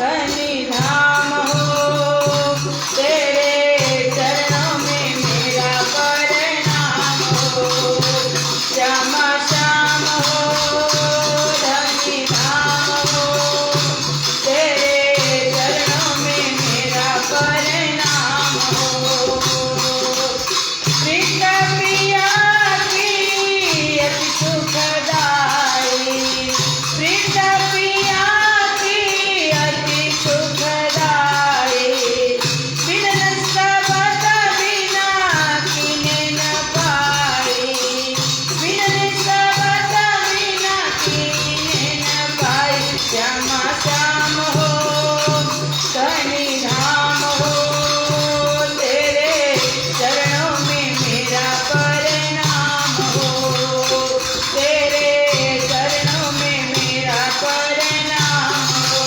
धनी धाम हो, तेरे चरणों में मेरा प्रणाम हो। श्यामा श्याम हो, धनी धाम हो, तेरे चरणों में मेरा प्रणाम हो। कृष्ण प्रिया की अति सुखदाई, कृष्ण प्रिया की अति सुखदाई, बिन सबद बिना कीने न पाई, बिन सबद बिना कीने न पाई। श्यामा श्याम हो, धनी धाम हो, तेरे चरणों में मेरा प्रणाम हो, तेरे चरणों में मेरा प्रणाम हो।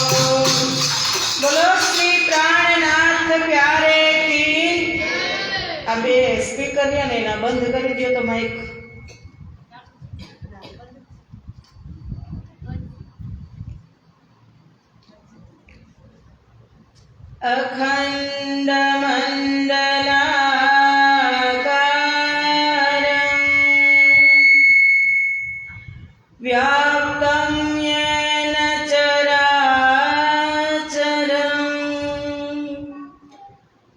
बोलो श्री प्राणनाथ प्यारे की। आ बे स्पीकर ने एना बंद करी दियो तो माइक। अखंड मंडलाकारं व्याप्तं येन चराचरं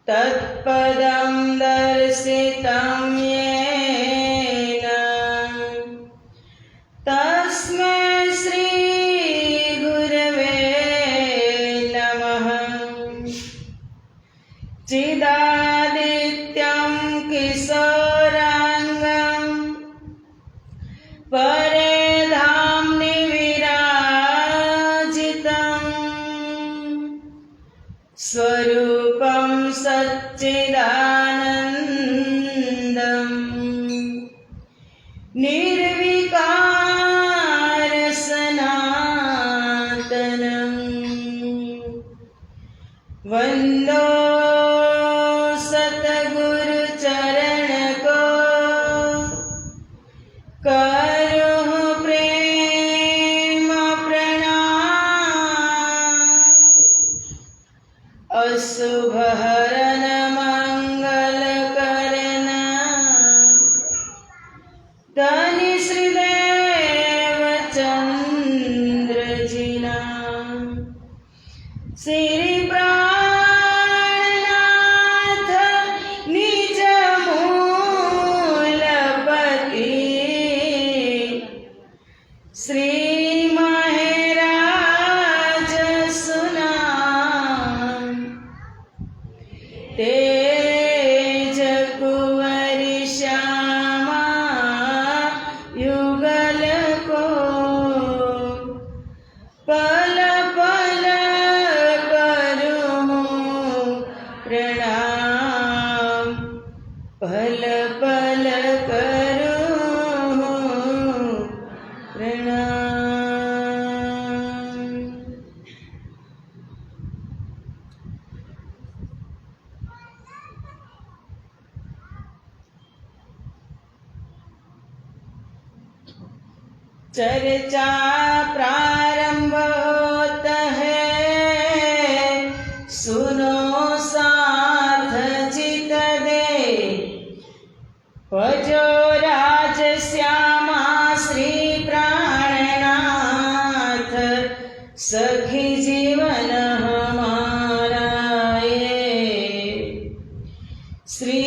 तत्पदं दर्शितं येन तस्मै श्री गुरवे नमः। चिदादित्यं किशोरांगं परेधाम्नि विराजितं स्वरूपं सच्चिदानन्दं निर्विकार सनातनं वन्दो सतगुरु चरण को करो प्रेम प्रणाम। अशुभ हरन मंगल करन धनी श्रीदेव चंद्र जीना। श्री प्राणनाथ निज मूलपति, श्री महराज सुनाम। तेज कुंवर श्यामा युगल को पल पल करूं प्रणाम, पल पल करूं प्रणाम। चर्चा प्रारंभ होता है, सुनो साथ चित दे। भजो राज श्यामा श्री प्राणनाथ, सखी जीवन हमारा ये। श्री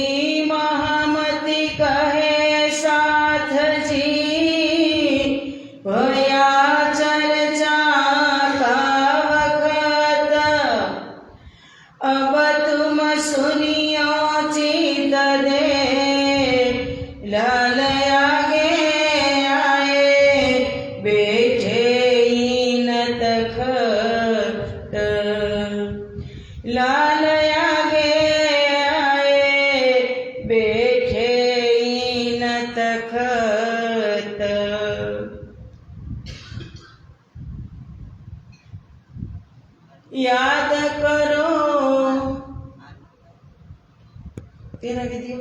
महामति कहे साथ जी, भया चर्चा का वक्त, अब तुम सुनियो चित दे। लाल आगे आए बैठे इन तखत, लाल आगे आए बैठे इन तखत। याद करो तेरा वीडियो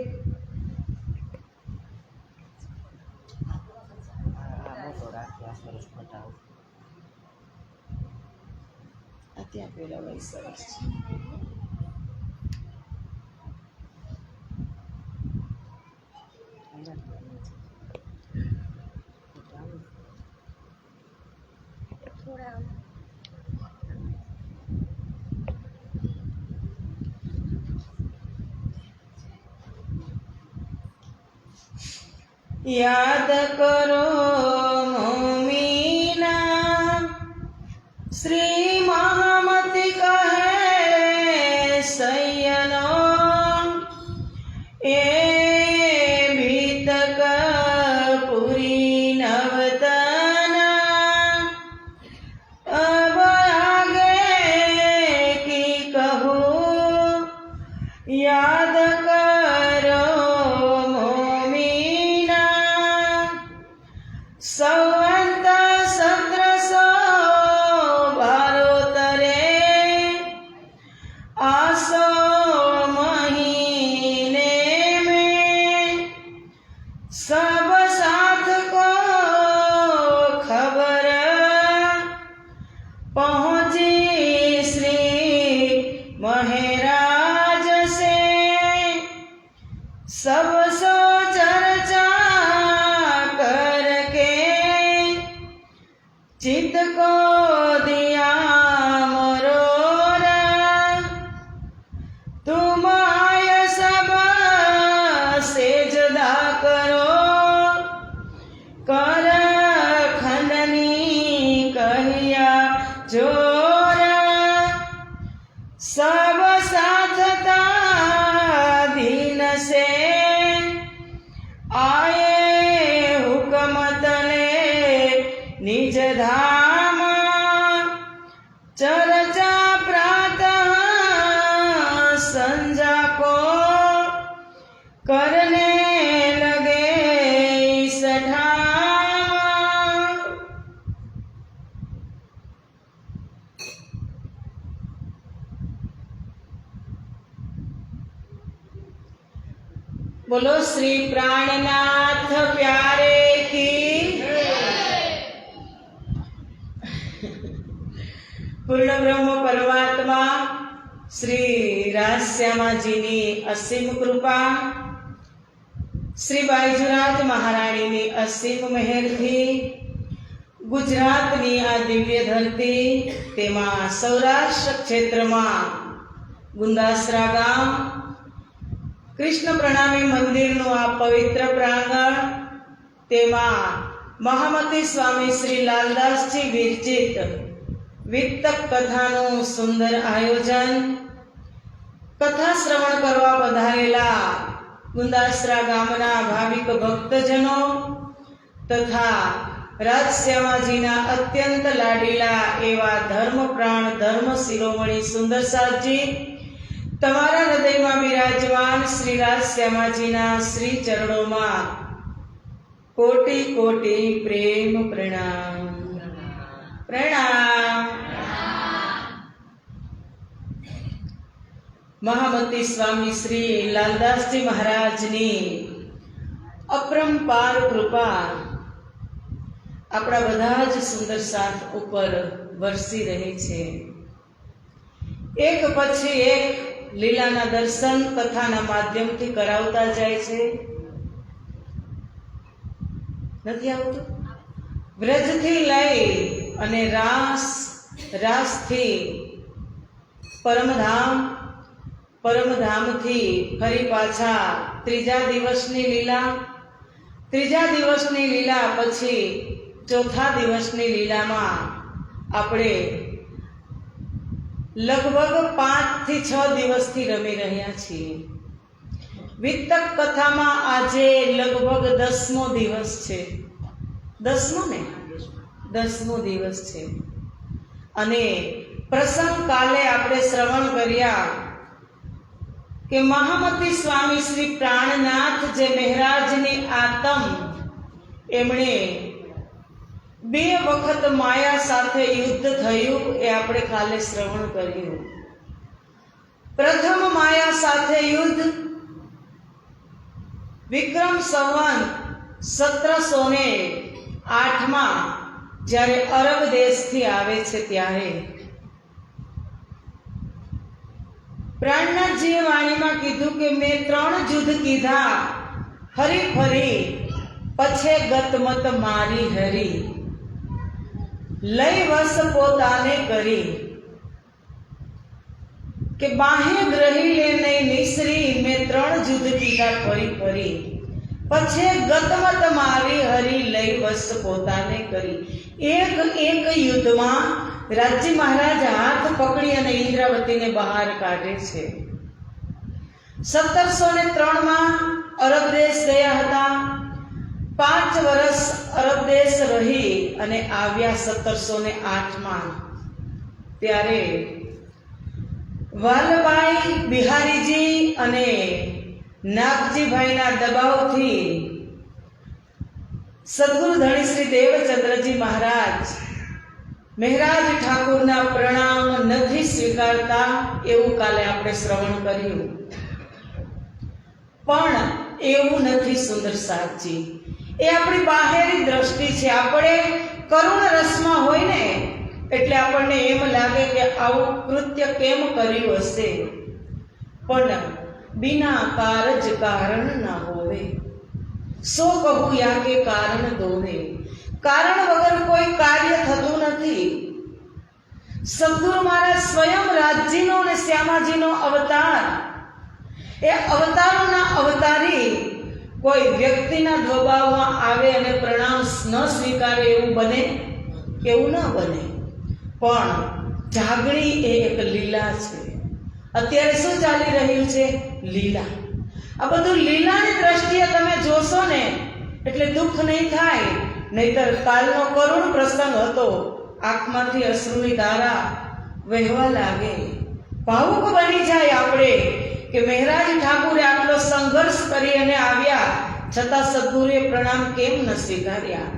ત્યાં પહેરાવાય સરસ છે. યાદ કરો મોમીના શ્રી મહામતી કહે સૈયનો એ ભીતક પૂરી નવતના અબ આગે કી કહું યાદ કરો સંવંત 1772 आसो महीने में सब साथ को खबर पहुंची श्री महाराज से सब सो चर्चा करके चित्त को दिया मरोरा तुम आय सब सेजदा करो कर खंडनी कहिया जोरा सब साथ था दीन से आए हुकमत ले निज धाम चर्चा प्रातः संजा को करने लगे इस ठाम. बोलो श्री प्राणनाथ प्यारे की. પૂર્ણ બ્રહ્મ પરમાત્મા શ્રી રાજશ્યામાજીની અસીમ કૃપા, શ્રી બાઈજુરાજ મહારાણીની અસીમ મહેરથી ગુજરાતની આ દિવ્ય ધરતી, તેમાં સૌરાષ્ટ્ર ક્ષેત્રમાં ગુંદાસરા ગામ કૃષ્ણ પ્રણામી મંદિરનું આ પવિત્ર પ્રાંગણ, તેમાં મહામતી સ્વામી શ્રી લાલદાસજી વિરચિત વિત્તક કથાનું સુંદર આયોજન. કથા શ્રવણ કરવા પધારેલા ગુંદાસરા ગામના ભાવિક ભક્તજનો તથા રાજશ્યામાજીના અત્યંત લાડીલા એવા ધર્મપ્રાણ ધર્મ શિરોમણી સુંદરસાદજી, તમારા હૃદયમાં બિરાજમાન શ્રી રાજશ્યામાજીના શ્રી ચરણોમાં કોટી કોટી પ્રેમ પ્રણામ. પ્રણામ. મહામતી સ્વામી શ્રી લાલદાસજી મહારાજની અપરંપાર કૃપા આપણા બધા જ સુંદર સાથ ઉપર વરસી રહી છે. એક પછી એક લીલાના દર્શન કથાના માધ્યમથી કરાવતા જાય છે. નથી આવતું? વ્રજથી લઈ અને રાસથી પરમધામ, પરમધામથી ફરી પાછા ત્રીજા દિવસની લીલા, ત્રીજા દિવસની લીલા પછી ચોથા દિવસની લીલામાં આપણે લગભગ 5 થી 6 દિવસથી રમી રહ્યા છીએ. વિત્તક કથામાં આજે લગભગ 10મો દિવસ છે. 10મો ને? 10મો દિવસ છે. અને પ્રસંગ કાલે આપણે શ્રવણ કર્યા કે મહામતી સ્વામી શ્રી પ્રાણનાથ જે મહારાજની આતમ, એમણે 2 વખત માયા સાથે યુદ્ધ થયું એ આપણે કાલે શ્રવણ કર્યું. પ્રથમ માયા સાથે યુદ્ધ વિક્રમ સંવત 1708માં જ્યારે અરબ દેશથી આવે છે ત્યારે રાણાજીએ વાણીમાં કીધું કે મેં 3 જુધ કીધા ફરી ફરી પછે ગતમત મારી હરી લઈ વસ પોતાને કરી કે બાહ્ય ગ્રહી લે નહીં નિસરી મેં 3 જુધ કીધા ફરી ફરી પછે ગતમત મારી હરી લઈ વસ પોતાને કરી। એક યુદ્ધમાં રાજજી મહારાજ હાથ પકડી અને ઇન્દ્રાવતીને બહાર કાઢે છે। 1703માં અરબ દેશ ગયા હતા। 5 વર્ષ અરબ દેશ રહી અને આવ્યા 1708માં। ત્યારે વાલભાઈ બિહારીજી અને નાગજીભાઈના દબાવથી સદગુરુ ધણી શ્રી દેવચંદ્રજી મહારાજ મહેરાજ ઠાકુરના પ્રણામ નથી સ્વીકારતા એવું કાલે આપણે શ્રવણ કર્યું। પણ એવું નથી સુંદર સાહેબજી, એ આપણી બાહેરી દ્રષ્ટિ છે। આપણે કરુણ રસમાં હોય ને એટલે આપણને એમ લાગે કે આવું કૃત્ય કેમ કર્યું હશે, પણ बिना कारज कारण न होवे सो कहूं या के कारण दोहे। कारण वगर कोई कार्य थતું નથી। સદગુરુ મહારાજ સ્વયં રાજજીનો અને શ્યામાજીનો અવતાર, એ અવતારોના અવતારી કોઈ વ્યક્તિના દબાવમાં આવે અને પ્રણામ ન સ્વીકારે એવું બને? એવું ન બને। પણ જાગણી એ એક લીલા છે। અત્યારે શું ચાલી રહ્યું છે? લીલા। આ બધું લીલાની દ્રષ્ટિએ તમે જોશો ને એટલે દુઃખ નહીં થાય। નહીતર કાલનો કરુણ પ્રસંગ હતો, આંખમાંથી અશ્રુની ધારા વહેવા લાગે, ભાવુક બની જાય આપણે કે મહેરાજ ઠાકુરે આટલો સંઘર્ષ કરી અને આવ્યા છતાં સદગુરુએ પ્રણામ કેમ ન સ્વીકાર્યા?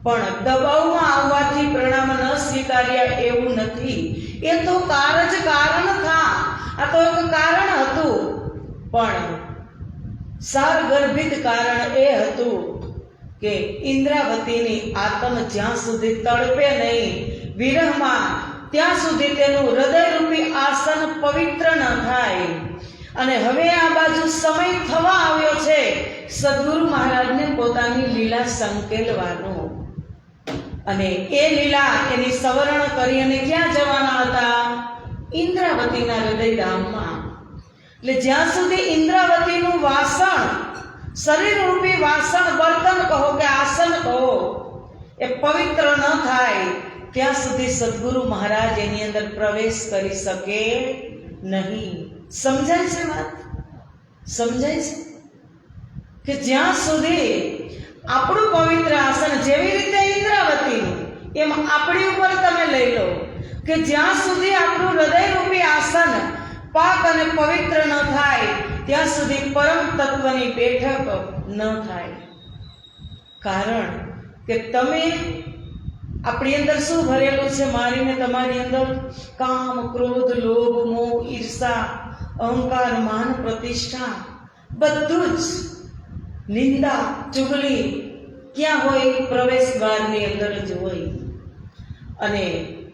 પણ દબાવમાં આવવાથી પ્રણામ ન સ્વીકાર્યા એવું નથી। એ તો કારજ કારણ થા, આ તો એક કારણ હતું। પણ સારગર્ભિત કારણ એ હતું કે ઇન્દ્રાવતીની આત્મ જ્યાં સુધી તડપે નહીં વિરહમાં, ત્યાં સુધી તેનું હૃદયરૂપી આસન પવિત્ર ન થાય। અને હવે આ બાજુ સમય થવા આવ્યો છે સદગુરુ મહારાજને પોતાની લીલા સંકેલવાનો। અને એ લીલા એની સવરણ કરી અને ક્યાં જવાના હતા? ઇન્દ્રાવતીના હૃદયધામમાં। એટલે જ્યાં સુધી ઇન્દ્રાવતીનું વાસણ, શરીરરૂપી વાસણ, બર્તન કહો કે આસન કહો, એ પવિત્ર ન થાય ત્યાં સુધી સદગુરુ મહારાજ એની અંદર પ્રવેશ કરી શકે નહીં। સમજાય છે વાત? સમજાય છે કે જ્યાં સુધી આપણું પવિત્ર આસન, જેવી રીતે ઇન્દ્રાવતીનું, એમ આપણી ઉપર તમે લઈ લો કે જ્યાં સુધી આપણું હૃદયરૂપી આસન પાક અને પવિત્ર ન થાય ત્યાં સુધી પરમ તત્વની બેઠક ન થાય। કારણ કે તમે આપણી અંદર શું ભરેલું છે? મારી ને તમારી અંદર કામ, ક્રોધ, લોભ, મોહ, ઈર્ષા, અહંકાર, માન, પ્રતિષ્ઠા, બધું જ નિંદા, ચુગલી ક્યાં હોય? પ્રવેશ દ્વારની અંદર જ હોય। અને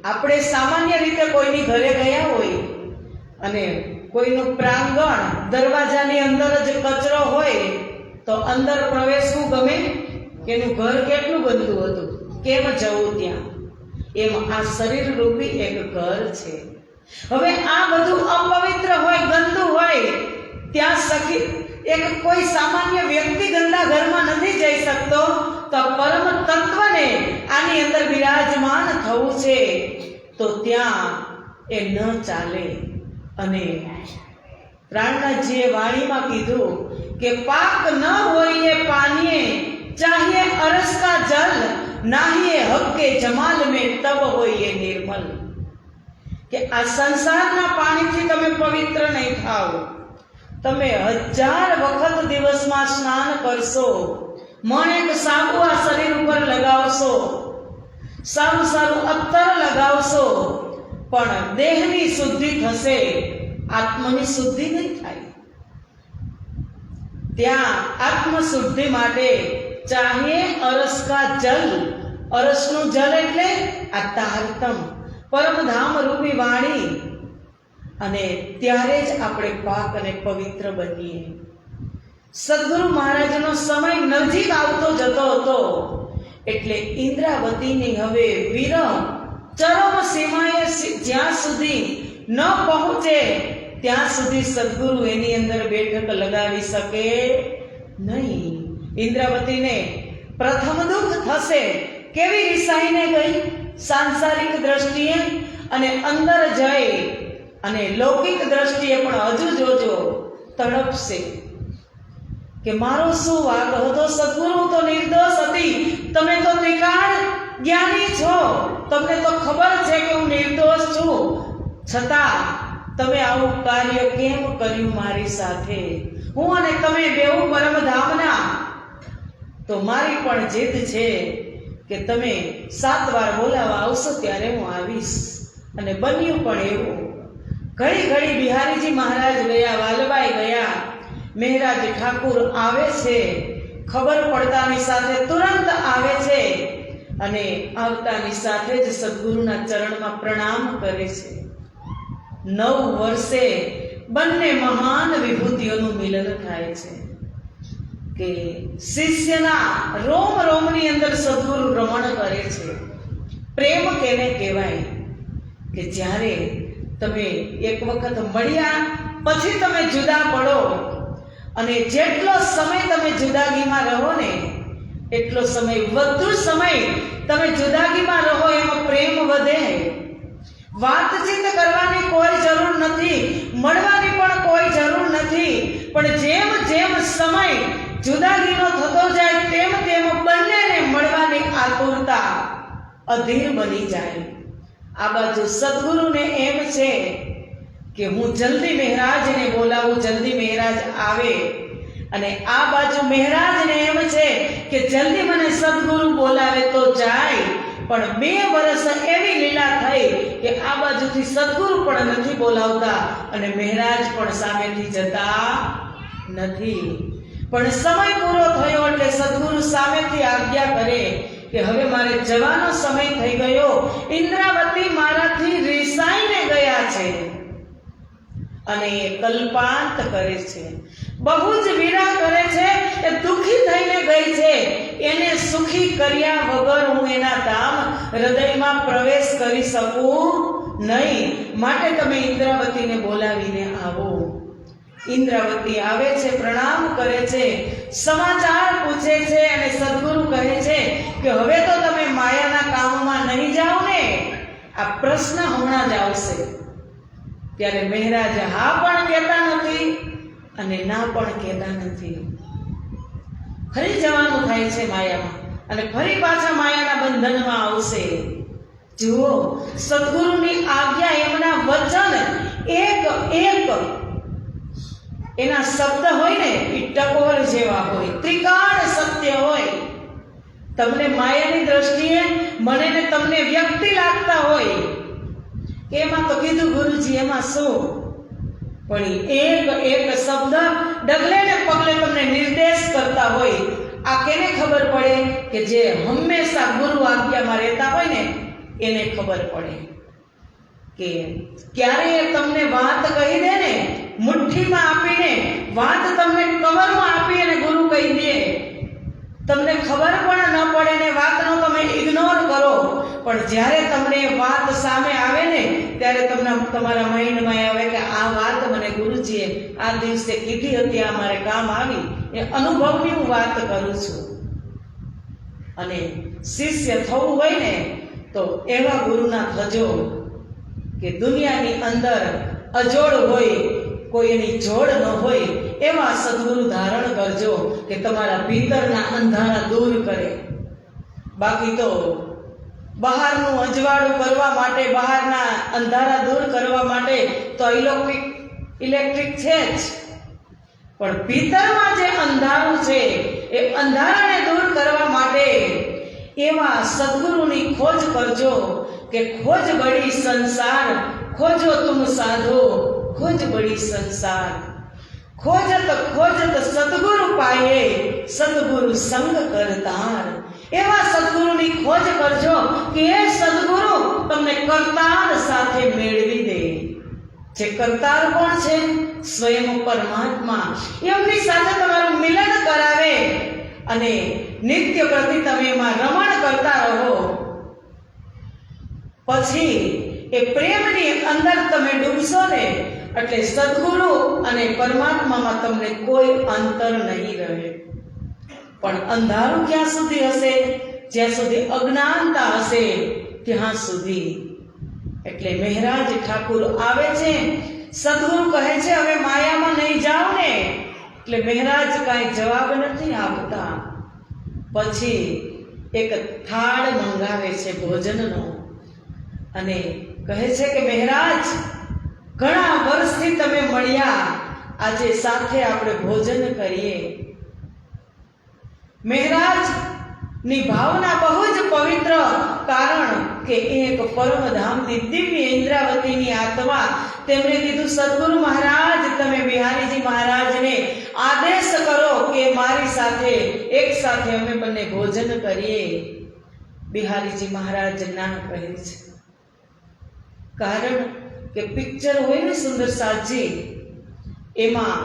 આપણે સામાન્ય રીતે કોઈની ઘરે ગયા હોય અને કોઈનું પ્રાંગણ, દરવાજાની અંદર જ કચરો હોય તો અંદર પ્રવેશવું ગમે? એનું ઘર કેટલું ગંદુ હતું, કેમ જવું ત્યાં? એમ આ શરીર રૂપી એક ઘર છે। હવે આ બધું અપવિત્ર હોય, ગંદુ હોય, ત્યાં સખી એક કોઈ સામાન્ય વ્યક્તિ ગંદા ઘરમાં નથી જઈ શકતો, તો પરમ તત્વને આની અંદર બિરાજમાન થવું છે તો ત્યાં એ ન ચાલે। અને પ્રાણનાથજીએ વાણીમાં કીધું કે પાક ન હોઈએ પાનીએ, ચાહીએ અરસ કા જલ, નાહીએ હક્કે જમાલ में तब होइए निर्मल। કે આ સંસારના પાણીથી તમે પવિત્ર નહીં થાઓ। તમે 1000 વખત દિવસમાં સ્નાન કરશો, એક સાબુ આ શરીર ઉપર લગાવશો, સારું સારું અત્તર લગાવશો, પણ દેહની શુદ્ધિ થશે, આત્માની શુદ્ધિ નહીં થાય। ત્યાં આત્મ શુદ્ધિ માટે ચાહીએ અરસ કા જલ, અરસનું જલ એટલે આ તારતમ પરમધામ રૂપી વાણી, અને ત્યારે જ આપણે પાક અને પવિત્ર બનીએ. સદગુરુ મહારાજનો સમય નજીક આવતો જતો હતો એટલે ઇન્દ્રાવતીની હવે વિરહ ચરમ સીમાએ જ્યાં સુધી ન પહોંચે ત્યાં સુધી સદગુરુ એની અંદર બેઠક લગાવી શકે નહીં. ઇન્દ્રાવતીને પ્રથમ દુઃખ થશે. કેવી રિસાઈને ગઈ સાંસારિક દ્રષ્ટિએ, અને અંદર જઈ અને લૌકિક દ્રષ્ટિએ પણ હજુ જોજો તડપશે કે મારો શું વાંક હતો. સદગુરુ તો નિર્દોષ હતી, તમે તો ત્રિકાળ જ્ઞાની છો, તમને તો ખબર છે કે હું નિર્દોષ છું, છતાં તમે આવું કાર્ય કેમ કર્યું મારી સાથે? હું અને તમે બેઉ પરમધામના. તો મારી પણ જીદ છે કે તમે 7 વાર બોલાવા આવશો ત્યારે હું આવીશ. અને બન્યું પણ એવું. ઘડી ઘડી બિહારીજી મહારાજ ગયા, વાલભાઈ ગયા, મહેરાજ ઠાકુર આવે છે. ખબર પડતાની સાથે તુરંત આવે છે અને આવતાની સાથે જ સદગુરુના ચરણમાં પ્રણામ કરે છે. 9 વર્ષે બંને મહાન વિભૂતિઓનું મિલન થાય છે કે શિષ્યના રોમ રોમની અંદર સદગુરુ રમણ કરે છે. પ્રેમ કેને કહેવાય કે જ્યારે તમે એક વખત મળ્યા પછી તમે જુદા પડો, અને જેટલો સમય તમે જુદાગીમાં રહો ને એટલો સમય, વધુ સમય તમે જુદાગીમાં રહો એમાં પ્રેમ વધે. વાતચીત કરવાની કોઈ જરૂર નથી, મળવાની પણ કોઈ જરૂર નથી, પણ જેમ જેમ સમય જુદાગીનો થતો જાય તેમ તેમ બંનેને મળવાની આતુરતા અધીર બની જાય. આ બાજુ સદગુરુને એમ છે કે હું જલ્દી મહેરાજને બોલાવું, જલ્દી મહેરાજ આવે, અને આ બાજુ મહેરાજને એમ છે કે જલ્દી મને સદગુરુ બોલાવે તો જાય. પણ 2 વર્ષ એવી લીલા થઈ કે આ બાજુથી સદગુરુ પણ નથી બોલાવતા અને મહેરાજ પણ સામેથી જતા નથી. પણ સમય પૂરો થયો એટલે સદગુરુ સામેથી આજ્ઞા કરે કે હવે મારે જવાનો સમય થઈ ગયો. ઇન્દ્રાવતી મારાથી રિસાઈને ગયા છે અને કલ્પાંત કરે છે, બહુ જ વિરહ કરે છે. એ દુઃખી થઈને ગઈ છે. એને સુખી કર્યા વગર હું એના ધામ હૃદયમાં પ્રવેશ કરી શકું નહીં. માટે તમે ઇન્દ્રાવતીને બોલાવીને આવો. ઇન્દ્રાવતી આવે છે, પ્રણામ કરે છે, સમાચાર પૂછે છે અને સદગુરુ કહે છે કે હવે તો તમે માયાના કામમાં નહીં જાઓ ને, આ પ્રશ્ન હમણાં જ આવશે. ત્યારે મહેરાજ હા પણ કહેતા નથી અને ના પણ કહેતા નથી. ફરી જવાનું થાય છે માયામાં અને ફરી પાછા માયાના બંધનમાં આવશે. જુઓ, સદગુરુની આજ્ઞા, એમના વચન એક એક એના શબ્દ હોય ને એ ટકોર જેવા હોય, ત્રિકાળ સત્ય હોય. તમને માયાની દ્રષ્ટિએ મને ને તમને વ્યક્તિ લાગતા હોય કે એમાં તો કીધું ગુરુજી એમાં શું, પણ એક એક શબ્દ ડગલે ને પગલે તમને નિર્દેશ કરતા હોય. આ કેને ખબર પડે કે જે હંમેશા ગુરુ આજ્ઞામાં રહેતા હોય ને એને ખબર પડે કે ક્યારે તમને વાત કહી દે ને, મુઠ્ઠીમાં આપીને વાત તમને કવરમાં આપી અને ગુરુ કહી દે, તમને ખબર પણ ન પડે ને વાતનો તમે ઇગ્નોર કરો, પણ જ્યારે તમને વાત સામે આવે ને ત્યારે તમને તમારા માઇન્ડમાં આવે કે આ વાત મને ગુરુજીએ આ દિવસે કીધી હતી, આ મારે કામ આવી. એ અનુભવની હું વાત કરું છું. અને શિષ્ય થવું હોય ને તો એવા ગુરુના થજો કે દુનિયાની અંદર અજોડ હોય, કોઈ એની જોડ ન હોય એવા સદગુરુ ધારણ કરજો કે તમારા ભીતરના અંધારા દૂર કરે. બાકી તો બહારનું અજવાળું કરવા માટે, બહારના અંધારા દૂર કરવા માટે તો ઇલેક્ટ્રિક છે જ, પણ ભીતરમાં જે અંધારું છે એ અંધારાને દૂર કરવા માટે એવા સદગુરુની ખોજ કરજો કે ખોજ બડી સંસાર, ખોજો તુમ સાધો, ખોજ બડી સંસાર. ખોજત ખોજત સદગુરુ પાયે, સદગુરુ સંગ કરતાર. એવા સદગુરુની ખોજ કરજો કે એ સદગુરુ તમને કરતાર સાથે મેળવી દે. જે કરતાર કોણ છે? સ્વયં પરમાત્મા. એમની સાથે તમારું મિલન કરાવે અને નિત્ય પ્રતિ તમે એમાં રમણ કરતા રહો. પછી એ પ્રેમની અંદર તમે ડૂબશો ને એટલે સદગુરુ અને પરમાત્મામાં તમને કોઈ અંતર નહીં રહે. પણ અંધારું ક્યાં સુધી હશે? જ્યાં સુધી અજ્ઞાનતા હશે ત્યાં સુધી. એટલે મહેરાજ ઠાકુર આવે છે, સદગુરુ કહે છે હવે માયામાં નહીં જાઓ ને, એટલે મહેરાજ કાંઈ જવાબ નથી આપતા. પછી એક થાળ મંગાવે છે ભોજનનો અને કહે છે કે મહેરાજ ઘણા વર્ષથી તમે મળ્યા, આજે સાથે આપણે ભોજન કરીએ. મહેરાજ ની ભાવના બહુ જ પવિત્ર, કારણ કે એક પરમધામની દિવ્ય ઇન્દ્રાવતીની આત્મા તેમણે કીધું સદગુરુ મહારાજ તમે બિહારીજી મહારાજને આદેશ કરો કે મારી સાથે એક સાથે અમે બંને ભોજન કરીએ. બિહારીજી મહારાજ ના કહે છે, કારણ કે પિક્ચર હોય ને સુંદર સાજી, એમાં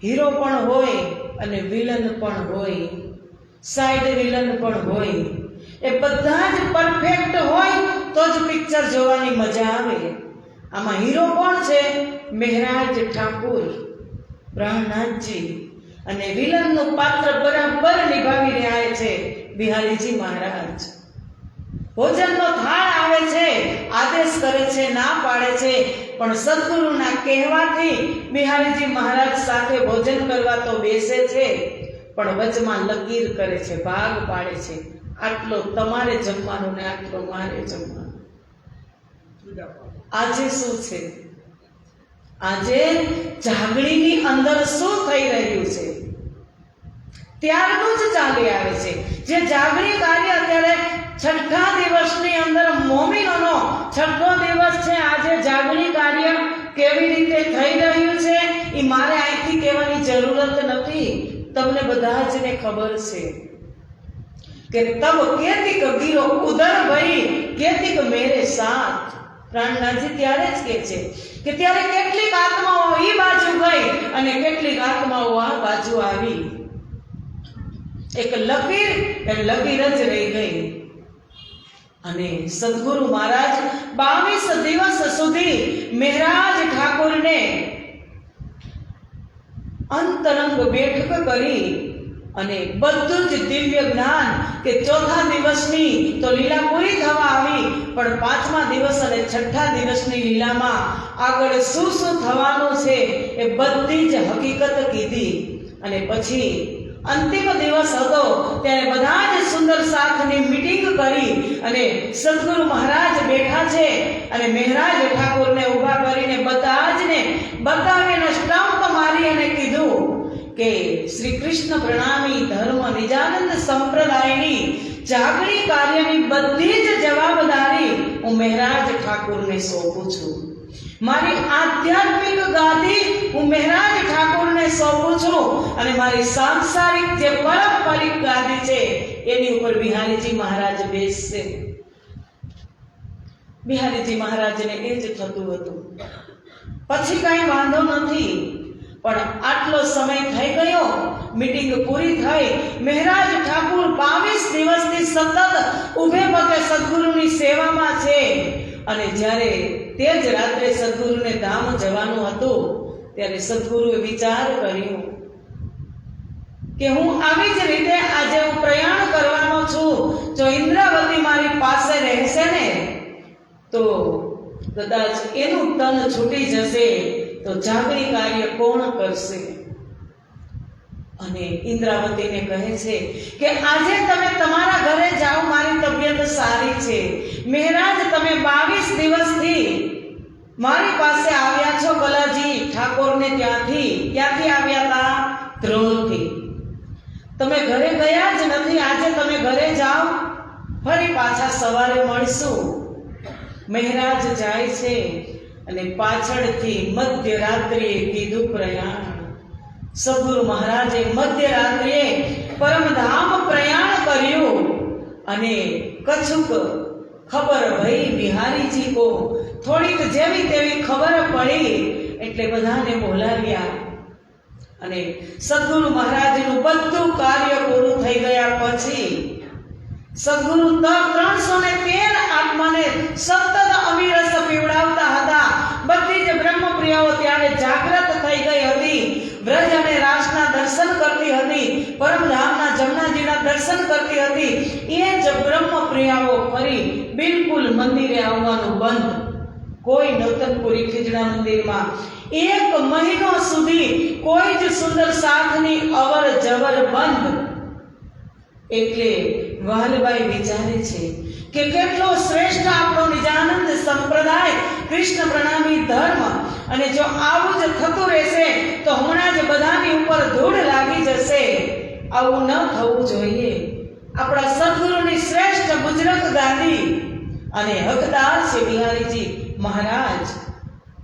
હીરો પણ હોય અને વિલન પણ હોય, સાઈડ વિલન પણ હોય. એ બધા જ પરફેક્ટ હોય તો જ પિક્ચર જોવાની મજા આવે. આમાં હીરો કોણ છે? મહેરાજ ઠાકુર પ્રાણનાથજી, અને વિલનનું પાત્ર બરાબર નિભાવી રહ્યા છે બિહારીજી મહારાજ. ભોજનનો થાળ આવે છે, આદેશ કરે છે, ના પાડે છે, પણ સદગુરુના કહેવાથી બિહારીજી મહારાજ સાથે ભોજન કરવા તો બેસે છે, પણ વચમાં લકીર કરે છે, ભાગ પાડે છે, આટલો તમારે જમવાનું ને આટલો મારે જમવાનું. આજે શું છે? આજે જાગણીની અંદર શું થઈ રહ્યું છે ત્યારનું જ ચાલી આવે છે. જે જાગણી કાર્ય અત્યારે છઠ્ઠા દિવસની અંદર મોમીનોનો છઠ્ઠો દિવસ છે. આજે જાગણી કાર્ય કેવી રીતે થઈ રહ્યું છે એ મારે અહીંથી કહેવાની જરૂરત નથી, તમને બધા જને ખબર છે કે તબ કેતિક ગીરો ઉદર ભઈ કેતિક મેરે સાથ. પ્રાણનાથજી ત્યારે જ કહે છે કે ત્યારે કેટલીક આત્માઓ એ બાજુ ગઈ અને કેટલીક આત્માઓ આ બાજુ આવી. એક લકીર એ લકીર જ રહી ગઈ. અને સદગુરુ મહારાજ 22 દિવસ સુધી મહેરાજ ઠાકોરને અંતરંગ બેઠક કરી અને બધું જ દિવ્ય જ્ઞાન કે ચોથા દિવસની તો લીલા પૂરી થવા આવી, પણ પાંચમા દિવસ અને છઠ્ઠા દિવસની લીલામાં આગળ શું શું થવાનું છે એ બધી જ હકીકત કીધી. અને પછી અંતિમ દિવસ હતો ત્યારે બધા જ સુંદર સાથની મીટિંગ કરી અને સદગુરુ મહારાજ બેઠા છે અને મહેરાજ ઠાકોરને ઊભા કરીને બધા જને બતાવીને સ્ટમ્પ મારી અને કીધું કે શ્રી કૃષ્ણ પ્રણામી ધર્મ નિજાનંદ સંપ્રદાયની જાગણી કાર્યની બધી જ જવાબદારી હું મહેરાજ ઠાકોરને સોંપું છું. મારી આધ્યાત્મિક ગાદી હું મહેરાજ ઠાકોરને સોંપું છું અને મારી સાંસારિક જે પારંપરિક ગાદી છે એની ઉપર બિહારીજી મહારાજ બેસશે. બિહારીજી મહારાજને એ જ થતું હતું. પછી કાંઈ વાંધો નથી, પણ આટલો સમય થઈ ગયો, મીટિંગ પૂરી થઈ. મહેરાજ ઠાકુર 22 દિવસથી સતત ઉભે પગે સદગુરુની સેવામાં છે. અને જ્યારે તે જ રાત્રે સદગુરુને ધામ જવાનું હતું ત્યારે સદગુરુએ વિચાર કર્યો કે હું આવી જ રીતે આજે હું પ્રયાણ કરવાનો છું. જો ઇન્દ્રાવતી મારી પાસે રહેશે ને તો કદાચ એનું તન છૂટી જશે તો જાગણી કાર્ય કોણ કરશે? અને ઇન્દ્રાવતીને કહે છે કે આજે તમે તમારા ઘરે જાઓ, મારી તબિયત સારી છે. મહેરાજ તમે 22 દિવસથી મારી પાસે આવ્યા છો કલાજી ઠાકોરને ક્યાંથી આવ્યા હતા? ધ્રોલથી. તમે ઘરે ગયા જ નથી, આજે તમે ઘરે જાઓ, ફરી પાછા સવારે મળશું. મહેરાજ જાય છે અને પાછળથી મધ્યરાત્રિએ કીધું પ્રયાણ. સદગુરુ મહારાજે મધ્યરાત્રિએ પરમધામ પ્રયાણ કર્યું અને કછુક खबर भई बिहारी जी को થોડીક જેવી તેવી ખબર પડી એટલે બધાને બોલાવ્યા અને સદગુરુ મહારાજનું બધું કાર્ય પૂરું થઈ ગયા પછી સદગુરુ 313 આત્માને સતત અવિરસ પીવડાવતા હતા. બધી જ બ્રહ્મપ્રિયાઓ ત્યારે જાગૃત થઈ ગઈ હતી. વ્રજ અને રાસના દર્શન કરતી હતી. પરમધામના જમનાજીના દર્શન કરતી હતી. એ જ બ્રહ્મપ્રિયાઓ ફરી બિલકુલ મંદિરે આવવાનું બંધ. કોઈ નવતનપુરી ખીજડા મંદિરમાં 1 મહિનો સુધી કોઈ જ સુંદર સાથની અવર જવર બંધ. એટલે વાલભાઈ વિચારે છે કે કેટલો શ્રેષ્ઠ આપણો નિજાનંદ સંપ્રદાય કૃષ્ણ પ્રણામી ધર્મ, અને જો આવું જ થતું રહેશે તો હમણાં જ બધાની ઉપર ધૂળ લાગી જશે. આવું ન થવું જોઈએ. આપણા સદગુરુની શ્રેષ્ઠ બુજરક ગાદી અને હકદાર છે બિહારીજી મહારાજ.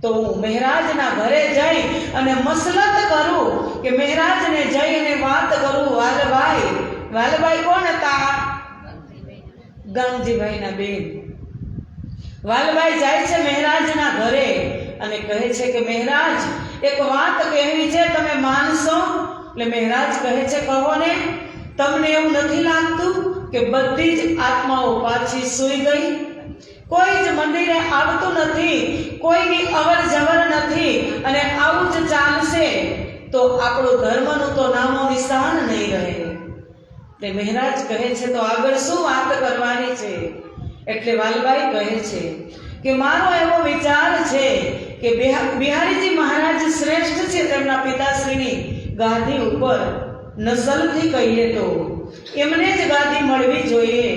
તો હું મહારાજના ઘરે જઈ અને મસલત કરું કે મહારાજને જઈ અને વાત કરું. વાલભાઈ કોણ હતા? ગંગજીભાઈના બેન. વાલભાઈ જાય છે મહારાજના ઘરે અને કહે છે કે મહારાજ, એક વાત કહેવી છે, તમે માનશો? એટલે મહારાજ કહે છે, કહો ને. તમને એવું નથી લાગતું કે બધી જ આત્માઓ પાછી સૂઈ ગઈ? કોઈ જ મંદિરે આવતું નથી, કોઈની અવર જવર નથી, અને આવું જ ચાલશે તો આપણો ધર્મનું તો નામો નિશાન નહીં રહે. એટલે મહારાજ કહે છે, તો આગળ શું વાત કરવાની છે? એટલે વાલભાઈ કહે છે કે મારો એવો વિચાર છે કે બિહારીજી મહારાજ શ્રેષ્ઠ છે. તેમના પિતાશ્રીની ગાદી ઉપર નસલથી કહીએ તો એમને જ ગાદી મળવી જોઈએ.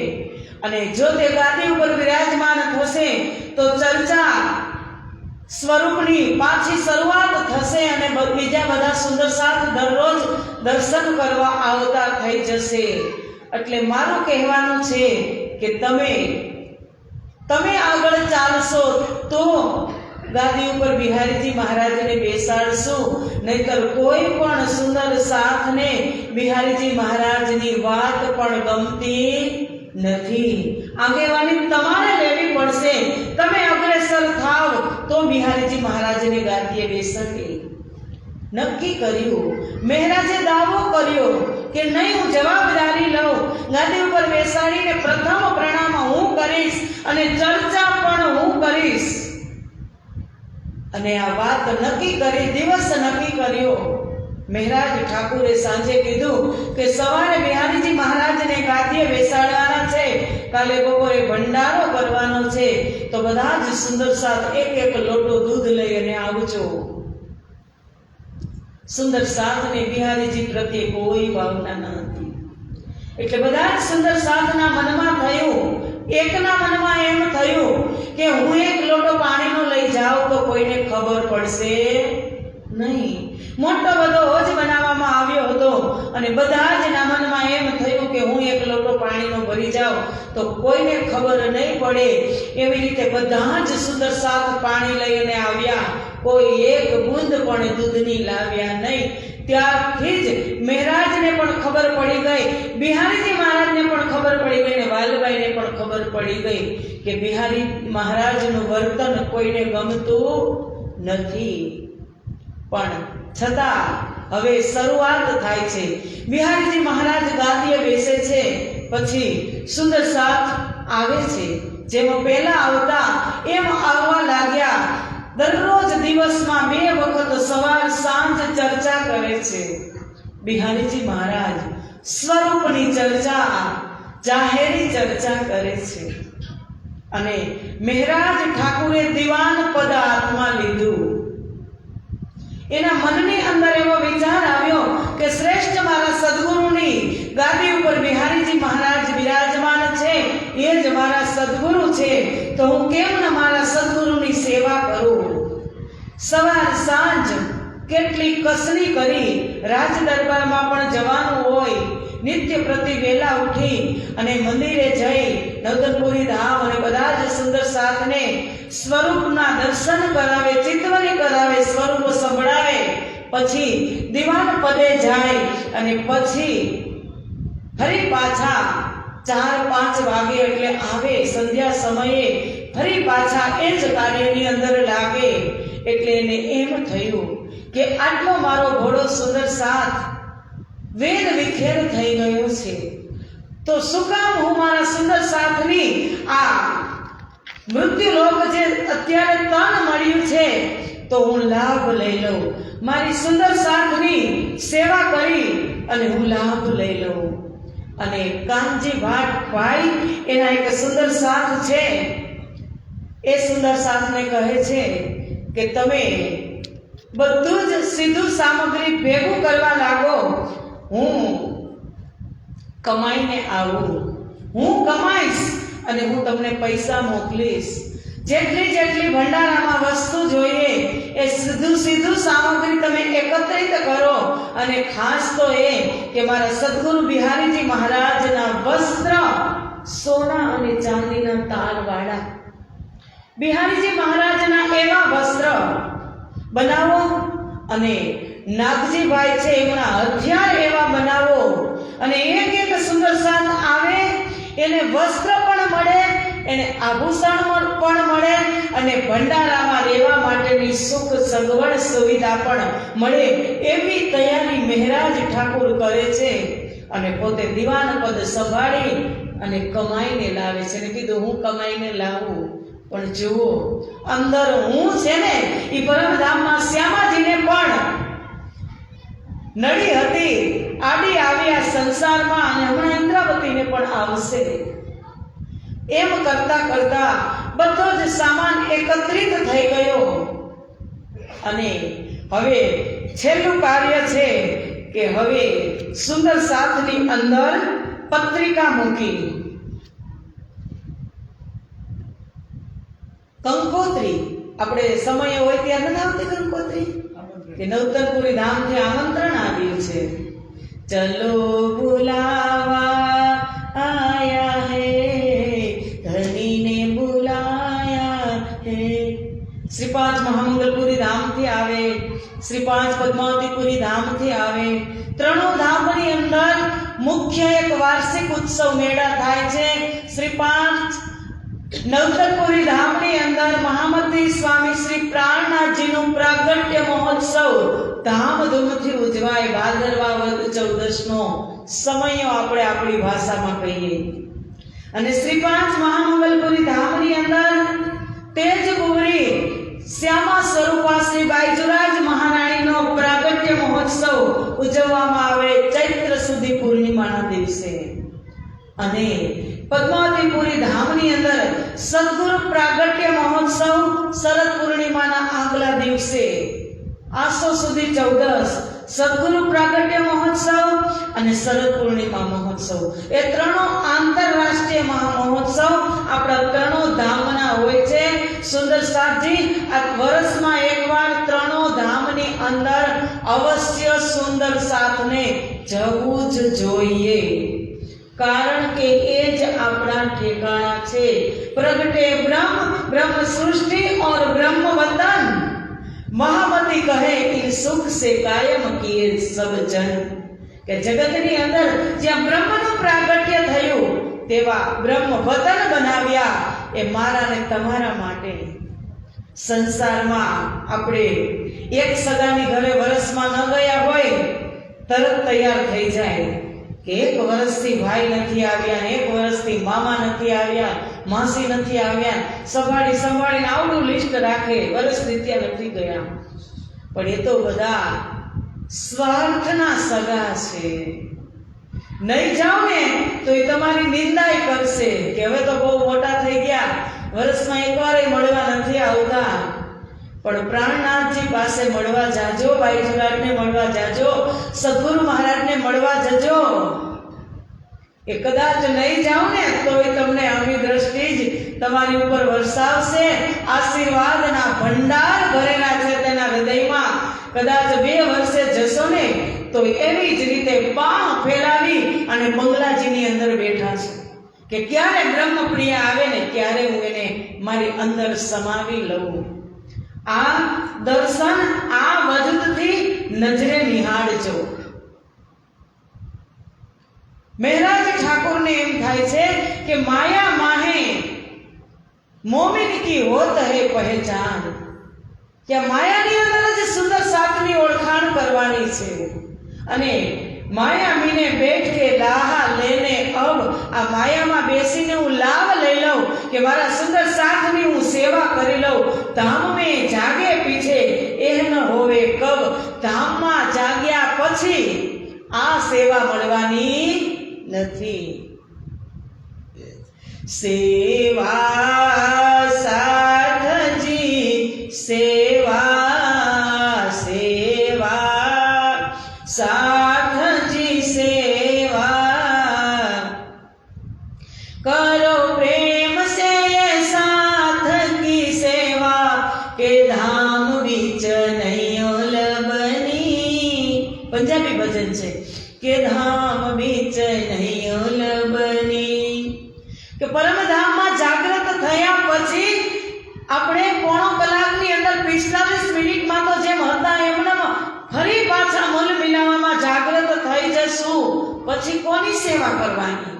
અને જો તે ગાદી ઉપર વિરાજમાન થશે તો ચર્ચા સ્વરૂપની પાછી શરૂઆત થશે અને બીજા બધા સુંદર સાથ દરરોજ દર્શન કરવા આવતા થઈ જશે. એટલે મારું કહેવાનું છે કે તમે આગળ ચાલશો તો ગાદી ઉપર બિહારીજી મહારાજને બેસાડશું, નહીતર કોઈ પણ સુંદર સાથને બિહારીજી મહારાજની વાત પણ ગમતી નથી. આગેવાની તમારે લેવી પડશે. તમે અગ્રેસર થાવ તો બિહારીજી મહારાજની ગાદીએ બેસશે. નક્કી કર્યું. મહારાજે દાવો કર્યો કે નહીં, હું જવાબદારી લઉં. ગાદી ઉપર બેસાડીને પ્રથમ પ્રણામ હું કરીશ અને ચર્ચા પણ હું કરીશ. અને આ વાત નક્કી કરી, દિવસ નક્કી કર્યો. મહારાજ ઠાકુરે સાંજે કીધું કે સવારે બિહારીજી મહારાજને ગાદીએ બેસાડવાના છે, કાલે બપોરે ભંડારો કરવાનો છે, તો બધા જ સુંદર સાથ 1 લોટો દૂધ લઈ અને આવજો. સુંદર સાથને બિહારીજી પ્રત્યે કોઈ ભાવના ન હતી. એટલે બધા જ સુંદર સાથના મનમાં થયું, એકના મનમાં એમ થયું કે હું 1 લોટો પાણીનો લઈ જાઉં તો કોઈને ખબર પડશે નહીં. મોટો બધો હોજ બનાવવામાં આવ્યો હતો અને બધા જ ના મનમાં એમ થયું કે હું 1 લોટો પાણીનો ભરી જાઉં તો કોઈને ખબર નહીં પડે. એવી રીતે બધા જ સુંદર સાથ પાણી લઈને આવ્યા. કોઈ 1 બૂંદ પણ દૂધની લાવ્યા નહીં. ત્યારથી જ મહારાજને પણ ખબર પડી ગઈ, બિહારીજી મહારાજને પણ ખબર પડી ગઈ, અને વાલભાઈને પણ ખબર પડી ગઈ કે બિહારી મહારાજનું વર્તન કોઈને ગમતું નથી. પણ છતાં હવે શરૂઆત થાય છે. બિહારીજી મહારાજ ગાદીએ બેસે છે, પછી સુંદર સાથ આવે છે. જેમ પહેલા આવતા એમ આવવા લાગ્યા. દરરોજ દિવસમાં 2 વખત સવાર સાંજ ચર્ચા કરે છે. બિહારીજી મહારાજ સ્વરૂપની ચર્ચા, જાહેરી ચર્ચા કરે છે. અને મહારાજ ઠાકુરે દિવાન પદ હાથમાં લીધું. એના મનની અંદર એવો વિચાર આવ્યો કે શ્રેષ્ઠ મારા સદગુરુની ગાદી ઉપર બિહારીજી મહારાજ બિરાજમાન છે, એ જ મારા સદગુરુ છે, તો હું કેમ ન મારા સદગુરુની સેવા કરું. સવાર સાંજ કેટલી કસરી કરી. રાજ દરબારમાં પણ જવાનું હોય, નિત્ય પ્રતિ વહેલા ઉઠી અને મંદિરે જઈ નવતનપુરી ધામ અને બધા જ સુંદર સાથને સ્વરૂપના દર્શન કરાવે, ચિત્તવરી કરાવે, સ્વરૂપ સંભળાવે. પછી દિવાન પદે જાય અને પછી ફરી પાછા 4-5 વાગે એટલે આવે. સંધ્યા સમયે ફરી પાછા એ જ કાર્યની અંદર લાગે. એટલે એને એમ થયું કે આટલો મારો ઘોડો સુંદર સાથ વેદ વિખેર થઈ ગયો છે, તો શું કામ હું મારા સુંદર સાથની આ મૃત્યુલોક જે અત્યારે તન મળ્યું છે તો હું લાભ લઈ લઉં, મારી સુંદર સાથની સેવા કરી અને હું લાભ લઈ લઉં. અને કાનજી ભાઈ એના એક સુંદર સાથ છે, એ સુંદર સાથને કહે છે કે તમે બધું જ સીધું સામગ્રી ભેગું કરવા લાગો, હું કમાઈને આવું, હું કમાઈશ અને હું તમને પૈસા મોકલીશ. જેટલી ભંડારામાં વસ્તુ જોઈએ એ સીધું સામગ્રી તમે એકત્રિત કરો. અને ખાસ તો એ કે મારા સદગુરુ બિહારીજી મહારાજના વસ્ત્ર સોના અને ચાંદીના તારવાળા, બિહારીજી મહારાજના એવા વસ્ત્ર બનાવો. અને નાગજીભાઈ છે એમના હથિયાર એવા બનાવો. અને એક સુંદર સાથ આવે એને વસ્ત્ર પણ મળે, એને આભૂષણ પણ મળે અને ભંડારામાં રહેવા માટેની સુખ સગવડ સુવિધા પણ મળે. એવી તૈયારી મહેરાજ ઠાકુર કરે છે અને પોતે દીવાન પદ સંભાળી અને કમાઈને લાવે છે. અને કીધું હું કમાઈને લાવું, પણ જુઓ અંદર હું છે ને એ પરમધામમાં શ્યામાજીને પણ નડી હતી, આડી આવી આ સંસારમાં, અને હમણાં ઇન્દ્રાવતીને પણ આવશે. એમ કરતા કરતા બધો જ સામાન એકત્રિત થઈ ગયો. અને હવે છેલ્લું કાર્ય છે કે હવે સુંદર સાથની અંદર પત્રિકા મૂકી. કંકોત્રી આપણે સમય હોય ત્યાં નથી આવતી કંકોત્રી, કે નવતરપુરી ધામથી આમંત્રણ આવ્યું છે, ચલો બુલાવા આયા હે, ધનીને બુલાયા હે. શ્રી પાંચ મહામંગલપુરી ધામથી આવે, શ્રી પાંચ પદ્માવતીપુરી ધામથી આવે. ત્રણો ધામની અંદર મુખ્ય એક વાર્ષિક ઉત્સવ મેળા થાય છે. શ્રી પાંચ નવતરપુરી ધામની અંદર મહામતી સ્વામી શ્રી પ્રાણનાથજીનું પ્રાગટ્ય મહોત્સવ ધામધૂમથી ઉજવાય. ભાદરવા વદ 14નો સમયો આપણે આપણી ભાષામાં કહીએ. અને શ્રી પાંચ મહામંગલપુરી ધામની અંદર તેજ ગુવરી શ્યામા સ્વરૂપા શ્રી બાઈજુરાજ મહારાણીનો પ્રાગટ્ય મહોત્સવ ઉજવવામાં આવે ચૈત્ર સુધી પૂર્ણિમાના દિવસે. અને પદ્માવતીપુરી ધામની અંદર સદગુરુ પ્રાગટ્ય મહોત્સવ શરદ પૂર્ણિમાના આગલા દિવસે, આસો સુધી 14 સદગુરુ પ્રાગટ્ય મહોત્સવ અને શરદ પૂર્ણિમા મહોત્સવ, એ ત્રણો આંતરરાષ્ટ્રીય મહામહોત્સવ આપણા ત્રણો ધામના હોય છે. સુંદર સાથજી આ વર્ષમાં એકવાર ત્રણો ધામની અંદર અવશ્ય સુંદર સાથને જવું જ જોઈએ, કારણ કે એ જ આપણા ઠેકાણા છે. પ્રગટે બ્રહ્મ, બ્રહ્મ સૃષ્ટિ और ब्रह्म वतन, महामती कहे इन सुख से कायम किए सब जन. કે જગતની અંદર જ્યાં બ્રહ્મનું પ્રાગટ્ય થયું તેવા બ્રહ્મ વતન બનાવ્યા એ મારા ને તમારા માટે. સંસારમાં આપણે એક સગાની ઘરે વર્ષમાં ન ગયા હોય તરત તૈયાર થઈ જાય કે એક વર્ષથી ભાઈ નથી આવ્યા, એક વર્ષથી મામા નથી આવ્યા, માસી નથી આવ્યા, સંભાળીને આવડું લિસ્ટ રાખે, વર્ષથી ત્યાં નથી ગયા. પણ એ તો બધા સ્વાર્થના સગા છે. નહીં જાઓ ને તો એ તમારી નિંદાય કરશે કે હવે તો બહુ મોટા થઈ ગયા, વર્ષમાં એકવારે મળવા નથી આવતા. પણ પ્રાણનાથજી પાસે મળવા જાજો, બાઈજુરાજને મળવા જાજો, સદગુરુ મહારાજને મળવા જજો. એ કદાચ નહીં જાઓ ને તો એ તમને આવી દ્રષ્ટિ જ તમારી ઉપર વરસાવશે. આશીર્વાદના ભંડાર ભરેલા છે તેના હૃદયમાં. કદાચ 2 વર્ષે જશો ને તો એવી જ રીતે પાંખ ફેલાવી અને બંગલાજીની અંદર બેઠા છે કે ક્યારે બ્રહ્મપ્રિય આવે ને ક્યારે હું એને મારી અંદર સમાવી લઉં. આ દર્શન આ વજૂદથી નજરે નિહાળજો. મહેરાજ ઠાકોરને એમ થાય છે કે માયા માહે मोमिन की होत है पहचान કે માયાની અંદર જ સુંદર સાથની ઓળખાણ કરવાની છે અને માયા મીને બેઠ કે લાહા લેને અબ આ માયામાં બેસીને હું લાભ લઈ લઉં કે મારા સુંદર સાથની હું સેવા કરી લઉં ધામ મેં જાગે પીછે એ ન હોવે કબ ધામમાં જાગ્યા પછી આ સેવા મળવાની નથી સેવા સાધજી सेवा सेवा साधजी सेवा करो प्रेम से साथ की सेवा के धाम बीच नहीं बनी पंजाबी भजन से के धाम बीच नहीं बनी के परम धाम में जागृत थया पछी આપણે પોણો કલાકની અંદર 45 મિનિટમાં તો જેમ હતા એમનામ ફરી પાછા મન મિલાવવામાં જાગૃત થઈ જશું પછી કોની સેવા કરવાની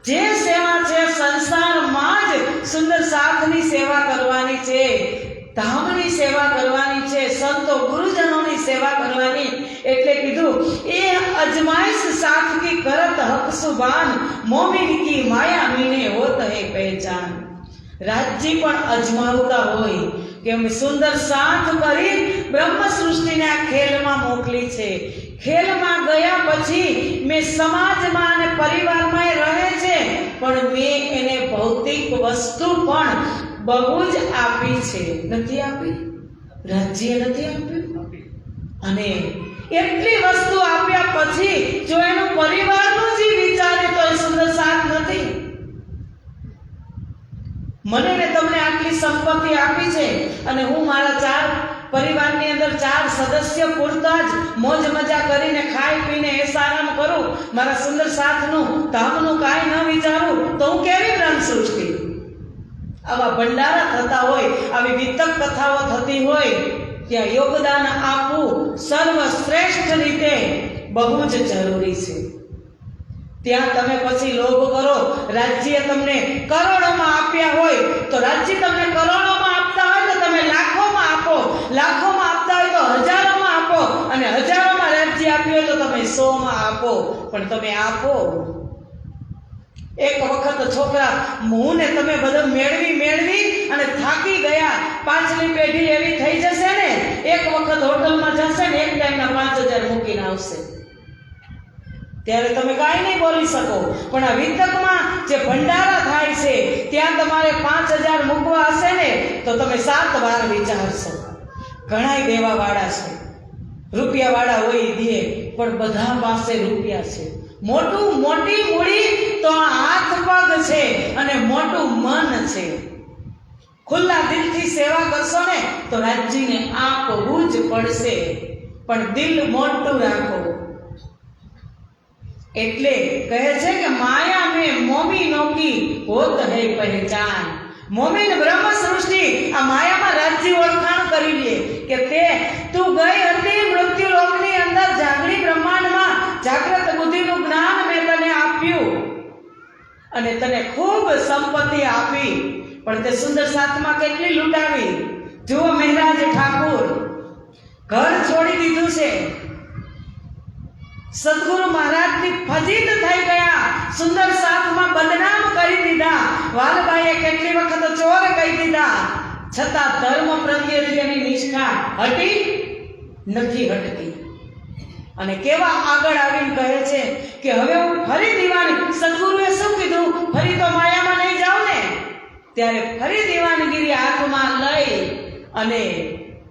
જે સેવા છે સંસારમાં જ સુંદર સાથની સેવા કરવાની છે ધામની સેવા કરવાની છે સંતો ગુરુજનોની સેવા કરવાની એટલે કીધું એ અજમાઈશ સાથ की करत हक सुबान मोमिन की माया मीने होत है पहचान राज्य पण अजमावता होय कि हम सुंदर साथ करी ब्रह्म सृष्टि ने आ खेल में मोकली छे खेल में गया पछी मैं समाज में अने परिवार में रहे छे पण मैं एने भौतिक वस्तु पण बहु ज आपी छे नथी आपी राज्य नथी आप्युं अने एटली वस्तु आप्या पछी जो एनो परिवारनो जी विचारे तो ए सुंदर साथ नथी મને ને તમને આટલી સંપત્તિ આપી છે અને હું મારા 4 પરિવારની અંદર 4 સદસ્ય પૂરતા જ મોજ મજા કરીને ખાઈ પીને એસારામ કરું મારા સુંદર સાથનું ધામનું કાંઈ ન વિચારું તો હું કેવી બ્રહ્મ સૃષ્ટિ આવા ભંડારા થતા હોય આવી વિતક કથાઓ થતી હોય ત્યાં યોગદાન આપવું સર્વશ્રેષ્ઠ રીતે બહુ જ જરૂરી છે ત્યાં તમે પછી લોભ કરો રાજ્ય તમને કરોડોમાં આપ્યા હોય તો રાજ્ય તમને કરોડોમાં આપતા હોય તો તમે લાખોમાં આપો લાખોમાં આપતા હોય તો હજારોમાં આપો અને હજારોમાં રાજ્ય આપ્યું હોય તો તમે 100માં આપો પણ તમે આપો એક વખત છોકરા હું ને તમે બધા મેળવી મેળવી અને થાકી ગયા પાછલી પેઢી એવી થઈ જશે ને એક વખત હોટલમાં જશે ને એક ટાઈમના 5000 મૂકીને આવશે ત્યારે તમે કાંઈ નહીં બોલી શકો પણ આ વિતકમાં જે ભંડારા થાય છે ત્યાં તમારે 5000 મૂકવા હશે ને તો તમે 7 વાર વિચારશો ઘણાય દેવાવાળા છે રૂપિયાવાળા હોય દે પણ બધા પાસે રૂપિયા છે મોટી મૂડી તો હાથ પગ છે અને મોટું મન છે ખુલ્લા દિલથી સેવા કરશો ને તો રાજ્યને આપવું જ પડશે પણ દિલ મોટું રાખો એટલે કહે છે કે માયા में मोमिनों की होत है पहचान मोमिन ब्रह्म सृष्टि आ माया में राज्य ओळखाण करी લે કે તે તું ગઈ હતી મૃત્યુ લોકની અંદર જાગૃત બ્રહ્માંડ માં જાગૃત બુદ્ધિનું જ્ઞાન મેં તને આપ્યું અને તને ખૂબ સંપત્તિ આપી પણ તે સુંદર સાથમાં કેટલી લૂંટાવી જુઓ મહારાજ ઠાકુર ઘર છોડી દીધું છે सदगुरु महाराज की फजीत थई गया सुंदर साथ में बदनाम करी दीधा वालबाईए केटली वखत चोर कही दीधा छता धर्म प्रत्ये तेनी निष्ठा हटी नथी हटती अने केवा आगळ आवीने कहे छे के हवे हूँ फरी दीवानी सदगुरुए शुं कीधुं फरी तो माया में नहीं जाऊं ने त्यारे फरी दीवानगिरी हाथ में लई अने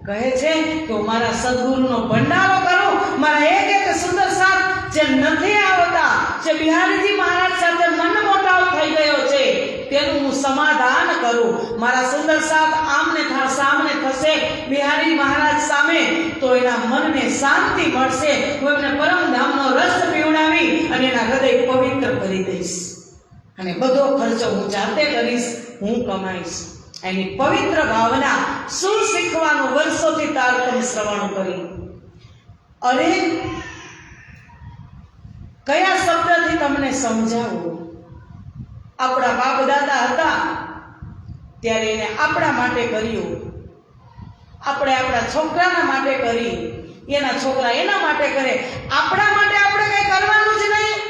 कहे छे कि मारा सदगुरुनो भंडारो करो मारा एक सुंदर साथ जे नथी आवता जे बिहारीजी महाराज साथे मन मोटाव थई गयो छे तेनुं हूँ समाधान करूं मारा सुंदर साथ आमने सामने थशे बिहारी महाराज सामे तो एना मनने शांति मळशे हूँ एमने परम धामनो रस पीवडावी अने एना हृदय पवित्र करी दईश अने बधो खर्चो हूँ जाते करीश हूँ कमाईश एनी पवित्र भावना शुं शीखवानुं वर्षोथी तारतम श्रवण करी अरे कया शब्दथी तमने समजावुं आपणा बाप दादा हता ત્યારે એને આપણા માટે કર્યું, આપણે આપણા છોકરાના માટે કરી, એના છોકરા એના માટે કરે. આપણા માટે આપણે કંઈ કરવાનું જ નહીં.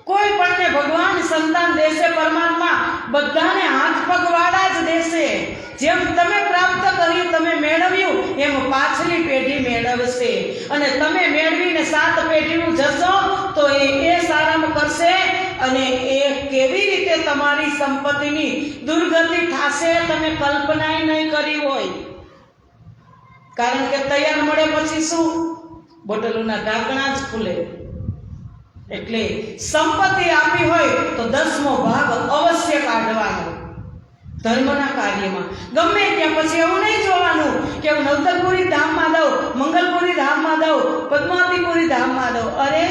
કોઈ પણને ભગવાન સંતાન દેશે, પરમાત્મા બધાને હાથ પગવાળા જ દેશે. જેમ તમે પ્રાપ્ત કર્યું, તમે મેળવ્યું, એમ પાછલી પેઢી મેળવશે. અને તમે મેળવીને 7 પેઢીનું જશો તો એ સારામાં કરશે. અને એ કેવી રીતે તમારી સંપત્તિની દુર્ગતિ થશે તમે કલ્પના નહીં કરી હોય. કારણ કે તૈયાર મળે પછી શું? બોટલોના ઢાંકણા જ ખુલે. એટલે સંપત્તિ આપી હોય તો 10મો ભાગ અવશ્ય કાઢવાનો ધર્મના કાર્યમાં. ગમે ત્યાં પછી એવું નહીં જોવાનું કે હું નવતરપુરી ધામમાં દઉં, મંગલપુરી ધામમાં દઉં, પદ્માવતીપુરી ધામમાં દઉં. અરે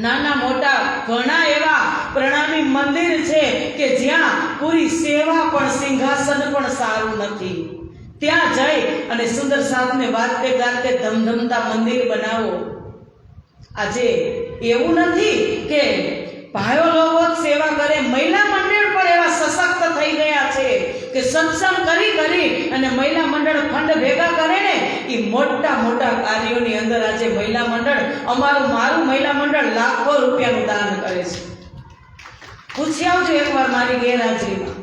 નાના મોટા ઘણા એવા પ્રણામી મંદિર છે કે જ્યાં પૂરી સેવા પણ સિંહાસન પણ સારું નથી. ત્યાં જઈ અને સુંદર સાધને વાતે ગાતે ધમધમતા મંદિર બનાવો. આજે એવું નથી કે ભાઈઓ લોકો સેવા કરે, મહિલા મંડળ પણ એવા સશક્ત થઈ ગયા છે કે સત્સંગ કરી અને મહિલા મંડળ ફંડ ભેગા કરે ને એ મોટા મોટા કાર્યોની અંદર આજે મહિલા મંડળ, મારું મહિલા મંડળ લાખો રૂપિયાનું દાન કરે છે. પૂછી આવજો એકવાર મારી ગેરહાજરીમાં.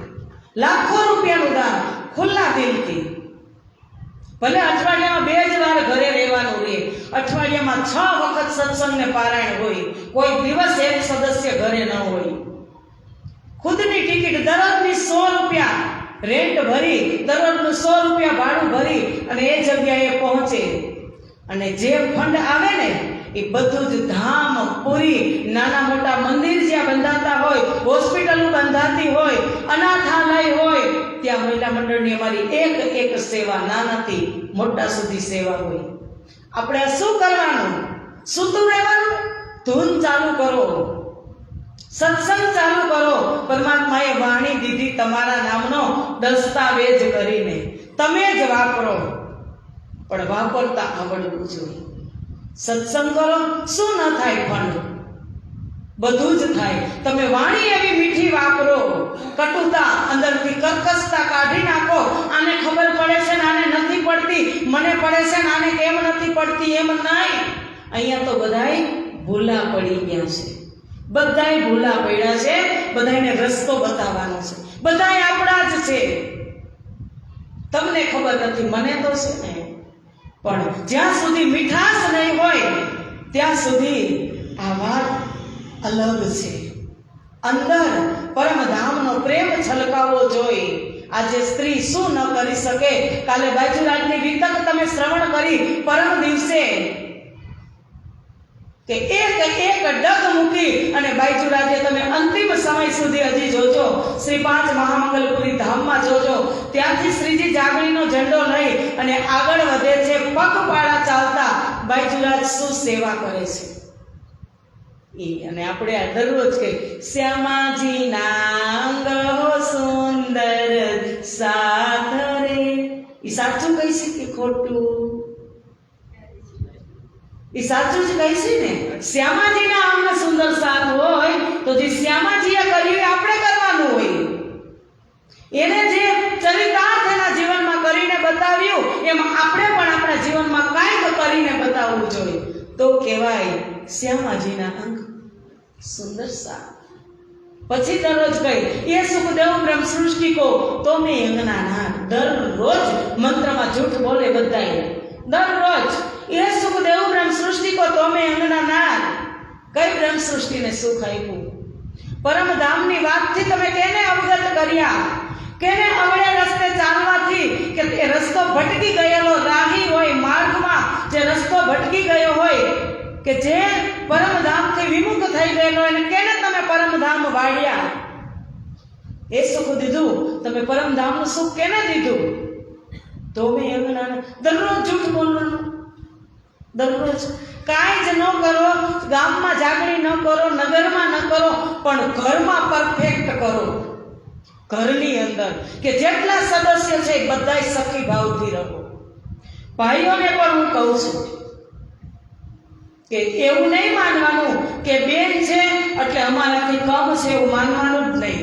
લાખો રૂપિયાનું દાન ખુલ્લા દિલથી. ભલે અઠવાડિયામાં 2 જ વાર ઘરે રહેવાનું રહે, અઠવાડિયામાં 6 વખત સત્સંગને પારાયણ હોય, કોઈ દિવસ એક સદસ્ય ઘરે ન હોય. ખુદની ટિકિટ દરરોજની 100 રૂપિયા રેન્ટ ભરી, દરરોજનું 100 રૂપિયા ભાડું ભરી અને એ જગ્યાએ પહોંચે. અને જે ફંડ આવે ને એ બધું જ ધામ, પૂરી, નાના મોટા મંદિર જ્યાં બંધાતા હોય, હોસ્પિટલો બંધાતી હોય, અનાથાલય હોય, ત્યાં મહિલા મંડળની અમારી એક સેવા, નાનાથી મોટા સુધી સેવા હોય. આપણે શું કરવાનું? સૂતું રહેવાનું? ધૂન ચાલુ કરો, સત્સંગ ચાલુ કરો. પરમાત્માએ વાણી દીધી તમારા નામનો દસ્તાવેજ કરીને, તમે જ વાપરો, પણ વાપરતા આવડવું જોઈએ. સત્સંગ કરો, શું ન થાય? ફંડ બધું જ થાય. તમે વાણી એવી મીઠી વાપરો, કટુતા અંદરથી કર્કશતા કાઢી નાખો. આને ખબર પડે છે ને આને નથી પડતી, મને પડે છે ને આને કેમ નથી પડતી, એમ નહીં. અહીંયા તો બધાય ભૂલા પડી ગયા છે, બધાય ભૂલા પડ્યા છે. બધાને રસ્તો બતાવવાનો છે, બધાય આપણા જ છે. તમને ખબર નથી, મને તો છે ને. પણ જ્યાં સુધી મીઠાશ નહીં હોય ત્યાં સુધી આ વાત અલગ છે. અંદર પરમધામનો પ્રેમ છલકાવો જોઈએ. આજે સ્ત્રી શું ન કરી શકે? કાલે બાજુરાજની વિતક તમે શ્રવણ કરી પરમ દિવસે કે એક ડગ મૂકી અને બાજુરાજે તમે અંતિમ સમય સુધી હજી જોજો, શ્રી 5 મહામંગલપુરી ધામમાં જોજો, ત્યાંથી શ્રીજી જાગણીનો ઝંડો લઈ અને આગળ વધે છે, પગપાળા ચાલતા. બાજુરાજ શું સેવા કરે છે એ. અને આપણે આ દરરોજ કહીએ શ્યામાજીના અંગ સુંદર સાથ રે. એ સાચું કહી છે કે ખોટું? એ સાચું જ કહી છે ને. શ્યામાજીના અંગ સુંદર સાથ હોય તો જે શ્યામાજીએ કર્યું આપણે કરવાનું હોય. એને જે ચરિતાર્થ એના જીવનમાં કરીને બતાવ્યું એમ આપણે પણ આપણા જીવનમાં કાંઈક કરીને બતાવવું જોઈએ. તો કહેવાય શ્યામાજીના અંગ સુંદર સાથ. પછી દરરોજ કઈ એ સુખદેવ બ્રહ્મ સૃષ્ટિ કો તો મેં અંગના નાદ. દરરોજ મંત્રમાં જૂઠ બોલે બધાય. દરરોજ એ સુખદેવ બ્રહ્મ સૃષ્ટિ કો તો મેં અંગના નાદ. કઈ બ્રહ્મ સૃષ્ટિને સુખ આપ્યું? પરમધામની વાતથી તમે કેને અવગત કર્યા? કેને અવળે રસ્તે ચાલવાથી કે એ રસ્તો ભટકી ગયેલો રાહી હોય, માર્ગમાં જે રસ્તો ભટકી ગયો હોય, કે જે પરમધામથી વિમુખ થઈ ગયેલો, એને કેને તમે પરમધામ વાળ્યા? એ સુખ દીધું તમે, પરમધામનું સુખ કેને દીધું? તો મેં અંગના. દરરોજ જૂઠ બોલવાનું, દરરોજ કાંઈ જ ન કરો, ગામમાં જાગણી ન કરો, નગરમાં ન કરો, પણ ઘરમાં પરફેક્ટ કરો. ઘરની અંદર કે જેટલા સદસ્ય છે એ બધાય સખી ભાવથી રહો. ભાઈઓને પણ હું કહું છું કે એવું નહીં માનવાનું કે બેન છે એટલે અમારાથી કમ છે, એવું માનવાનું જ નહીં.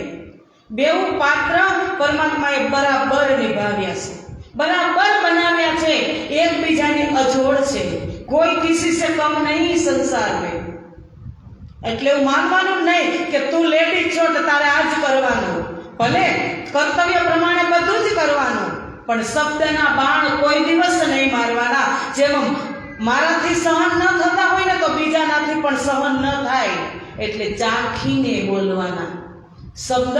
બેઉ પાત્ર પરમાત્માએ બરાબર નિભાવ્યા છે, બરાબર બનાવ્યા છે, એકબીજાની અજોડ છે, કોઈ કિસી સે કમ નહીં સંસાર में। એટલે એવું માનવાનું નહીં કે તું લેડી છો તો તારે આ જ કરવાનું, ભલે કર્તવ્ય પ્રમાણે બધું જ કરવાનું, પણ શબ્દના બાણ કોઈ દિવસ નહીં મારવાના। જેમ મારાથી સહન ન થતા હોય ને તો બીજાનાથી પણ સહન ન થાય, એટલે ચાખીને બોલવાના। શબ્દ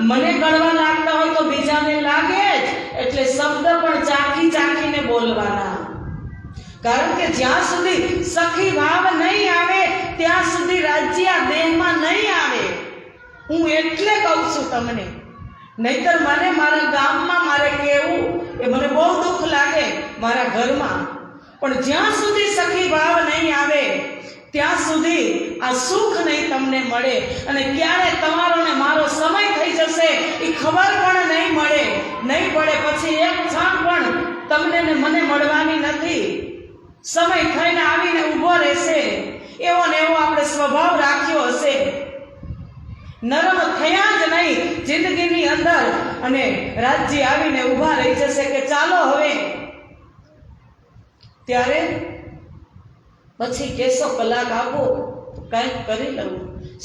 મને કડવા લાગતા હોય તો બીજાને લાગે જ, એટલે શબ્દ પણ ચાખી ચાખીને બોલવાના। કારણ કે જ્યાં સુધી સખી ભાવ નહીં આવે ત્યાં સુધી રાજ્ય આ દેહમાં નહીં આવે। હું એટલે કહું છું તમને, નહીતર મને મારા ગામમાં મારે કહેવું એ મને બહુ દુઃખ લાગે, મારા ઘરમાં, પણ જ્યાં સુધી સખી ભાવ નહીં આવે ત્યાં સુધી આ સુખ નહીં તમને મળે, અને ક્યારે તમારો ને મારો સમય થઈ જશે એ ખબર પણ નહીં મળે, નહીં પડે પછી એક ક્ષણ પણ તમને ને મને મળવાની નથી। સમય થઈને આવીને ઊભો રહેશે, એવો ને એવો આપણે સ્વભાવ રાખ્યો હશે, નરમ થયા જ નહીં જિંદગીની અંદર, અને રાજ્ય આવીને ઊભા રહી જશે કે ચાલો હવે, ત્યારે પછી કેસો કલાક આપો કાંઈક કરી લઉં।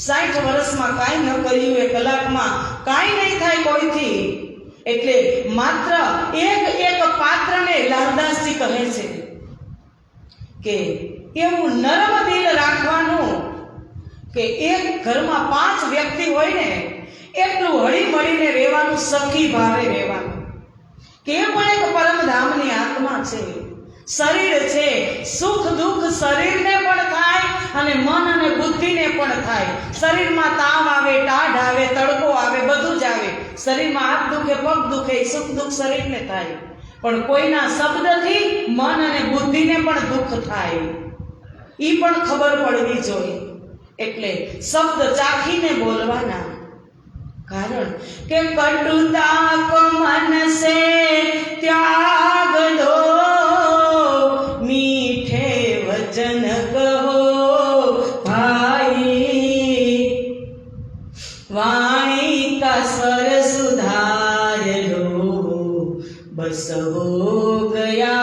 60 વર્ષમાં કાંઈ ન કર્યું એ કલાકમાં કાંઈ નહીં થાય કોઈથી। એટલે માત્ર એક પાત્રને લાલદાસજી કહે છે કે એવું નરમ દિલ રાખવાનું કે એક ઘરમાં 5 વ્યક્તિ હોય ને એટલું હળી મળીને રહેવાનું, સખી ભાવે રહેવાનું, કે એ પણ એક પરમધામની આત્મા છે, શરીર છે, સુખ દુઃખ શરીરને પણ થાય અને મન અને બુદ્ધિને પણ થાય। શરીરમાં તાવ આવે, ટાઢ આવે, તડકો આવે, બધું જ આવે, શરીરમાં હાથ દુખે, પગ દુખે, સુખ દુઃખ શરીરને થાય, પણ કોઈના શબ્દથી મન અને બુદ્ધિને પણ દુઃખ થાય, ઈ પણ ખબર પડવી જોઈએ। એટલે શબ્દ ચાખીને બોલવાના। કારણ કે કટુતા કો મન સે ત્યાગ દો, मीठे वचन कहो भाई, वाणी का स्वर सुधार लो, बस हो गया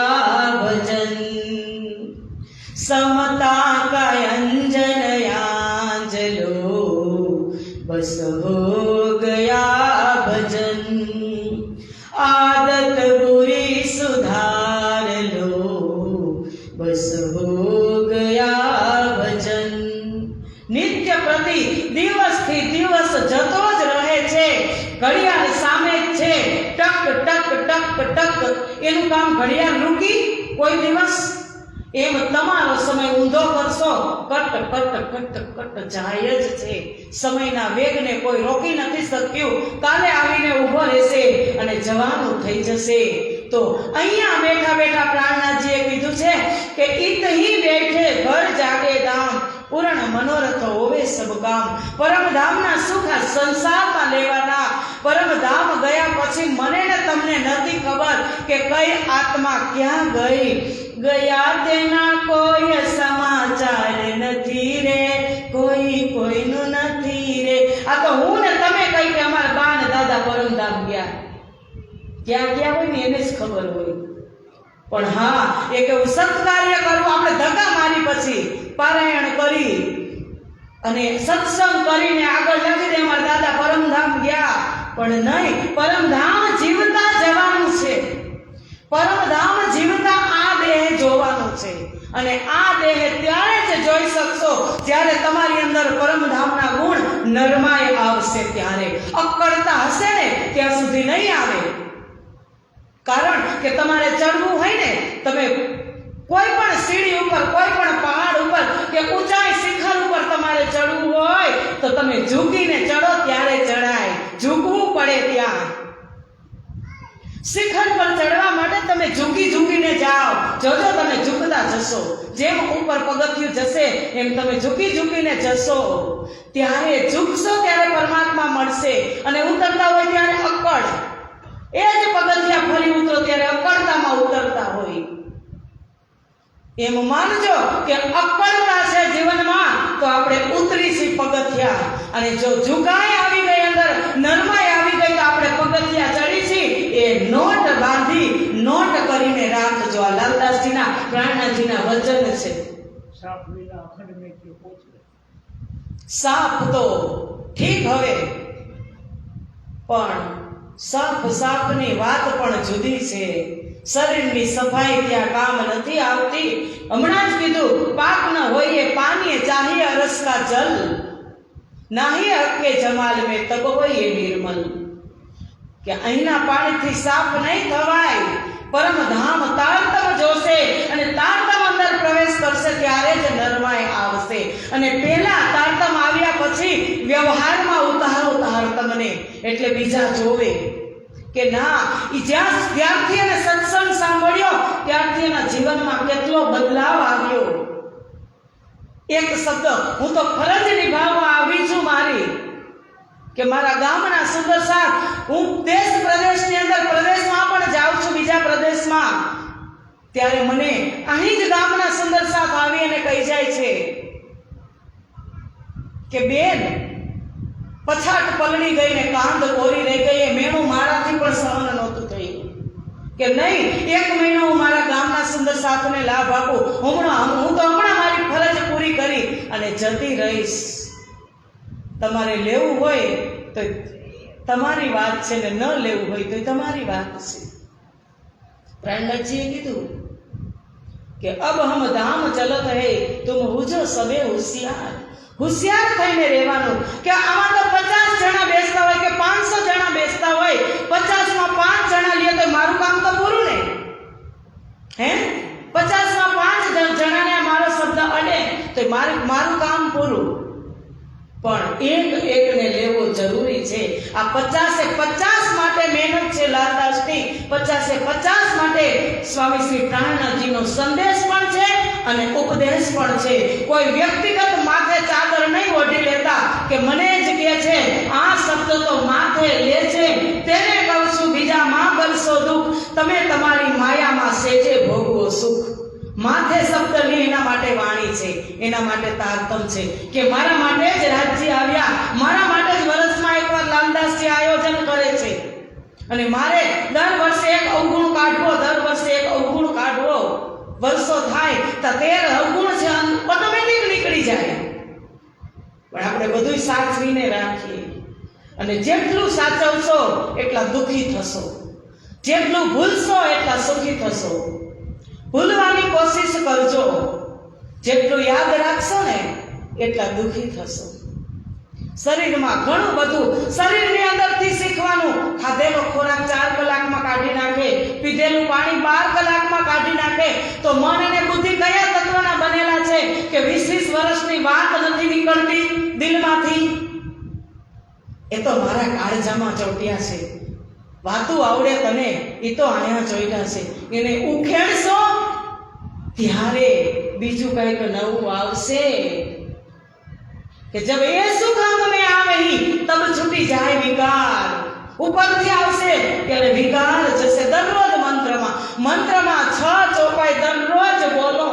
भजन, समता का अंजन याज लो, बस हो गया भजन, आदत बुरी सुधार लो, बस हो ગયા ભજન। નિત્ય પ્રતિ દિવસથી દિવસ જતો જ રહે છે, ઘડિયાળ સામે જ છે, ટક ટક ટક ટક, એનું કામ ઘડિયાળ રૂકી કોઈ દિવસ? એમ તમારો સમય ઊંધો કરશો, કટ કટ કટ કટ જાય જ છે। સમયના વેગને કોઈ રોકી નથી શક્યું, કાલે આવીને ઊભો રહેશે અને જવાનું થઈ જશે। તો અહીંયા બેઠા બેઠા પ્રાણનાથજીએ કીધું છે કે ઈત હી બેઠે ઘર જાગે ધામ, પૂર્ણ મનોરથ હોવે સબ કામ। પરમધામના સુખ આ સંસારમાં લેવાના, પરમધામ ગયા પછી મને ને તમને નથી ખબર કે કઈ આત્મા ક્યાં ગઈ, ગયા તેના કોઈ સમાચાર નથી રે, કોઈ કોઈનું નથી રે। આ તો હું ને તમે કઈ કે અમારા બા ને દાદા પરમધામ ગયા, ક્યાં ગયા હોય ને એને જ ખબર હોય। પણ હા, એક એવું સત્કાર્ય કરવું, આપણે ધક્કા મારી પછી પારાયણ કરી અને સત્સંગ કરીને આગળ લખી દે અમારા દાદા પરમધામ ગયા, પણ નહીં, પરમધામ જીવતા જવાનું છે, પરમધામ જીવતા આ દેહ જોવાનું છે, અને આ દેહ ત્યારે જ જોઈ શકશો જ્યારે તમારી અંદર પરમધામના ગુણ નરમાય આવશે, ત્યારે અક્કડતા હશે ને ત્યાં સુધી નહીં આવે। કારણ કે તમારે ચડવું હોય ને, તમે કોઈ પણ સીડી ઉપર, કોઈ પણ પહાડ ઉપર કે ઊંચાઈ શિખર ઉપર તમારે ચડવું હોય તો તમે ઝૂકીને ચડો ત્યારે ચડાય, ઝૂકવું પડે ત્યાં। શિખર પર ચડવા માટે તમે ઝૂકી ઝૂકીને જાઓ, જોજો તમે ઝૂકતા જશો, જેમ ઉપર પગથિયું જશે એમ તમે ઝૂકી ઝૂકીને જશો, ત્યારે ઝૂકશો ત્યારે પરમાત્મા મળશે, અને ઉતરતા હોય ત્યારે અક્કડ, એ જ પગથિયા ફરી ઉતરો ત્યારે અક્કડતામાં ઉતરતા હોય। એમ માનજો કે અક્કડતા છે જીવનમાં તો આપણે ઉતરીશી પગથિયા, અને જો ઝુકાઈ આવી ગઈ અંદર, નરમાઈ આવી બાંધી નોટ કરીને રાખજો. આ લાલદાસજીના પ્રાણનાથજીના વચન છે. સાપ તો ઠીક હવે, પણ સાપની વાત પણ જુદી છે. શરીરની સફાઈ ત્યાં કામ નથી આવતી. હમણાં જ કીધું, પાક ન હોઈએ પાણીએ ચાહીએ અરસ કા જલ, નાહીએ હક્કે જમાલ મેં તબ હોઈએ નિર્મલ. કે અહીંના પાણીથી સાફ નહીં થવાય. પરમધામ તારતમ જોશે અને તારતમ અંદર પ્રવેશ કરશે ત્યારે જ નરમાઈ આવશે. અને પહેલા તારતમ આવ્યા પછી વ્યવહારમાં ઉતારો તારતમને, એટલે બીજા જોવે કે ના, જ્યારથી એને સત્સંગ સાંભળ્યો ત્યારથી એના જીવનમાં કેટલો બદલાવ આવ્યો. એક શબ્દ, હું તો ફરજ નિભાવવા આવી છું મારી, કે મારા ગામના સુંદર સાથ, હું દેશ પ્રદેશની અંદર પ્રદેશમાં પણ જાઉં છું, બીજા પ્રદેશમાં, ત્યારે મને અહીં જ ગામના સુંદર સાથ આવી અને કહી જાય છે કે બેન, પછાટ પલળી ગઈ ને કાંદ કોરી રહી ગઈ, એ મેણું મારાથી પણ સહન નહોતું થયું. કે નહીં, 1 મહિનો હું મારા ગામના સુંદર સાથને લાભ આપું. હું તો હમણાં મારી ફરજ પૂરી કરી અને જતી રહીશ. તમારે લેવું હોય તો તમારી વાત છે ને, ન લેવું હોય તો તમારી વાત છે. પ્રાણનાથજીએ કીધું કે અબ હમ ધામ ચલત હૈ, તુમ હુજો સબે હોશિયાર. હોશિયાર થઈને રહેવાનું. કે આમાં તો 50 જણા બેસતા હોય કે 500 જણા બેસતા હોય, 50માં 5 જણા લે તો મારું કામ તો પૂરું ને. હે, 50માં 5 જણાને મારો શબ્દ અડે તો મારું કામ પૂરું. પણ એકને લેવો જરૂરી છે. આ 50-50 માટે મહેનત છે લાલદાસની. 50-50 માટે સ્વામી શ્રી પ્રાણનાથજીનો સંદેશ પણ છે અને ઉપદેશ પણ છે. કોઈ વ્યક્તિગત માથે ચાદર નહીં ઓઢી લેતા કે મને જ કહે છે, આ શબ્દ તો માથે લે છે, તેને કહું છું બીજા માં કરશો દુઃખ, તમે તમારી માયામાં સેજે ભોગવો સુખ. માથે શબ્દ નહીં, એના માટે વાણી છે, એના માટે તારતમ છે. કે મારા માટે જ રાજજી આવ્યા, મારા માટે જ વર્ષમાં એકવાર લાલદાસજી આયોજન કરે છે. અને મારે દર વર્ષે એક અવગુણ કાઢવો, વર્ષો થાય તો 13 અવગુણ છે, ઓટોમેટિક નીકળી જાય. પણ આપણે બધું સાચવીને રાખીએ. અને જેટલું સાચવશો એટલા દુઃખી થશો, જેટલું ભૂલશો એટલા સુખી થશો. ભૂલવાની કોશિશ કરજો, જેટલું યાદ રાખશો ને એટલા દુઃખી થશો. શરીરમાં ઘણું બધું, શરીરની અંદરથી શીખવાનું. ખાધેલો ખોરાક 4 કલાકમાં કાઢી નાખે, પીધેલું પાણી 12 કલાકમાં કાઢી નાખે, તો મન અને બુદ્ધિ કયા તત્વના બનેલા છે કે 20-20 વર્ષની વાત નથી નીકળતી દિલમાંથી. એ તો મારા કાળજામાં ચોટ્યા છે. વાતું આવડે તને, એ તો અહીંયા ચોટ્યા છે. એને ઉખેડશો ત્યારે બીજું કંઈક નવું આવશે. કે જબ એ સુખ અંગ में आवे तब छूटी જાય વિકાર. ઉપરથી આવશે ત્યારે વિકાર જશે. દરરોજ મંત્રમાં 6 ચોપાઈ દરરોજ બોલો.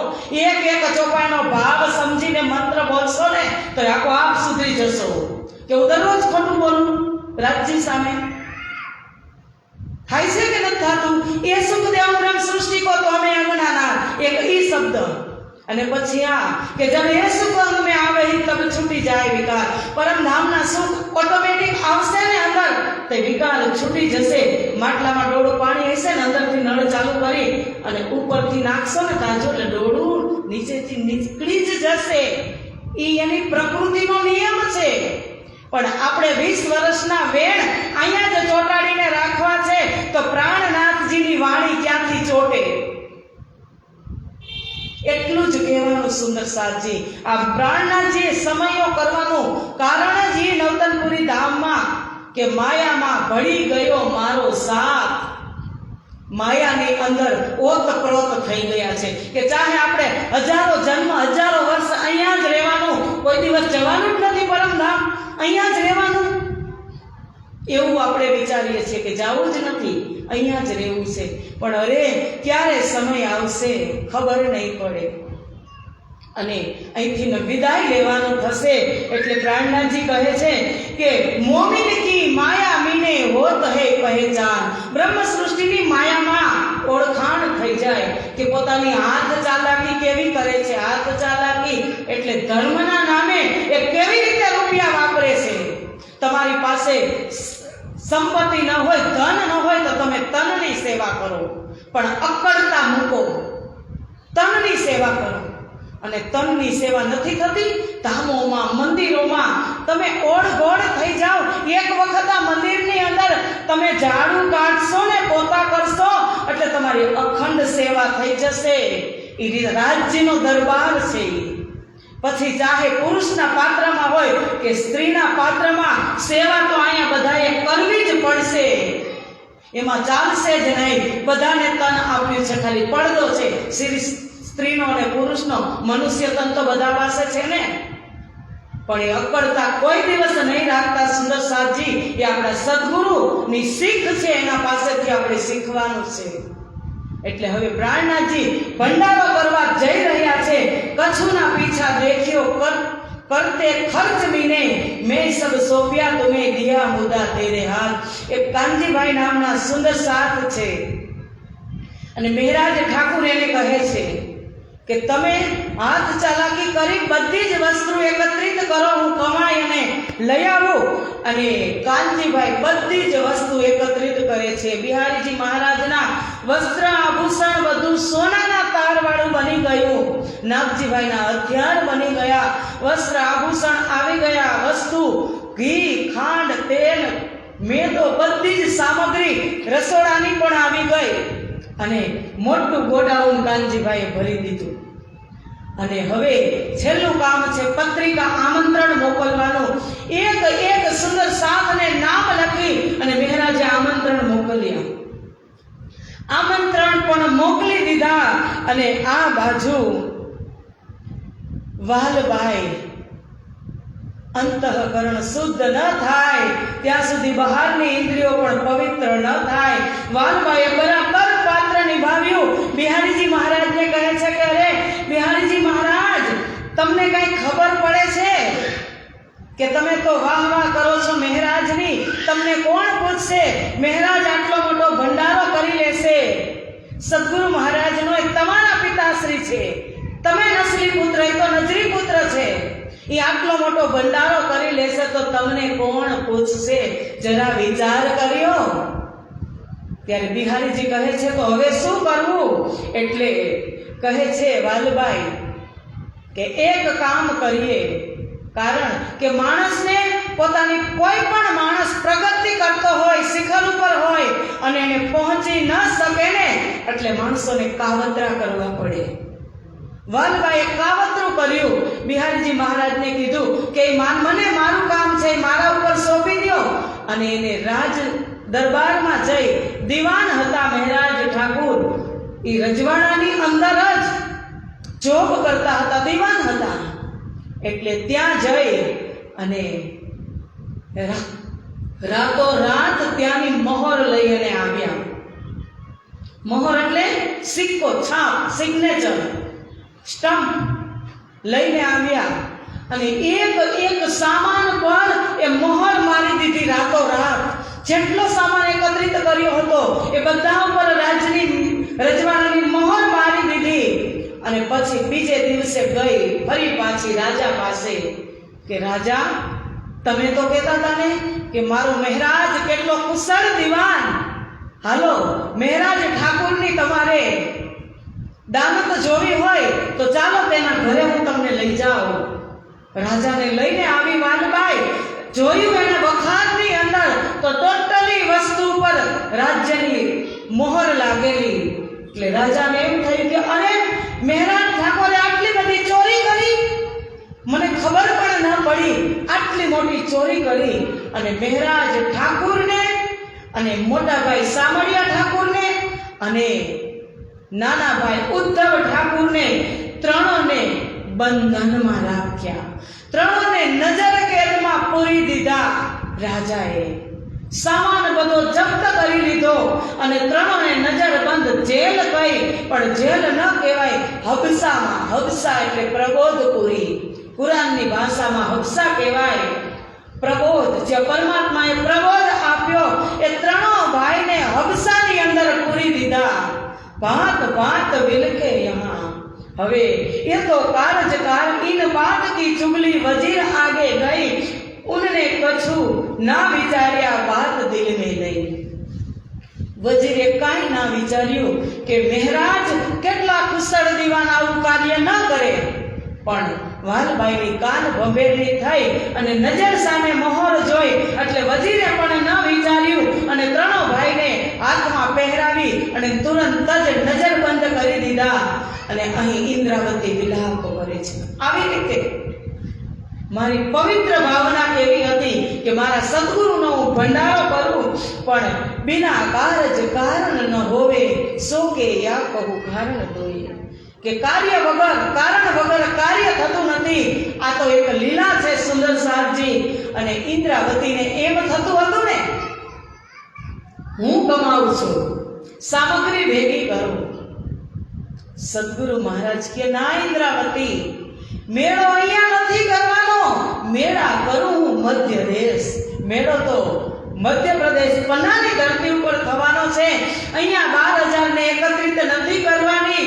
એક ચોપાઈનો ભાવ સમજીને મંત્ર બોલશો ને તો આપોઆપ સુધરી જશો. કે હું દરરોજ ખોટું બોલું રાજજી સામે, થાય છે કે નથી થતું? એ સુખ દેવ બ્રહ્મ સૃષ્ટિ કો તો અમે અંગનાના, એક ઈ શબ્દ. અને પછી આ કે જબ એ સુખ અંગ में आवे तब छूटी જાય વિકાર. પરમધામના સુખ ઓટોમેટિક આવશે ને અંદર, તે વિકાર છૂટી જશે. માટલામાં ડોળું પાણી હશે ને, અંદરથી નળ ચાલુ કરી અને ઉપરથી નાખશો ને તાજો, એટલે ડોળું નીચેથી નીકળી જ જશે. ઈ એની પ્રકૃતિનો નિયમ છે. પણ આપણે 20 વર્ષના વેણ અહીંયા જ ચોટાડીને રાખવા છે, તો પ્રાણનાથજીની વાણી ક્યાંથી ચોટે? એટલું જ કહેવાનું સુંદર સાથજી. આ પ્રાણનાથજીએ સમયો કરવાનું કારણ જ એ નવતનપુરી ધામમાં કે માયામાં ભળી ગયો મારો સાથ. માયાની અંદર ઓતપ્રોત થઈ ગયા છે. કે ચાહે આપણે હજારો જન્મ, હજારો વર્ષ અહીંયા જ રહેવાનું, કોઈ દિવસ જવાનું જ નથી પરમધામ, અહીંયા જ રહેવાનું એવું આપણે વિચારીએ છીએ કે જવું જ નથી, અહીંયા જ રહેવું છે. પણ અરે ક્યારે સમય આવશે ખબર નહીં પડે. અને અહીંથી વિદાય લેવાનું થશે એટલે પ્રાણનાથજી કહે છે કે મોમિન કી માયા મીને હોત હે પહેચાન. બ્રહ્મ સૃષ્ટિની માયામાં ઓળખાણ થઈ જાય કે પોતાની હાથ ચાલાકી કેવી કરે છે. હાથ ચાલાકી એટલે ધર્મના નામે એ કેવી રીતે રૂપિયા વાપરે છે. તમારી પાસે સંપત્તિ ન હોય, ધન ન હોય તો તમે તનની સેવા કરો, પણ અક્કડતા મૂકો, તનની સેવા કરો. અને તનની સેવા નથી થતી, ધામોમાં મંદિરોમાં તમે ઓળઘોળ થઈ જાઓ. એક વખત આ મંદિરની અંદર તમે ઝાડુ કાઢશો ને પોતા કરશો એટલે તમારી અખંડ સેવા થઈ જશે. એ રાજ્યનો દરબાર છે. પછી ચાહે પુરુષના પાત્રમાં હોય કે સ્ત્રીના પાત્રમાં, સેવા તો અહીંયા બધાએ કરવી જ પડશે. એમાં ચાલશે જ નહીં. બધાને તન આપ્યું છે, ખાલી પડદો છે સ્ત્રીનો અને પુરુષનો. મનુષ્ય તન તો બધા પાસે છે ને, પણ એ અકળતા કોઈ દિવસ નહીં રાખતા. સુંદર સાધજી એ આપણા સદગુરુની શીખ છે, એના પાસેથી આપણે શીખવાનું છે. એટલે હવે પ્રાણનાથજી ભંડારો કરવા જઈ રહ્યા છે. કછુના પીછા દેખ્યો કરતે ખર્ચ મીને મેં સબ સોંપ્યા તુમે દિયા મુદા તેરે હાથ. એક કાનજીભાઈ નામના સુંદર સાથ છે અને મહારાજ ઠાકુર એને કહે છે કે તમે હાથ ચાલાકી કરી બધી જ વસ્તુ એકત્રિત કરો, હું કમાઈ અને લઈ આવું. અને કાનજીભાઈ બધી જ વસ્તુ એકત્રિત કરે છે. બિહારીજી મહારાજના વસ્ત્ર આભૂષણ બધું સોનાના તારવાળું બની ગયું. નાગજીભાઈના હથિયાર બની ગયા, વસ્ત્ર આભૂષણ આવી ગયા, વસ્તુ ઘી, ખાંડ, તેલ, મેદો બધી જ સામગ્રી રસોડાની પણ આવી ગઈ. અને મોટું ગોડાઉન કાનજીભાઈએ ભરી દીધું. અને હવે છેલ્લું કામ છે પત્રિકા આમંત્રણ મોકલવાનું. એક સુંદર સાથને નામ લખી અને મહારાજે આમંત્રણ મોકલ્યા. આમંત્રણ પણ મોકલી દીધા. અને આ બાજુ વાલભાઈ અંતઃકરણ શુદ્ધ ન થાય ત્યાં સુધી બહારની ઇન્દ્રિયો પણ પવિત્ર ન થાય. વાલભાઈએ બરાબર પાત્ર નિભાવ્યું. બિહારીજી મહારાજને કહે છે કે અરે બિહારીજી મહારાજ, તમને કઈ ખબર પડે છે કે તમે તો વાહ વાહ કરો છો મહારાજની, તમને કોણ પૂછશે? મહારાજ આટલો મોટો ભંડારો કરી લેશે. સદગુરુ મહારાજનો એ તમારા પિતાશ્રી છે, તમે નસલી પુત્ર, એ તો નજરી પુત્ર છે. એ આટલો મોટો ભંડારો કરી લેશે તો તમને કોણ પૂછશે? જરા વિચાર કર્યો? ત્યારે બિહારીજી કહે છે તો હવે શું કરવું? એટલે કહે છે વાલભાઈ કે એક કામ કરીએ. કારણ કે માણસને પોતાની કોઈ પણ માણસ પ્રગતિ કરતો હોય, શિખર ઉપર હોય અને એને પહોંચી ન શકે ને એટલે માણસોને કાવતરા કરવા પડે. વાલભાઈએ કાવતરું કર્યું. બિહારીજી મહારાજને કીધું કે મને મારું કામ છે, મારા ઉપર સોંપી દો. અને એને રાજ દરબારમાં જઈ, દીવાન હતા મહારાજ ઠાકુર, એ રજવાડાની અંદર જ જોબ કરતા હતા, દીવાન હતા. એટલે ત્યાં જઈ અને રાતોરાત ત્યાંની મહોર લઈ અને આવ્યા. મહોર એટલે સિક્કો, છાપ, સિગ્નેચર, સ્ટમ્પ લઈને આવ્યા. અને એક સામાન પર એ મહોર મારી દીધી રાતોરાત. જેટલો સામાન એકત્રિત કર્યો હતો એ બધા ઉપર રજવાડાની મહોર મારી દીધી. અને પછી બીજે દિવસે ગઈ ફરી પાછી રાજા પાસે કે રાજા, તમે તો કહેતા હતા ને કે મારો મહારાજ કેટલો કુશળ દીવાન, હાલો મહારાજ ઠાકુરની તમારે દાનત જોવી હોય તો ચાલો તેના ઘરે હું તમને લઈ જાઉં. રાજાને લઈને આવી વાલભાઈ. જોયું એને વખારની અંદર તો ટોટલી વસ્તુ પર રાજ્યની મોહર લાગેલી. એટલે રાજાને એમ થયું કે અરે મહારાજ ઠાકોરે આટલી બધી ચોરી કરી, મને ખબર પણ ન પડી. આટલી મોટી ચોરી કરી. અને મહારાજ ઠાકુરને અને મોટા ભાઈ સામળિયા ઠાકુરને અને નાના ભાઈ ઉદ્ધવ ઠાકુરને ત્રણોને બંધનમાં રાખ્યા. ત્રણોને નજર કેદમાં પૂરી દીધા રાજાએ. સામાન બધો જપ્ત કરી લીધો અને ત્રણોને નજરબંધ જેલ કહી, પણ જેલ ન કહેવાય, હબસામાં. હબસા એટલે પ્રબોધપુરી, કુરાનની ભાષામાં હબસા કહેવાય. પ્રબોધ, જે પરમાત્માએ પ્રબોધ આપ્યો એ ત્રણો ભાઈને હબસાની અંદર પૂરી દીધા. ભાત ભાત વિલકે યહાં. હવે એ તો કારજકાર ઇન બાત કી ચુગલી વજીર આગે ગઈ, ઉનને કછું ના વિચાર્યા બાત દિલ में नहीं. વજીરે કાંઈ ના વિચાર્યું કે મહારાજ કેટલા કુશળ દીવાન આવું કાર્ય ન કરે, પણ વાલબાઈની કાન ભંભેરણી થઈ અને નજર સામે મહોર જોઈ એટલે વજીરે પણ ન વિચાર્યું અને ત્રણો ભાઈને હાથમાં પહેરાવી અને તુરંત જ નજર બંધ કરી દીધા. અને અહીં ઇન્દ્રાવતી વિલાપ કરે છે. આવી રીતે મારી પવિત્ર ભાવના એવી હતી કે મારા સદગુરુનો હું ભંડારો કરું, પણ બિના કારજ કારણ ન હોવે, સો કે યા કહું કારણ દોઈએ. કે કાર્ય વગર, કારણ વગર કાર્ય થતું નથી. આ તો એક લીલા છે સુંદર સાહેબજી. અને ઇન્દ્રાવતીને એમ થતું હતું ને, હું કમાઉં છું, સામગ્રી ભેગી કરું. સદગુરુ મહારાજ કે ના ઇન્દ્રાવતી, મેળો અહીંયા નથી કરવાનો, મેળા કરું હું મધ્ય દેશ. મેળો તો મધ્યપ્રદેશ પન્નાની ધરતી ઉપર થવાનો છે. અહીંયા 12,000 ને એકત્રિત નથી કરવાની.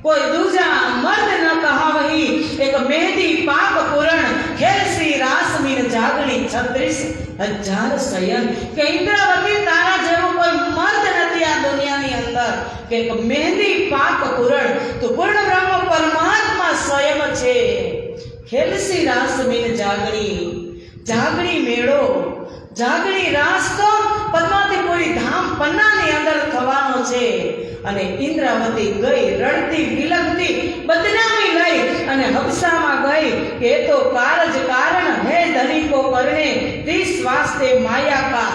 કોઈ દૂજા મર્દ ન કહાવહી, એક મહેદી પાક પૂરણ, ખેલસી રાસમીન જાગણી 36,000 શયન. કે ઇન્દ્રાવતી, તારા જેવું કોઈ મર્દ નથી આ દુનિયાની અંદર કે એક મહેદી પાક પૂરણ. તો પૂર્ણ બ્રહ્મ પરમાત્મા સ્વયં છે. ખેલસી રાસમીન જાગણી, જાગણી મેળો, જાગણી રાસ તો પદ્માવતીપુરી ધામ પન્નાની અંદર થવાનો છે. અને ઇન્દ્રાવતી ગઈ રડતી વિલખતી, બદનામી લઈ અને હબસામાં ગઈ કે તો કારજ કારણ હે ધની કો કરને, 30 વાસ્તે માયા કા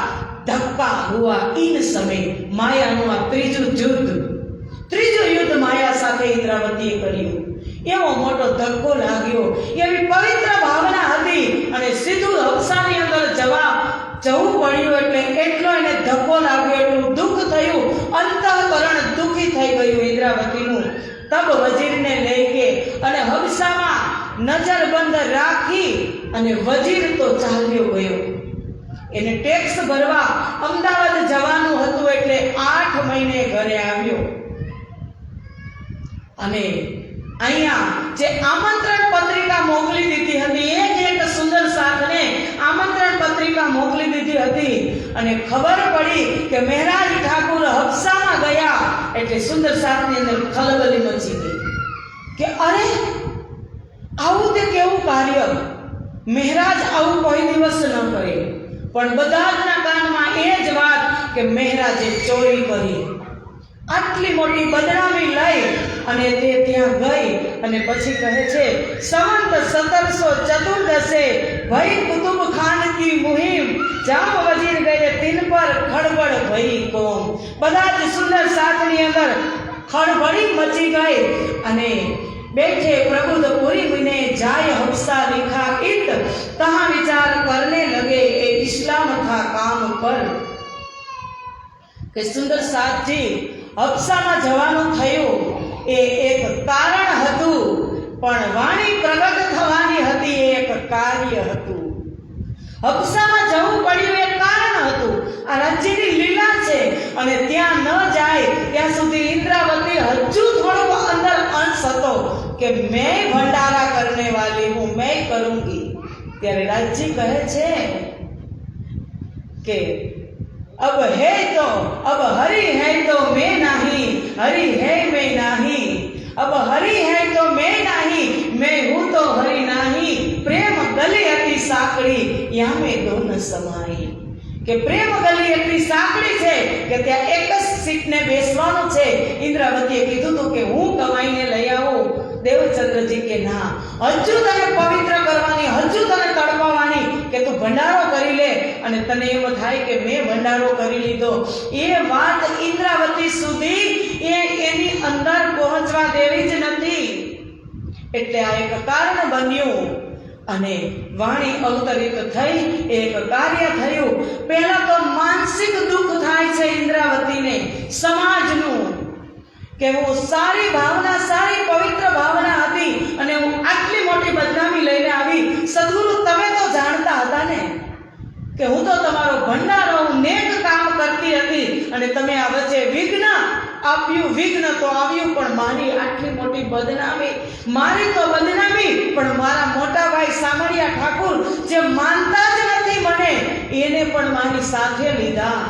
ધક્કા હુઆ ઇન સમય. માયાનું આ ત્રીજું યુદ્ધ માયા સાથે ઇન્દ્રાવતીએ કર્યું. એવો મોટો ધક્કો લાગ્યો, એવી પવિત્ર ભાવના હતી અને સીધું હબસાની અંદર જવું પડ્યું. એટલે એટલો એને ધક્કો લાગ્યો, એટલું દુઃખ થયું, અંતઃકરણ દુઃખી થઈ ગયું ઇન્દ્રાવતીનું. તબ વજીરને લઈ ગઈ અને હબસામાં નજરબંધ રાખી અને વજીર તો ચાલ્યો ગયો. એને ટેક્સ ભરવા અમદાવાદ જવાનું હતું એટલે 8 મહિને ઘરે આવ્યો. અને અહીંયા જે આમંત્રણ પત્રિકા મોકલી દીધી હતી, એક સુંદર સાધને આમંત્રણ પત્રિકા મોકલી દીધી હતી અને ખબર પડી કે મહારાજ ઠાકુર હબસામાં ગયા એટલે સુંદર સાધની અંદર ખલબલી મચી ગઈ કે અરે આવું તે કેવું કાર્ય, મહારાજ આવું કોઈ દિવસ ન કરે. પણ બધા જના કાનમાં એ જ વાત કે મહારાજે ચોરી કરી. આટલી મોટી બદનામી લઈ અને તે ત્યાં ગઈ અને પછી કહે છે, સંવત 1714 ભઈ કુતુબ ખાન કી મુહિમ, જામ વજીર ગયે દિન પર ખડબડ ભઈ કોમ. બધા જ સુંદર સાથની અંદર ખડબડી મચી ગઈ અને बैठे प्रबुद्ध पूरी मुने जाय हबसा लिखा इत, तहाँ विचार करने लगे ए इस्लाम था काम पर. કે સુંદર સાથજી હબસામાં જવાનું થયું એ એક કારણ હતું, પણ વાણી પ્રગટ થવાની હતી એ એક કાર્ય હતું. હબસામાં જવું પડ્યું એ કારણ હતું. આ રાજ્યની લીલા છે અને ત્યાં ન જાય ત્યાં સુધી ઇન્દ્રાવતી હજુ થોડો અંદર અંશ હતો કે મેં ભંડારા કરને વાલી હું, મેં કरूंगी. ત્યારે રાજજી કહે છે કે अब है तो अब हरि है तो मैं नहीं, हरि है मैं नहीं. अब हरि है तो मैं नहीं, मैं हूँ तो हरि नहीं. प्रेम गली अति साकड़ी यहाँ में दोन समाई. કે પ્રેમ ગલી એટલી સાંકડી છે કે ત્યાં એક જ સીટને બેસવાનું છે. ઇન્દ્રાવતીએ કીધું હતું કે હું કમાઈને લઈ આવું. દેવચંદ્રજી કે ના, હજુ તને પવિત્ર કરવાની, હજુ તને તડપાવાની કે તું ભંડારો કરી લે. અને તને એમ થાય કે મેં ભંડારો કરી લીધો. એ વાત ઇન્દ્રાવતી સુધી એની અંદર પહોંચવા દેવી જ નથી. એટલે આ એક કારણ બન્યું અને વાણી અવતરિત થઈ, એક કાર્ય થયું. પહેલા તો માનસિક દુઃખ થાય છે ઇન્દ્રાવતીને સમાજનું, કે હું સારી ભાવના, સારી પવિત્ર ભાવના હતી અને હું આટલી મોટી બદનામી લઈને આવી. સદગુરુ તમે તો જાણતા હતા ને કે હું તો તમારો ભંડારો, હું નેક કામ કરતી હતી અને તમે આ વચ્ચે વિઘ્ન આપ્યું. વિઘ્ન તો આવ્યું, પણ મારી આટલી મોટી બદનામી, મારી તો બદનામી, પણ મારા મોટા ભાઈ સામળિયા ઠાકુર જે માનતા જ નથી મને, એને પણ મારી સાથે લીધા.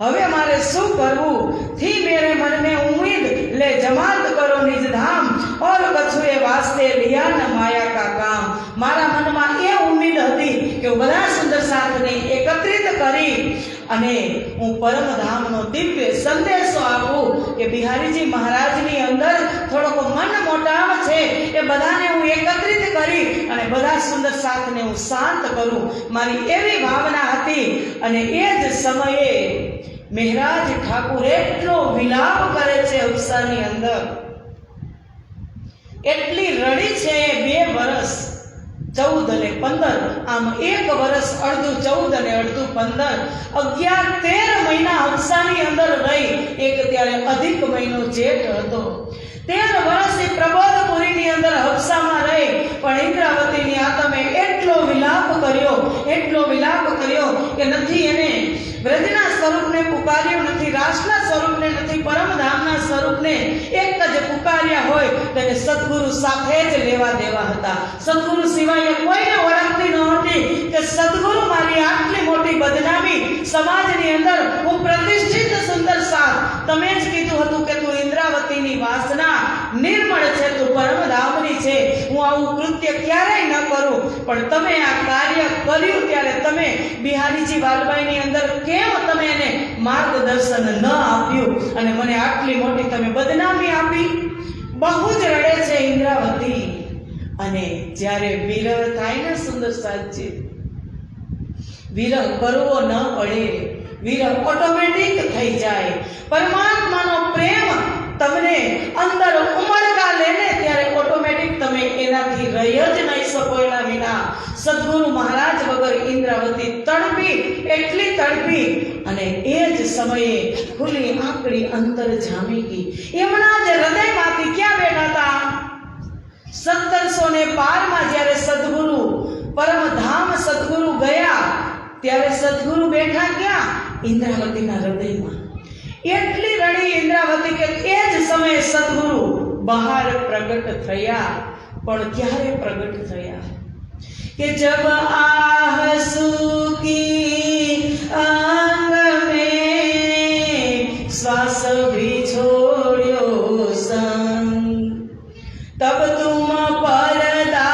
હવે મારે શું કરવું? थी मेरे मन में उम्मीद ले जमात करो निज धाम और कछुए वास्ते लिया न माया का काम. मारा मन में ये उम्मीद હતી કે બધા સુંદર સાથને એકત્રિત કરી અને હું પરમ ધામનો દિવ્ય સંદેશો આપું કે બિહારીજી મહારાજની અંદર થોડોક મન મોટાવ છે, એ બધાને હું એકત્રિત કરી અને બધા સુંદર સાથને હું શાંત કરું. મારી એવી ભાવના હતી. અને એ જ સમયે મહેરાજ ઠાકુર એટલો વિલાપ કરે છે અવસાની અંદર, એટલી રડી છે. 2 વર્ષ 14 અને 15, આમ 1 વર્ષ અડધું 14 અને અડધું 15, 11-13 મહિના અવસાની અંદર રહી. એક ત્યારે અધિક મહિનો જેઠ હતો. 13 વર્ષથી પ્રબોધપુરીની અંદર હબસામાં રહી, પણ ઇન્દ્રાવતીની આત્મે એટલો વિલાપ કર્યો કે નથી એને વ્રજના સ્વરૂપને પુકાર્યું, નથી રાસના સ્વરૂપને, નથી પરમધામના સ્વરૂપને. એક જ પુકાર્યા હોય તેને સદગુરુ સાથે જ લેવા દેવા હતા. સદગુરુ સિવાય કોઈને ઓળખતી નહોતી કે સદગુરુ મારી આટલી મોટી બદનામી સમાજની અંદર, હું પ્રતિષ્ઠિત સુંદર સાથ, તમે જ કીધું હતું કે તું ઇન્દ્રાવતીની વાસના નિર્મળ છે, તું પરમધામની છે, હું આવું કૃત્ય ક્યારેય ન કરું. પણ તમે આ કાર્ય કર્યું ત્યારે તમે બિહારીજી વાલબાઈની અંદર કેમ તમે એને માર્ગદર્શન ન આપ્યું અને મને આટલી મોટી તમે બદનામી આપી? બહુ જ રડે છે ઇન્દ્રાવતી. અને જ્યારે વિરહ થાય ને સુંદર સાજી, વિરહ કરવો ન પડે, વિરહ ઓટોમેટિક થઈ જાય. પરમાત્માનો પ્રેમ તમને અંદર ઉમળકા લેને ત્યારે ઓટોમેટિક તમે એનાથી રહી જ નહીં શકો એના વિના. સદગુરુ મહારાજ વગર ઇન્દ્રાવતી તડપી, એટલી તડપી. અને એ જ સમયે ખુલ્લી આંકડી અંતર જામી ગઈ. એમના જ હૃદયમાંથી ક્યાં બેઠા હતા? 1712 જ્યારે સદગુરુ પરમધામ સદગુરુ ગયા, ત્યારે સદગુરુ બેઠા ક્યાં? ઇન્દ્રાવતીના હૃદયમાં. એટલી રડી ઇન્દ્રાવતી કે એ જ સમયે સદગુરુ બહાર પ્રગટ થયા. પણ ક્યારે પ્રગટ થયા? કે જબ આહસુ કી આંગ મેં શ્વાસ ભી છોડ્યો સંગ, तब तुम पर्दा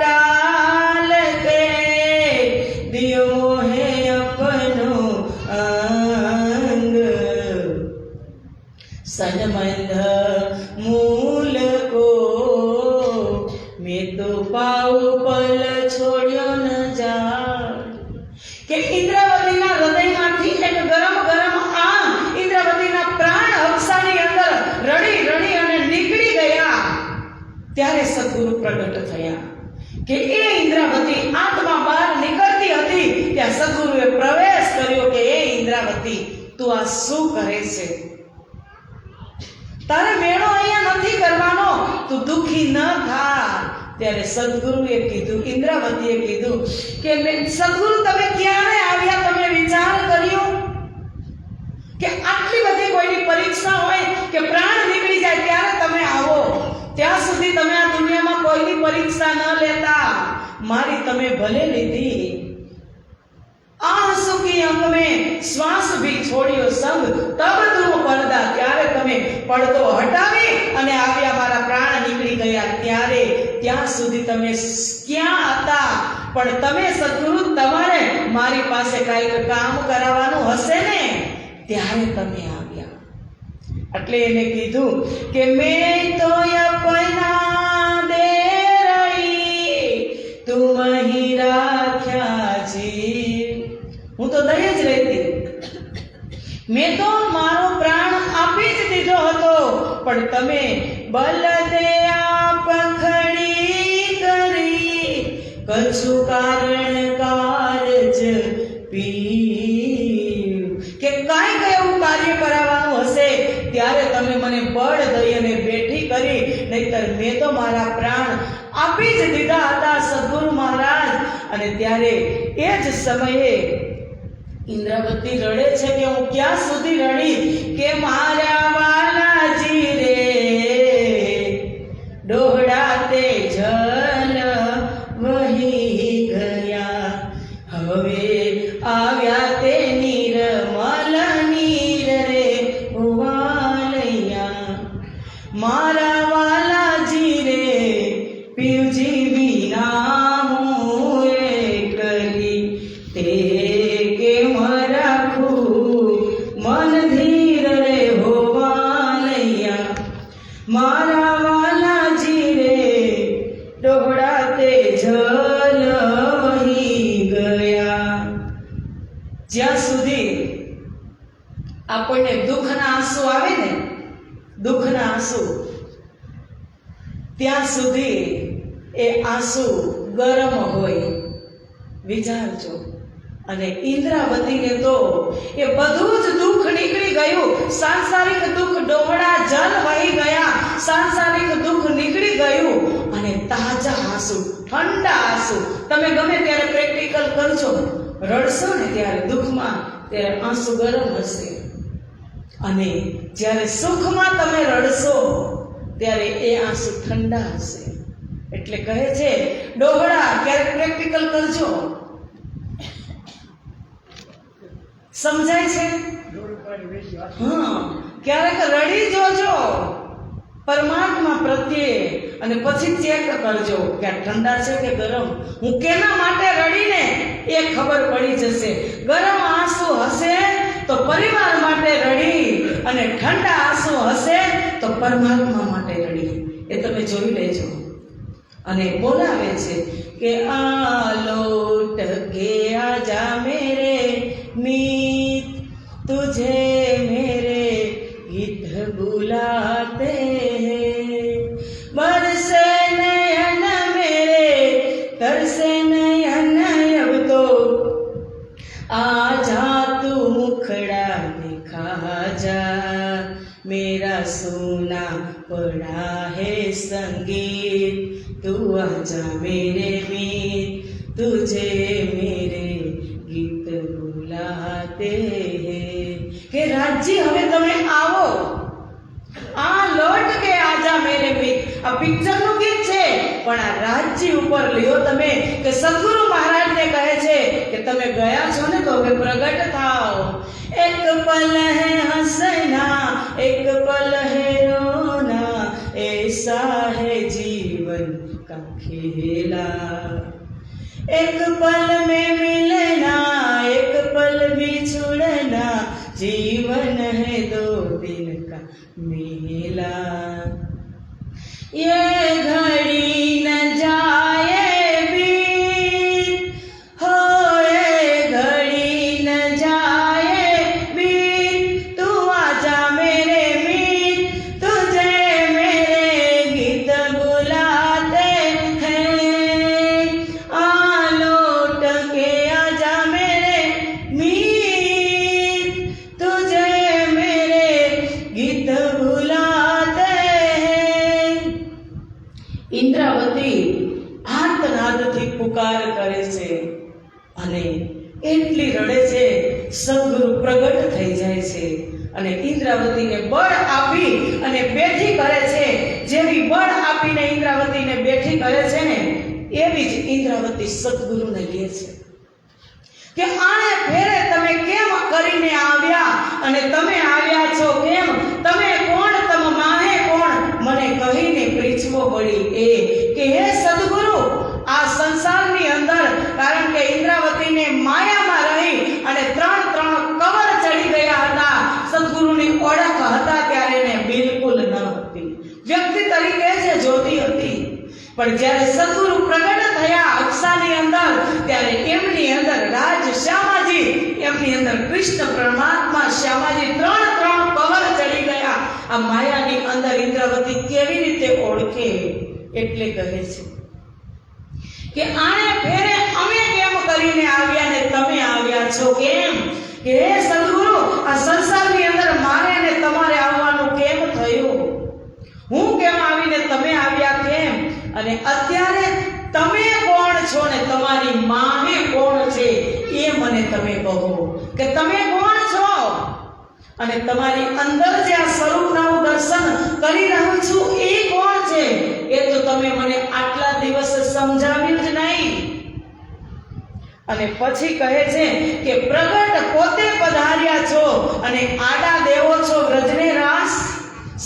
टाल के दियो है अपनो अंग, सनमंद मूल को मैं तो पाऊ पल छोड़्यो न जा. કે ઇન્દ્રાવતીના હૃદયમાંથી એક ગરમ ગરમ આંગ, ઇન્દ્રાવતીના પ્રાણ હબસાની અંદર રડી રડી અને નીકળી ગયા. ત્યારે સદગુરુ પ્રગટ થયા. કે એ ઇન્દ્રાવતી આત્મા બહાર નીકળતી હતી ત્યાં સદગુરુએ પ્રવેશ કર્યો કે એ ઇન્દ્રાવતી, તું આ શું કરે છે? તારે મેળો અહીંયા નથી કરવાનો, તું દુખી ન થા. ત્યારે સદગુરુએ કીધું, ઇન્દ્રાવતીએ કીધું કે સદગુરુ તમે ક્યારે આવ્યા? તમે વિચાર કર્યો કે આટલી બધી કોઈની પરીક્ષા હોય કે પ્રાણ નીકળી જાય ત્યારે તમે આવો? ત્યાં સુધી તમે આ દુનિયામાં કોઈની પરીક્ષા ન લેતા, મારી તમે ભલે લીધી. આંસુ કી અંગ में શ્વાસ ભી છોડ્યો સંગ, તબ તુમ પડદા, ત્યારે તમે પડદો હટાવી અને આવ્યા, મારા પ્રાણ નીકળી ગયા ત્યારે. ત્યાં સુધી તમે ક્યાં હતા? પણ તમે સદગુરુ, તમારે મારી પાસે કાંઈક કામ કરાવવાનું હશે ને, ત્યારે તમે આવ્યા. એટલે એને કીધું કે મેં તો અપના દે રહી તુમ હી રાખ્યા જી. હું તો દઈ જ રહેતી, મેં તો મારો પ્રાણ આપી જ દીધો હતો, પણ તમે બલ દે આપ ખડી કરી કछु કારણ કારજ પીયું, કે કાંઈક એવું કાર્ય કરાવવાનું હશે ત્યારે તમે મને બળ દઈ અને બેઠી કરી, નહીતર મેં તો મારા પ્રાણ આપી જ દીધા હતા સદગુરુ મહારાજ. અને ત્યારે એ જ સમયે ઇન્દ્રાવતી રડે છે કે હું ક્યાં સુધી રડી, કે મારા વાલાજી રે ડોહડાતે જલ વહી ગયા, હવે આવ્યા તે નિર્મલ નીર રે વાલૈયા. મારા વાલાજી રે પીવજી વિના હું એકલી તે કેમ રાખું મન ધીર રે વાલૈયા. મારા વાલાજી રે ડોહડાતે જલ વહી ગયા. જ્યાં સુધી આપણને દુઃખના આંસુ આવે ને, દુઃખના આંસુ, ત્યાં સુધી એ આંસુ ગરમ હોય, વિચારજો. અને ઇન્દ્રાવતીને તો એ બધું જ દુઃખ નીકળી ગયું, સાંસારિક દુઃખ ડોહડા જલ વહી ગયા, સાંસારિક દુઃખ નીકળી ગયું. અને તાજા આંસુ, ઠંડા આંસુ, તમે ગમે ત્યારે પ્રેક્ટિકલ કરજો, રડશો ને ત્યારે દુઃખમાં, ત્યારે આંસુ ગરમ હશે. અને જ્યારે સુખમાં તમે રડશો ત્યારે એ આંસુ ઠંડા હશે. એટલે કહે છે ડોહડા, ક્યારેક પ્રેક્ટિકલ કરજો. સમજાય છે? હા, ક્યારેક રડી જોજો પરમાત્મા પ્રત્યે, અને પછી ચેક કરજો કે આ ઠંડા છે કે ગરમ. હું કેના માટે રડીને એ ખબર પડી જશે. ગરમ આંસુ હશે તો પરિવાર માટે રડી, અને ઠંડા આંસુ હશે તો પરમાત્મા માટે રડી. એ તમે જોઈ લેજો. અને બોલાવે છે કે આ લોટ કે આજા મેરે मीत, तुझे मेरे गीत बुलाते हैं. बरसे नयन मेरे तरसे नयन, अब तो आजा तू मुखड़ा दिखा जा, मेरा सोना पड़ा है संगीत. तू आजा मेरे मीत, तुझे मेरे गीत बुलाते हैं. કે રાજજી હવે તમે આવો, આ લોટ કે આજા મેરે મીત, આ પિક્ચરનું ગીત છે, પણ આ રાજજી ઉપર લ્યો તમે. કે સદગુરુ મહારાજને કહે છે કે તમે ગયા છો ને તો હવે પ્રગટ થાઓ. એક પલ હે હસના, એક પલ હે રોના, ऐसा है जीवन का खेला. एक पल में मिलना, एक पल बिछुड़ना, जीवन है दो दिन का मेला. ये घड़ी न जाए बीत, हो ये घड़ी न जाए बीत, तू आजा मेरे मीत, तुझे मेरे गीत बुलाते हैं. आ लौट के आजा मेरे मीत, तुझे मेरे गीत बुलाते हैं. ઇન્દ્રાવતી આર્તનાદથી પુકાર કરે છે અને એટલી રડે છે, સદગુરુ પ્રગટ થઈ જાય છે અને ઇન્દ્રાવતીને બળ આપી અને બેઠી કરે છે. જેવી બળ આપીને ઇન્દ્રાવતીને બેઠી કરે છે ને, એવી જ ઇન્દ્રાવતી સદગુરુને લે છે કે આને ફેરે તમે કેમ કરીને આવ્યા, અને તમે આવ્યા છો કેમ, તમે કોણ, તમ માહે કોણ, મને કહીને પૂછવો પડી. એ કે હે સદગુરુ, આ સંસારની અંદર, કારણ કે ઇન્દ્રાવતીને માયામાં રહી અને ત્રણ કવર ચડી ગયા હતા, સદગુરુની ઓળખ હતા ત્યારે એને બિલકુલ ન હતી. વ્યક્તિ તરીકે જ જ્યોતિ હતી, પણ જ્યારે સદગુરુ પ્રગટ થયા અક્ષાની અંદર, ત્યારે એમની અંદર રાજ શ્યામાજી, એમની અંદર કૃષ્ણ પરમાત્મા શ્યામાજી ત્રણ કવર ચડી ગયા. આ માયાની અંદર ઇન્દ્રાવતી કેવી રીતે ઓળખે? એટલે કહે છે કે આને ફેરે અમે કેમ કરીને આવ્યા ને તમે આવ્યા છો કેમ? કે હે સદગુરુ, આ સંસારની અંદર મારે ને તમારે આવવાનું કેમ થયું? હું કેમ આવીને તમે આવ્યા કેમ? અને અત્યારે તમે કોણ છો ને તમારી માને કોણ છે એ મને તમે કહો કે તમે કોણ છો? અને તમારી અંદર જે આ સ્વરૂપનું દર્શન કરી રહ્યો છું એ કોણ છે એ તો તમે મને આટલા દિવસ સમજાવ્યું જ નહીં. અને પછી કહે છે કે પ્રગટ પોતે પધાર્યા છો અને આડા દેવો છો વ્રજને રાસ.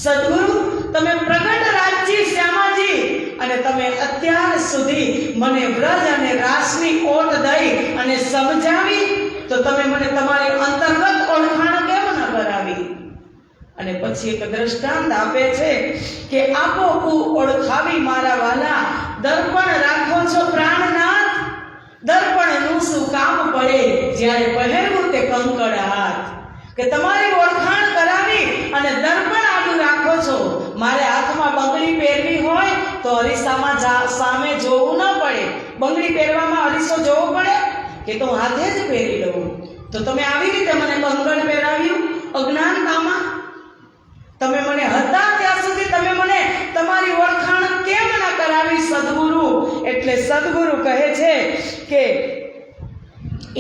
સદગુરુ, તમે પ્રગટ રાજજી શ્યામાજી અને તમે અત્યાર સુધી મને વ્રજ અને રાસની ઓટ દઈ અને સમજાવી, તો તમે મને તમારી અંતર્ગત ઓળખાણ કેમ ન કરાવી? અને પછી એક દ્રષ્ટાંત આપે છે કે આપો કુ ઓળખાવી મારા વાલા, દર્પણ રાખો છો પ્રાણનાથ. દર્પણનું શું કામ પડે જ્યારે પહેરવું તે કંકડ હાથ? કે તમારી ઓળખાણ કરાવી અને દર્પણ આડું રાખો છો. મારે હાથમાં બંગડી પહેરવી હોય તો અરીસામાં સામે જોવું ન પડે. બંગડી પહેરવામાં અરીસો જોવો પડે કે તો હાથે જ પહેરી લઉં? તો તમે આવી રીતે મને કંકણ પહેરાવ્યું અજ્ઞાનતામાં. તમે મને હતા ત્યાં સુધી તમે મને તમારી ઓળખાણ કેમ ન કરાવી સદગુરુ? એટલે સદગુરુ કહે છે કે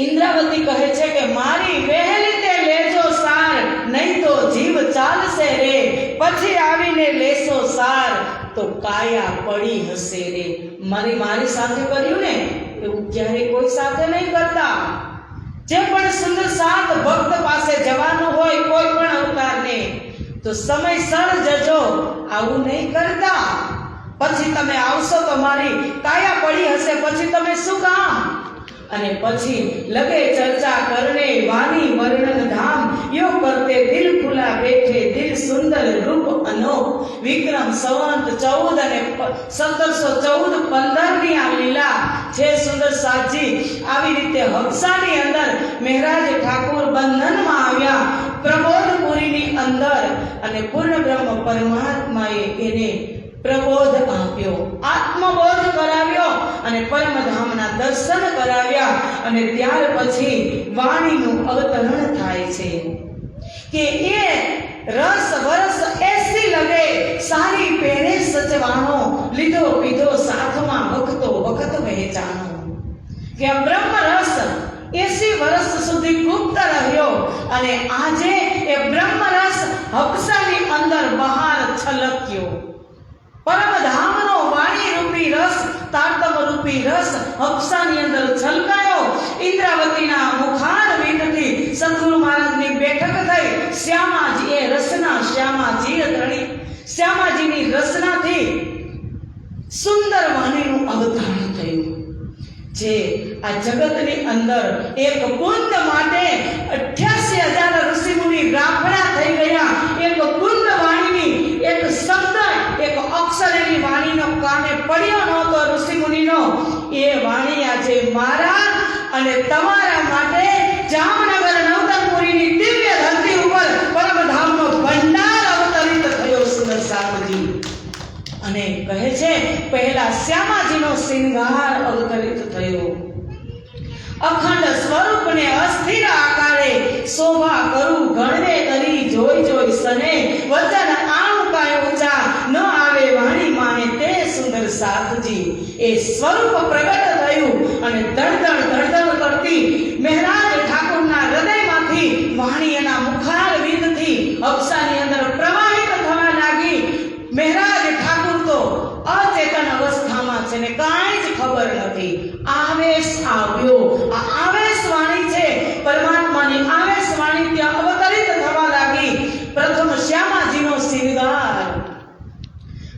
ઇન્દ્રાવતી કહે છે કે મારી વહેલી તે લેજો સાર, નહીં તો જીવ ચાલશે રે. પછી આવીને લેશો સાર તો કાયા પડી હશે રે. મારી સાથે કર્યું ને એવું ક્યારેય કોઈ સાથે નહીં કરતા. જે પણ સુંદર સાથ ભક્ત પાસે જવાનું હોય કોઈ પણ અવતારને, તો સમયસર જજો, આવું નહીં કરતા. પછી તમે આવશો તો મારી કાયા પડી હશે, પછી તમે શું કામ? અને પછી લગે ચર્ચા કરને વાણી વર્ણન ધામ, યો કરતે દિલ ખુલા બેઠે દિલ સુંદર રૂપ અનોખ. વિક્રમ સંવંત 14 અને 1714 ની આ લીલા છે સુંદર સાજી. આવી રીતે હબસાની અંદર મહારાજ ઠાકોર બંધનમાં આવ્યા પ્રબોધપુરીની અંદર, અને પૂર્ણ બ્રહ્મ પરમાત્માએ એને પ્રબોધ આપ્યો, આત્મબોધ કરાવ્યો અને પરમધામના દર્શન કરાવ્યા. અને ત્યાર પછી વાણીનું અવતરણ થાય છે કે એ રસ વરસ એસી લગે સારી પહેરે સચવાનો, લીધો પીધો સાથમાં વખતો વખત વહેંચાનો. કે આ બ્રહ્મ રસ 80 વર્ષ સુધી ગુપ્ત રહ્યો અને આજે એ બ્રહ્મ રસ હબસાની અંદર બહાર છલક્યો. પરમધામનો વાણી રૂપી રસ, તારતમ રૂપી રસ હબસાની અંદર છલકાયો. ઇન્દ્રાવતીના મુખારવિંદથી સદગુરુ મહારાજની બેઠક થઈ. શ્યામાજી એ રસના શ્યામાજી ધણી, શ્યામાજીની રસનાથી સુંદર વાણીનું અવતરણ થયું. જે આ જગતની અંદર એક કુંદ માટે 88,000 ઋષિમુનિ રાફડા થઈ ગયા. એક કુંદ વાણીની એક શબ્દ, એક અક્ષર એની વાણીનો કાને પડ્યો નહોતો ઋષિમુનિનો. એ વાણી આજે મારા અને તમારા માટે જામનગર નવતરપુરીની દિવ્ય ધરતી ઉપર પરમધામનો ભંડાર અવતરિત થયો સુંદર સાધુજી. અને કહે છે પહેલા શ્યામાજીનો શિંગાર અવતરિત થયો. અખંડ સ્વરૂપને અસ્થિર આકારે શોભા કરું ગણવે કરી, જોઈ જોઈ સને વચન આણું કાય ઊંચા, ન આવે વાણી માને તે સુંદર સાધજી. એ સ્વરૂપ પ્રગટ થયું અને ધડધડ કરતી મહારાજ ઠાકોરના હૃદયમાંથી વાણી એના મુખારવિંદથી હબસાની અંદર પ્રવાહિત થવા લાગી. મહારાજ ઠાકોર તો અચેતન અવસ્થામાં છે ને કાંઈ જ ખબર નથી. આવેશ આવ્યો. આ આવેશ વાણી છે પરમાત્માની. આવેશ વાણી ત્યાં અવતરિત થવા લાગી. પ્રથમ શ્યામાજીનો શિંગાર,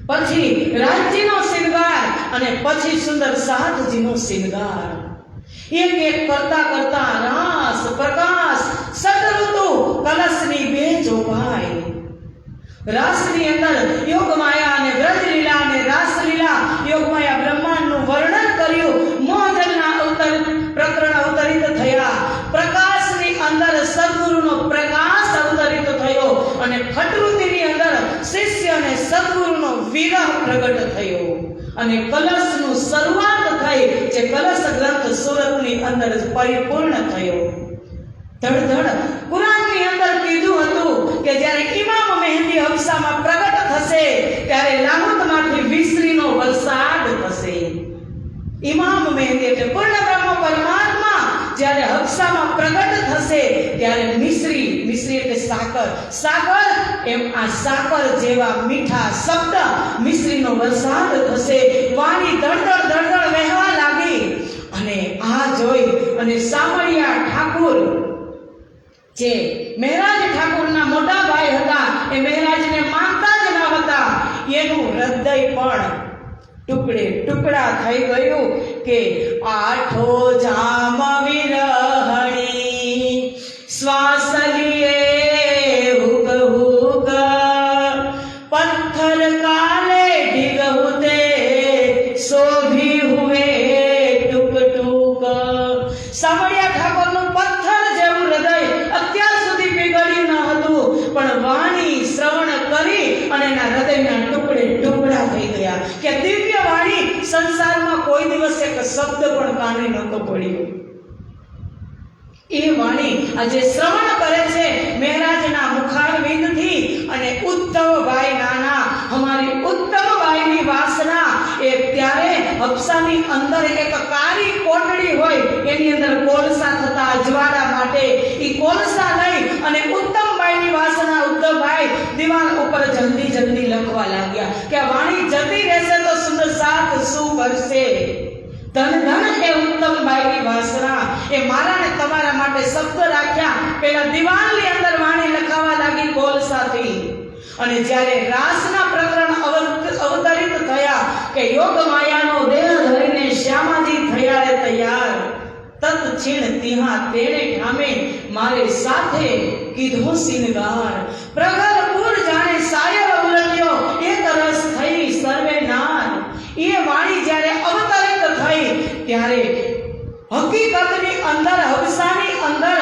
પછી રાજજીનો શિંગાર અને પછી સુંદર સાધજીનો શિંગાર. એક એક કરતા કરતા રાસ પ્રકાશ સતઋતુ કલશની બે જોભાઈ. રાસની અંદર યોગમાયા અને વ્રજલીલા અને રાસલીલા, યોગમાયા બ્રહ્માંડનું વર્ણન કર્યું. મોહજલના પ્રકરણ અવતરિત થયા. પ્રકાશની અંદર સદગુરુનો પ્રકાશ અવતરિત થયો અને ફટૃતિની અંદર શિષ્ય અને સદગુરુનો વિરહ પ્રગટ થયો અને કલશનું શરૂઆત થઈ જે કલશ ગ્રંથ સુરતની અંદર જ પરિપૂર્ણ થયો. ધડધડ કુરાનની અંદર કીધું હતું કે જ્યારે ઇમામ મહેદી હબસામાં પ્રગટ થશે ત્યારે લાહુતમાંથી વીસરીનો વરસાદ થશે. ઇમામ મહેદી એટલે પૂર્ણ બ્રહ્મ પરમાત્મા જ્યારે હબસામાં પ્રગટ થશે ત્યારે મિશ્રી એટલે સાકર એમ આ સાકર જેવા મીઠા શબ્દ મિશ્રીનો વરસાદ થશે. વાણી ધડધડ ધડધડ વહેવા લાગી અને આ જોઈ અને સામળિયા ઠાકુર જે મહેરાજ ઠાકુરના મોટા ભાઈ હતા, એ મહેરાજને માનતા જ ન હતા, એનું હૃદય પણ ટુકડે ટુકડા થઈ ગયું કે આઠો જામ વિરહણી શ્વાસ લીએ હુક હુક પથ્થર કાલે ઢીગ હુતે શોભી હુએ ટુક ટુક. સામળિયા ઠાકોરનું પથ્થર જેવું હૃદય અત્યાર સુધી પીગળ્યું ન હતું, પણ વાણી શ્રવણ કરી અને એના હૃદયના ટુકડે ટુકડા થઈ ગયા કે દિવ્ય વાણી સંસારમાં કોઈ દિવસ એક શબ્દ પણ કાને નહોતો પડ્યો. એ વાણી આજે શ્રવણ કરે છે મહેરાજના મુખારવિંદથી. અને ઉદ્ધવભાઈ નાના અમારી ઉત્તમભાઈની વાસના એ ત્યારે હબસાની અંદર એક કાળી કોટડી હોય એની અંદર કોલસા થતા અજવાળા માટે એ કોલસા લઈ અને ઉત્તમભાઈની વાસના ઉદ્ધવભાઈ દિવાલ ઉપર જલ્દી જલ્દી લખવા લાગ્યા કે વાણી જતી રહેશે તો સુંદર સાથ શું કરશે. ધન ધન એ ઉત્તમભાઈની વાસના એ મારા ને તમારા માટે શબ્દ રાખ્યા. પેલા દિવાલની અંદર વાણી લખાવા લાગી કોલસાથી. અને જ્યારે રાસના પ્રકરણ અવતરિત થયા કે યોગ માયાનો દેહ ધરીને શ્યામાજી થયા તૈયાર તત છીણ તિહા તેણે ઠામે મારે સાથે કીધો સિનગાર પ્રગલ પુર જાણે સાયર ઉલટ્યો એક રસ થઈ સર્વે નાર. એ વાણી જ્યારે અવતરિત થઈ ત્યારે હકીકતની અંદર હબસાની અંદર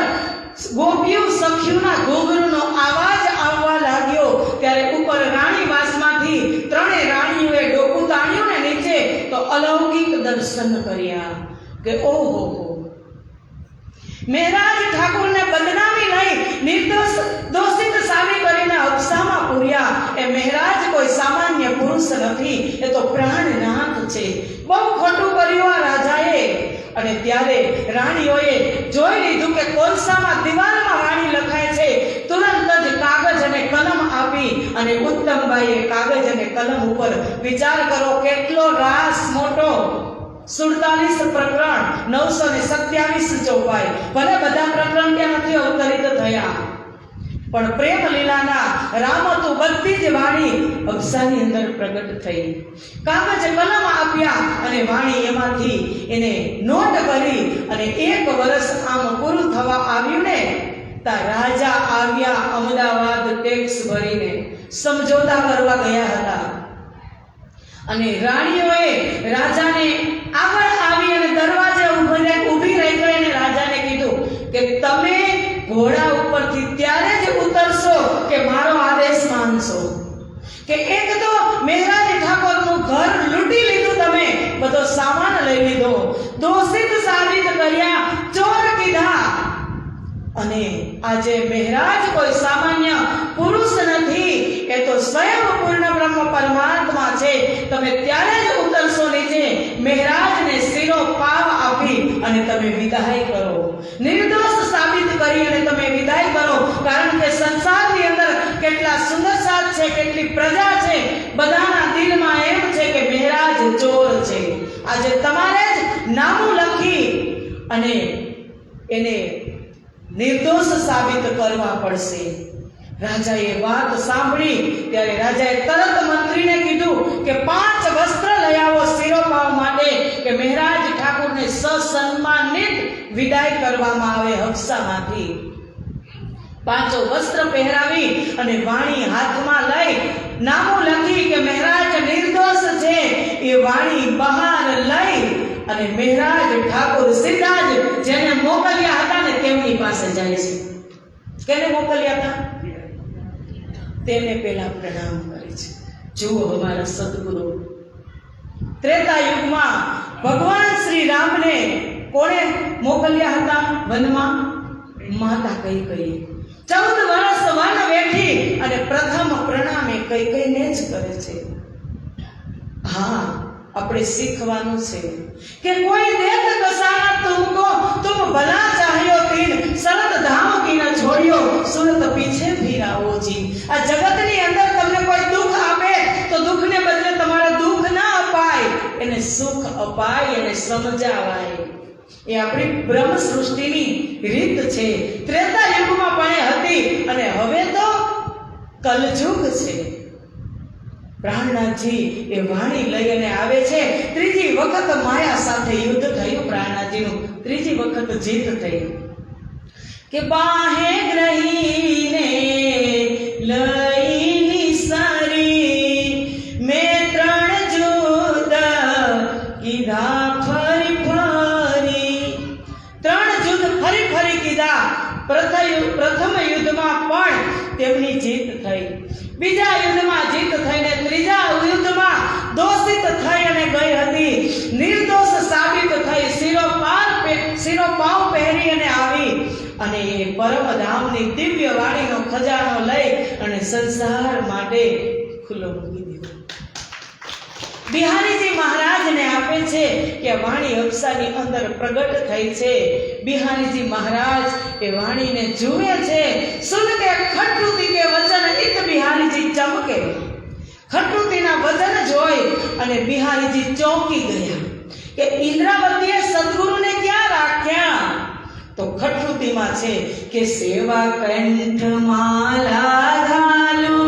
ગોપીઓ સખીઓના ઘૂંઘરૂનો અવાજ આવવા લાગ્યો. ત્યારે ઉપર રાણીવાસમાંથી ત્રણેય રાણીઓએ ડોકું તાણ્યું ને નીચે તો અલૌકિક દર્શન કર્યા કે ઓહો મહેરાજ ઠાકુરને બદનામી લઈ નિર્દોષ દોષિત સાબિત કરીને હબસામાં પૂર્યા. એ મહેરાજ કોઈ સામાન્ય પુરુષ નથી, એ તો પ્રાણનાથ છે. બહુ ખોટું કર્યું આ રાજાએ. અને ત્યારે રાણીઓએ જોઈ લીધું કે કોલસામાં દિવાલમાં વાણી લખાય છે. તુરંત જ કાગજ અને કલમ આપી અને ઉત્તમભાઈએ કાગજ અને કલમ ઉપર વિચાર કરો કેટલો રાસ મોટો 47 પ્રકરણ 927 ચોપાઈ. ભલે બધા પ્રકરણ ત્યાં નથી અવતરિત થયા, પણ પ્રેમ લીલાના રામતું બધી જ વાણી હબસાની અંદર પ્રગટ થઈ. કાગજ કલમ આપ્યા અને વાણી એમાંથી એને નોટ કરી અને 1 વર્ષ આમ પૂરું થવા આવ્યું ને તા રાજા આવ્યા અમદાવાદ ટેક્સ ભરીને સમજોતા કરવા ગયા હતા. અને રાણીઓએ રાજાને આગળ આવી અને દરવાજે ઊભી રહી ગઈ અને રાજાને કીધું કે તમે ઘોડા ઉપરથી ત્યારે જ ઉતરશો કે મારો આદેશ માનશો. કે એક તો મહેરાજ ઠાકોરનું ઘર લૂંટી લીધું, તમે બધો સામાન લઈ લીધો, દોષિત સાબિત કર્યા, ચોર કીધા. અને આજે મહેરાજ કોઈ સામાન્ય પુરુષ નથી, એ તો સ્વયં પૂર્ણ બ્રહ્મ પરમાત્મા છે. તમે ત્યારે જ ઉતરશો નીચે. મહેરાજને શિરો પાવ આપી અને તમે વિદાય કરો, નિર્દોષ સાબિત કરી અને તમે વિદાય કરો. કારણ કે સંસારની અંદર કેટલા સુંદર સાથ છે, કેટલી પ્રજા છે, બધાના દિલમાં એમ છે કે મહેરાજ ચોર છે. આજે તમારે જ નામું લખી અને એને નિર્દોષ સાબિત કરવા પડશે. રાજાએ વાત સાંભળી ત્યારે રાજાએ તરત મંત્રીને કીધું કે 5 વસ્ત્ર લઈ આવો શિરોપાવ માટે કે મહેરાજ ઠાકુરને સસન્માનિત વિદાય કરવામાં આવે હબસામાંથી. 5 વસ્ત્ર પહેરાવી અને વાણી હાથમાં લઈ નામું લખી કે મહેરાજ નિર્દોષ છે એ વાણી બહાર લઈ અને મહેરાજ ઠાકોર સીધા જ જેને મોકલ્યા હતા ને તેમની પાસે જાય છે. કેને મોકલ્યા હતા? તેને પહેલા પ્રણામ કરે છે. જુઓ અમારા સદગુરુ ત્રેતા યુગમાં ભગવાન શ્રી રામને કોણે મોકલ્યા હતા વનમાં? માતા કૈકેયી 14 વર્ષ વન વેઠી અને પ્રથમ પ્રણામે કૈકેયીને જ કરે છે. હા, આપણે શીખવાનું છે કે કોઈ દેખ દશાના તુમકો તુમ ભલા ચાહ્યો તીન શરત ધામ કી ન છોડ્યો સુરત પીછે ફિરાવો જી. આ જગતની અંદર તમને કોઈ દુઃખ આપે તો દુઃખને બદલે તમારે દુઃખ ના અપાય, એને સુખ અપાય, એને સમજાવાય. એ આપણી બ્રહ્મ સૃષ્ટિની રીત છે. ત્રેતા યુગમાં પણ એ હતી અને હવે તો કલયુગ છે. પ્રાણનાથજી એ વાણી લઈ અને આવે છે. ત્રીજી વખત માયા સાથે યુદ્ધ થયું. પ્રાણનાથજીનું ત્રીજી વખત જીત થઈ કે બાહે ગ્રહીને લઈ નિસારી મેં 3 જુદ કીધા ફરી ફરી. 3 જુદ ફરી ફરી કીધા. પ્રથમ યુદ્ધમાં પણ તેમની જીત થઈ. બીજા યુદ્ધમાં જીત થઈને ત્રીજા યુદ્ધમાં દોષિત થઈ અને ગઈ હતી. નિર્દોષ સાબિત થઈ શિરોપાવ પહેરી અને આવી અને એ પરમધામની દિવ્ય વાણીનો ખજાનો લઈ અને સંસાર માટે ખુલ્લો મૂકી દીધો. બિહારીજી મહારાજને આપે છે કે વાણી અપ્સાની અંદર પ્રગટ થઈ છે. બિહારીજી મહારાજ એ વાણીને જુએ છે. સુન કે ખટૃતિ કે વચન એક બિહારીજી ચમકે. ખટૃતિના વચન જોઈ અને બિહારીજી ચોંકી ગયા કે ઇન્દ્રાવતીએ સદગુરુને ક્યાં રાખ્યા? તો ખટૃતિમાં છે કે સેવા કંઠ માલા ઘાલુ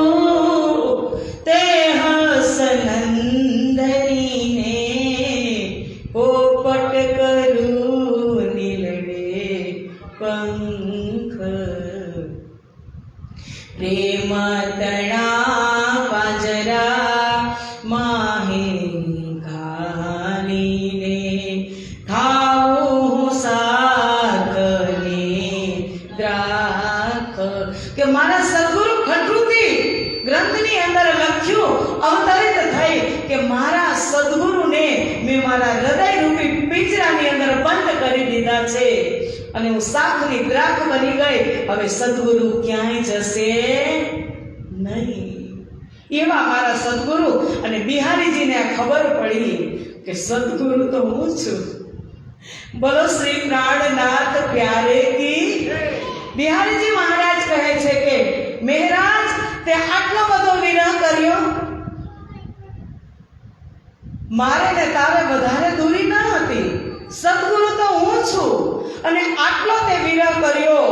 તે હસનંદનીને પોપટ કરું નીલડે પંખ પ્રેમ તણા પાજરા માહે ઘાલીને ખાવું સાકને દ્રાખ. કે મારા સદગુરુ ખટૃતિ ગ્રંથની અંદર લખ્યું, અવતરિત થઈ કે મારા સદગુરુને મેં મારા હૃદય રૂપી પિંજરાની અંદર બંધ કરી દીધા છે અને હું શાકની દ્રાખ બની ગઈ. હવે સદગુરુ ક્યાંય જશે નહીં. એવા મારા સદગુરુ. અને બિહારીજીને આ ખબર પડી કે સદગુરુ તો હું છું. બોલો શ્રી પ્રાણનાથ પ્યારે કી. બિહારીજી મહારાજ કહે છે કે મહારાજ તે આટલો બધો વિરહ કર્યો, મારે ને તારે વધારે દૂરી ન હતી. સદગુરુ તો હું છું અને આટલો તે વિરહ કર્યો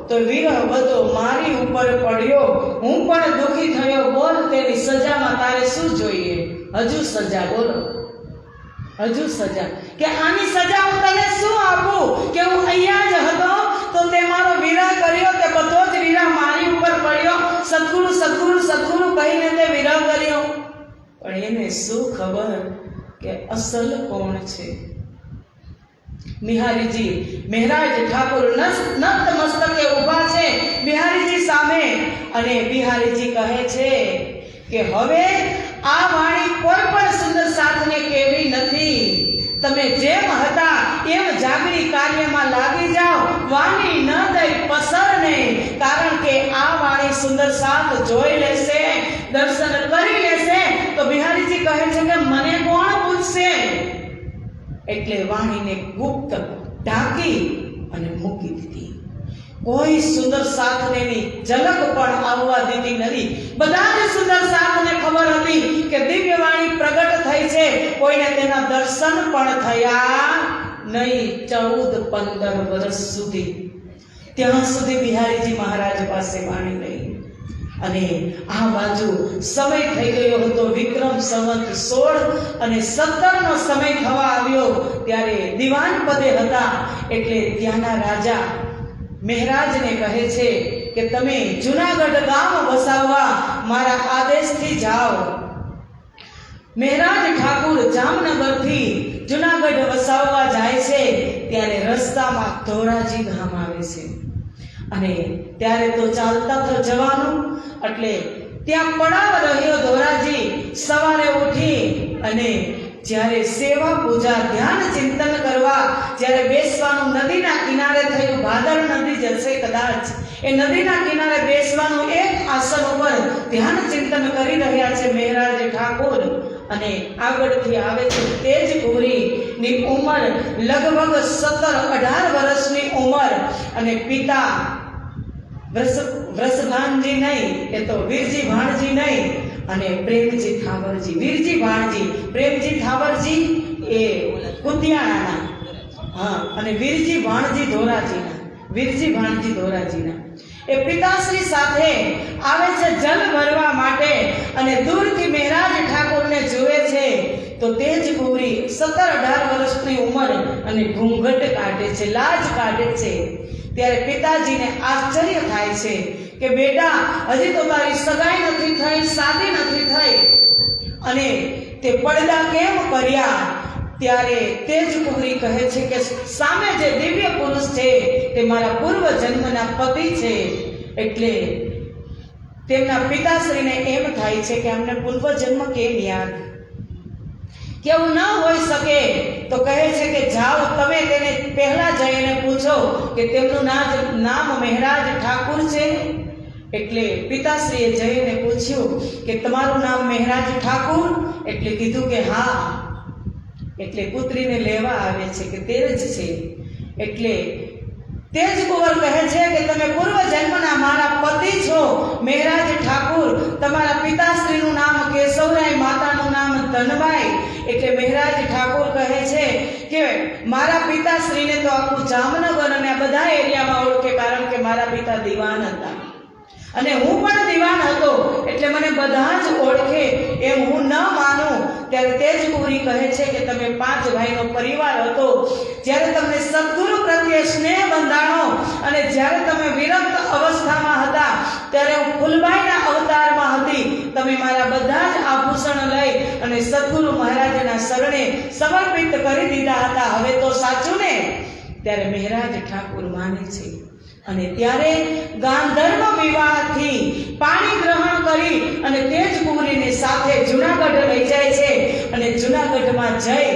તો વિરહ બધો મારી ઉપર પડ્યો. હું પણ દુખી થયો. બોલ તેની સજામાં તારે શું જોઈએ? હજુ સજા બોલો, હજુ સજા. કે આની સજા હું તને શું આપું? કે હું અહીંયા જ હતો તો તે મારો વિરહ કર્યો, તે બધો જ વિરહ મારી ઉપર પડ્યો. સદગુરુ સદગુરુ સદગુરુ કહીને તે વિરહ કર્યો. પણ એને શું ખબર કે અસલ કોણ છે? બિહારીજી મહારાજ ઠાકોર નત મસ્તકે ઊભા છે બિહારીજી સામે અને બિહારીજી કહે છે કે હવે આ વાણી કોઈ પણ સુંદર સાથને કેવી નથી. તમે જેમ હતા એમ જાગરી કાર્યમાં લાગી જાઓ. વાણી ન દઈ પસરને, કારણ કે આ વાણી સુંદર સાથ જોઈ લેશે, દર્શન કરી લેશે તો બિહારીજી કહે છે કે મને કોણ પૂછશે? એટલે વાણીને ગુપ્ત ઢાંકી અને મૂકી દીધી. કોઈ સુંદર સાથનેની ઝલક પણ આવવા દીધી નથી. બધા જ સુંદર સાથને ખબર હતી કે દિવ્ય વાણી પ્રગટ થઈ છે. કોઈને તેના દર્શન પણ થયા નહીં. 14-15 વર્ષ સુધી ત્યાં સુધી બિહારીજી મહારાજ પાસે વાણી નહીં. અને આ બાજુ સમય થઈ ગયો હતો વિક્રમ સંવત 16 અને 17 નો સમય થવા આવ્યો. ત્યારે દિવાન પદે હતા. એટલે ત્યાંના રાજા મહારાજને કહે છે કે તમે જુનાગઢ ગામ વસાવવા મારા આદેશથી જાઓ. મહારાજ ઠાકુર જામનગરથી જુનાગઢ વસાવવા જાય છે. ત્યારે રસ્તામાં ધોરાજી ગામ આવે છે અને ત્યારે તો ચાલતા તો જવાનું. એટલે ત્યાં પડાવ રહ્યો ધોરાજી. સવારે ઉઠી અને જ્યારે સેવા પૂજા ધ્યાન ચિંતન કરવા જ્યારે બેસવાનું નદીના કિનારે થયું, ભાદર નદી જશે કદાચ, એ નદીના કિનારે બેસવાનું એક આસન ઉપર ધ્યાન ચિંતન કરી રહ્યા છે મહેરાજ ઠાકોર. અને આગળથી આવે છે તેજ કુંવરીની ઉંમર લગભગ 17-18 વર્ષની ઉંમર, અને પિતા વ્રસભાનજી નહીં, એ તો વીરજી ભાણજી નહીં, અને પ્રેમજી થાવરજી. વીરજી ભાણજી, પ્રેમજી થાવરજી એ કુતિયાણાના, હા, અને વીરજી ભાણજી ધોરાજીના. વીરજી ભાણજી ધોરાજીના એ પિતાશ્રી સાથે આવે છે જલ ભરવા માટે, અને દૂરથી મહેરાજ ઠાકોરને જુએ છે તો તેજ કુંવરી 17-18 વર્ષની ઉંમર અને ઘૂંઘટ કાઢે છે, લાજ કાઢે છે. ત્યારે પિતાજીને આશ્ચર્ય થાય છે કે બેટા, હજી તો તારી સગાઈ નથી થઈ, શાદી નથી થઈ, અને તે પડદા કેમ કર્યા? ત્યારે તેજ કુંવરી કહે છે કે સામે જે દિવ્ય પુરુષ છે તે મારા પૂર્વ જન્મના પતિ છે. એટલે તેમના પિતાશ્રીને એમ થાય છે કે અમને પૂર્વ જન્મ કેમ યાદ? કેવું ન હોઈ શકે તો કહે છે કે જાઓ તમે તેને પહેલા જઈને પૂછો કે તેમનું નામ મહેરાજ ઠાકુર છે. એટલે પિતાશ્રીએ જઈને પૂછ્યું કે તમારું નામ મહેરાજ ઠાકુર? એટલે કીધું કે હા. એટલે પુત્રીને લેવા આવે છે કે તે જ છે. એટલે તેજ કુંવર કહે છે કે તમે પૂર્વ જન્મના મારા પતિ છો મહેરાજ ઠાકુર. તમારા પિતાશ્રીનું નામ કેશવરાય, માતાનું નામ ધનબાઈ. એટલે મહેરાજ ઠાકુર કહે છે કે મારા પિતાશ્રીને તો આખું જામનગર અને આ બધા એરિયામાં ઓળખે, કારણ કે મારા પિતા દિવાન હતા અને હું પણ દિવાન હતો, એટલે મને બધા જ ઓળખે. એમ હું ન માનું. ત્યારે તેજ કુંવરી કહે છે કે તમે 5 ભાઈનો પરિવાર હતો, જ્યારે તમને સદગુરુ પ્રત્યે સ્નેહ બંધાણો, અને જ્યારે તમે વિરક્ત અવસ્થામાં હતા ત્યારે હું ફૂલબાઈના અવતારમાં હતી. તમે મારા બધા જ આભૂષણ લઈ અને સદગુરુ મહારાજના શરણે સમર્પિત કરી દીધા હતા. હવે તો સાચું ને? ત્યારે મહેરાજ ઠાકુર માને છે, અને ત્યારે ગાંધર્વ વિવાહથી પાણી ગ્રહણ કરી અને તેજ કુંવરીને સાથે જુનાગઢ લઈ જાય છે. અને જુનાગઢમાં જઈ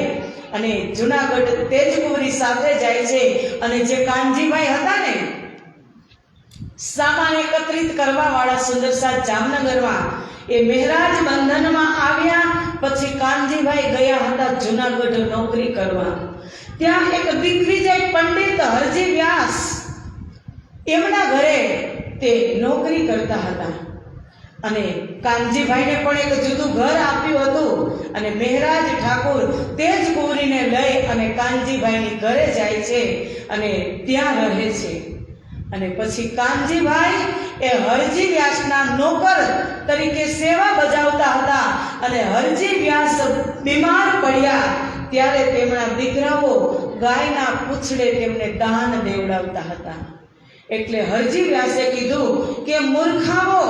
અને જુનાગઢ તેજ કુંવરી સાથે જાય છે. અને જે કાનજીભાઈ હતા ને, સામાન એકત્રિત કરવા વાળા સુંદરસા જામનગરમાં, એ મહેરાજ બંધનમાં આવ્યા પછી કાનજીભાઈ ગયા હતા જુનાગઢ નોકરી કરવા. ત્યાં એક દિગ્વિજય પંડિત હરજી વ્યાસ એમના ઘરે તે નોકરી કરતા હતા. અને કાનજીભાઈને પણ એક જુદું ઘર આપ્યું હતું. અને મહેરાજ ઠાકુર તેજ કુંવરીને લઈ અને કાનજીભાઈની ઘરે જાય છે અને ત્યાં રહે છે. અને પછી કાનજીભાઈ એ હરજી વ્યાસના નોકર તરીકે સેવા બજાવતા હતા. અને હરજી વ્યાસ બીમાર પડ્યા ત્યારે તેમના દીકરાઓ ગાયના પૂંછડે તેમને દાન દેવડાવતા હતા. એટલે હરજી વ્યાસે કીધું કે મૂર્ખાઓ,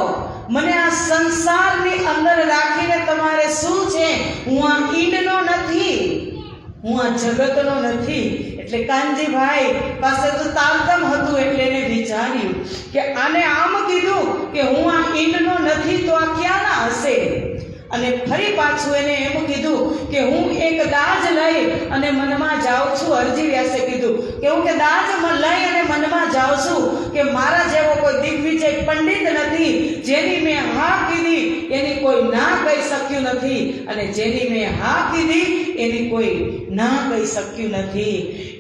મને આ સંસારની અંદર રાખીને તમારે શું છે? હું આ ઈંડનો નથી, હું આ જગતનો નથી. એટલે કાનજીભાઈ પાસે તો તારતમ હતું, એટલે એને વિચાર્યું કે આને આમ કીધું કે હું આ ઈંડનો નથી તો આ ક્યાંના હશે? અને ફરી પાછું એને એમ કીધું કે હું એક દાજ લઈ અને મનમાં જાઉં છું. હરજી વ્યાસે કીધું કે હું કે દાજ લઈ અને મનમાં જાઉં છું કે મારા જેવો કોઈ દિગ્વિજય પંડિત નથી, જેની મેં હા કીધી એની કોઈ ના કહી શક્યું નથી, અને જેની મેં હા કીધી એની કોઈ ના કહી શક્યું નથી.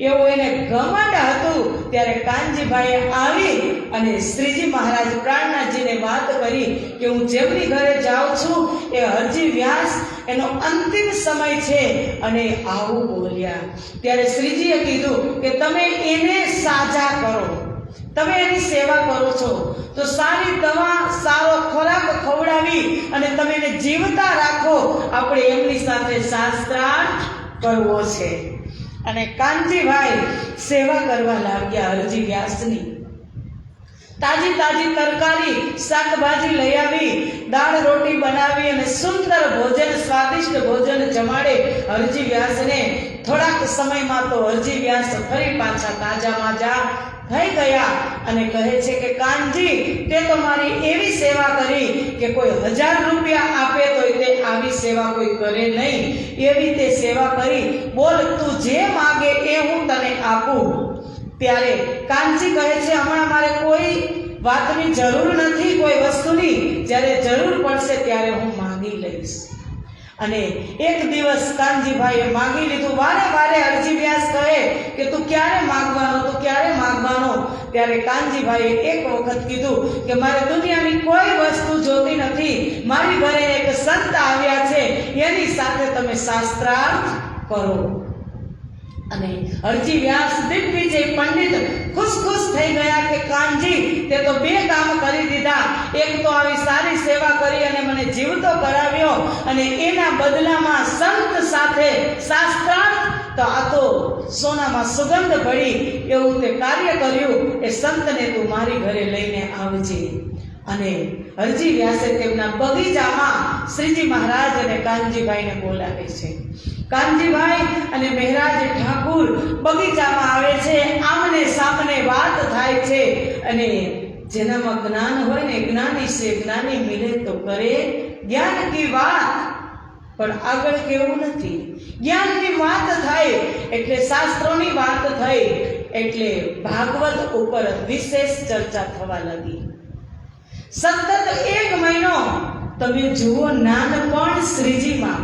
એવું એને ઘમંડ હતું. ત્યારે કાનજીભાઈએ આવી અને શ્રીજી મહારાજ પ્રાણનાથજીને વાત કરી કે હું જેમની ઘરે જાઉં છું એ હરજી વ્યાસ, એનો અંતિમ સમય છે, અને આવું બોલ્યા. ત્યારે શ્રીજીએ કીધું કે તમે એને સાજા કરો, તમે એની સેવા કરો છો તો સારી દવા, સારો ખોરાક ખવડાવી અને તમે એને જીવતા રાખો. આપણે એમની સાથે શાસ્ત્રાર્થ કરવો છે. અને કાનજીભાઈ સેવા કરવા લાગ્યા હરજી વ્યાસની. તાજી તાજી તરકારી શાકભાજી લઈ આવી, દાળ રોટી બનાવી અને સુંદર ભોજન, સ્વાદિષ્ટ ભોજન જમાડે હરજી વ્યાસને. થોડાક સમયમાં તો હરજી વ્યાસ ફરી પાછા તાજા માજા થઈ ગયા અને કહે છે કે કાનજી, તે તો મારી એવી સેવા કરી કે કોઈ 1000 રૂપિયા આપે તો તે આવી સેવા કોઈ કરે નહીં, એવી તે સેવા કરી. બોલ, તું જે માગે એ હું તને આપું. ત્યારે કાનજી કહે છે, હમણાં મારે કોઈ વાતની જરૂર નથી, કોઈ વસ્તુની. જ્યારે જરૂર પડશે ત્યારે હું માંગી લઈશ. અને એક દિવસ કાનજીભાઈએ માંગી લીધું. વારે વારે અરજી વ્યાસ કહે કે તું ક્યારે માંગવાનો, તું ક્યારે માંગવાનો. ત્યારે કાનજીભાઈએ એક વખત કીધું કે મારે દુનિયાની કોઈ વસ્તુ જોતી નથી, મારી ઘરે એક સંત આવ્યા છે, એની સાથે તમે શાસ્ત્રાર્થ કરો. અને અરજી વ્યાસ દિગ્વિજય પંડિત ખુશ થઈ ગયા કે કાનજી, તે તો 2 કામ કરી દીધા. એક તો આવી સારી સેવા કરી અને મને જીવતો કરાવ્યો, અને એના બદલામાં સંત સાથે શાસ્ત્રાર્થ. તો આ તો સોનામાં સુગંધ ભળી એવું તે કાર્ય કર્યું. એ સંતને તું મારી ઘરે લઈને આવજે. અને અરજી વ્યાસે તેમના બગીચામાં શ્રીજી મહારાજ અને કાનજીભાઈને બોલાવે છે. કાનજીભાઈ અને મહેરાજ ઠાકુર બગીચામાં આવે છે. આમને સામને વાત થાય છે. અને જેનામાં જ્ઞાન હોય ને, જ્ઞાની છે જ્ઞાની મિલે તો કરે જ્ઞાન કી વાત. પણ આગળ કેવું નથી, જ્ઞાનની વાત થાય એટલે શાસ્ત્રોની વાત થઈ એટલે ભાગવત ઉપર વિશેષ ચર્ચા થવા લાગી. સતત 1 મહિનો તમે જુઓ નાનપણ શ્રીજીમાં.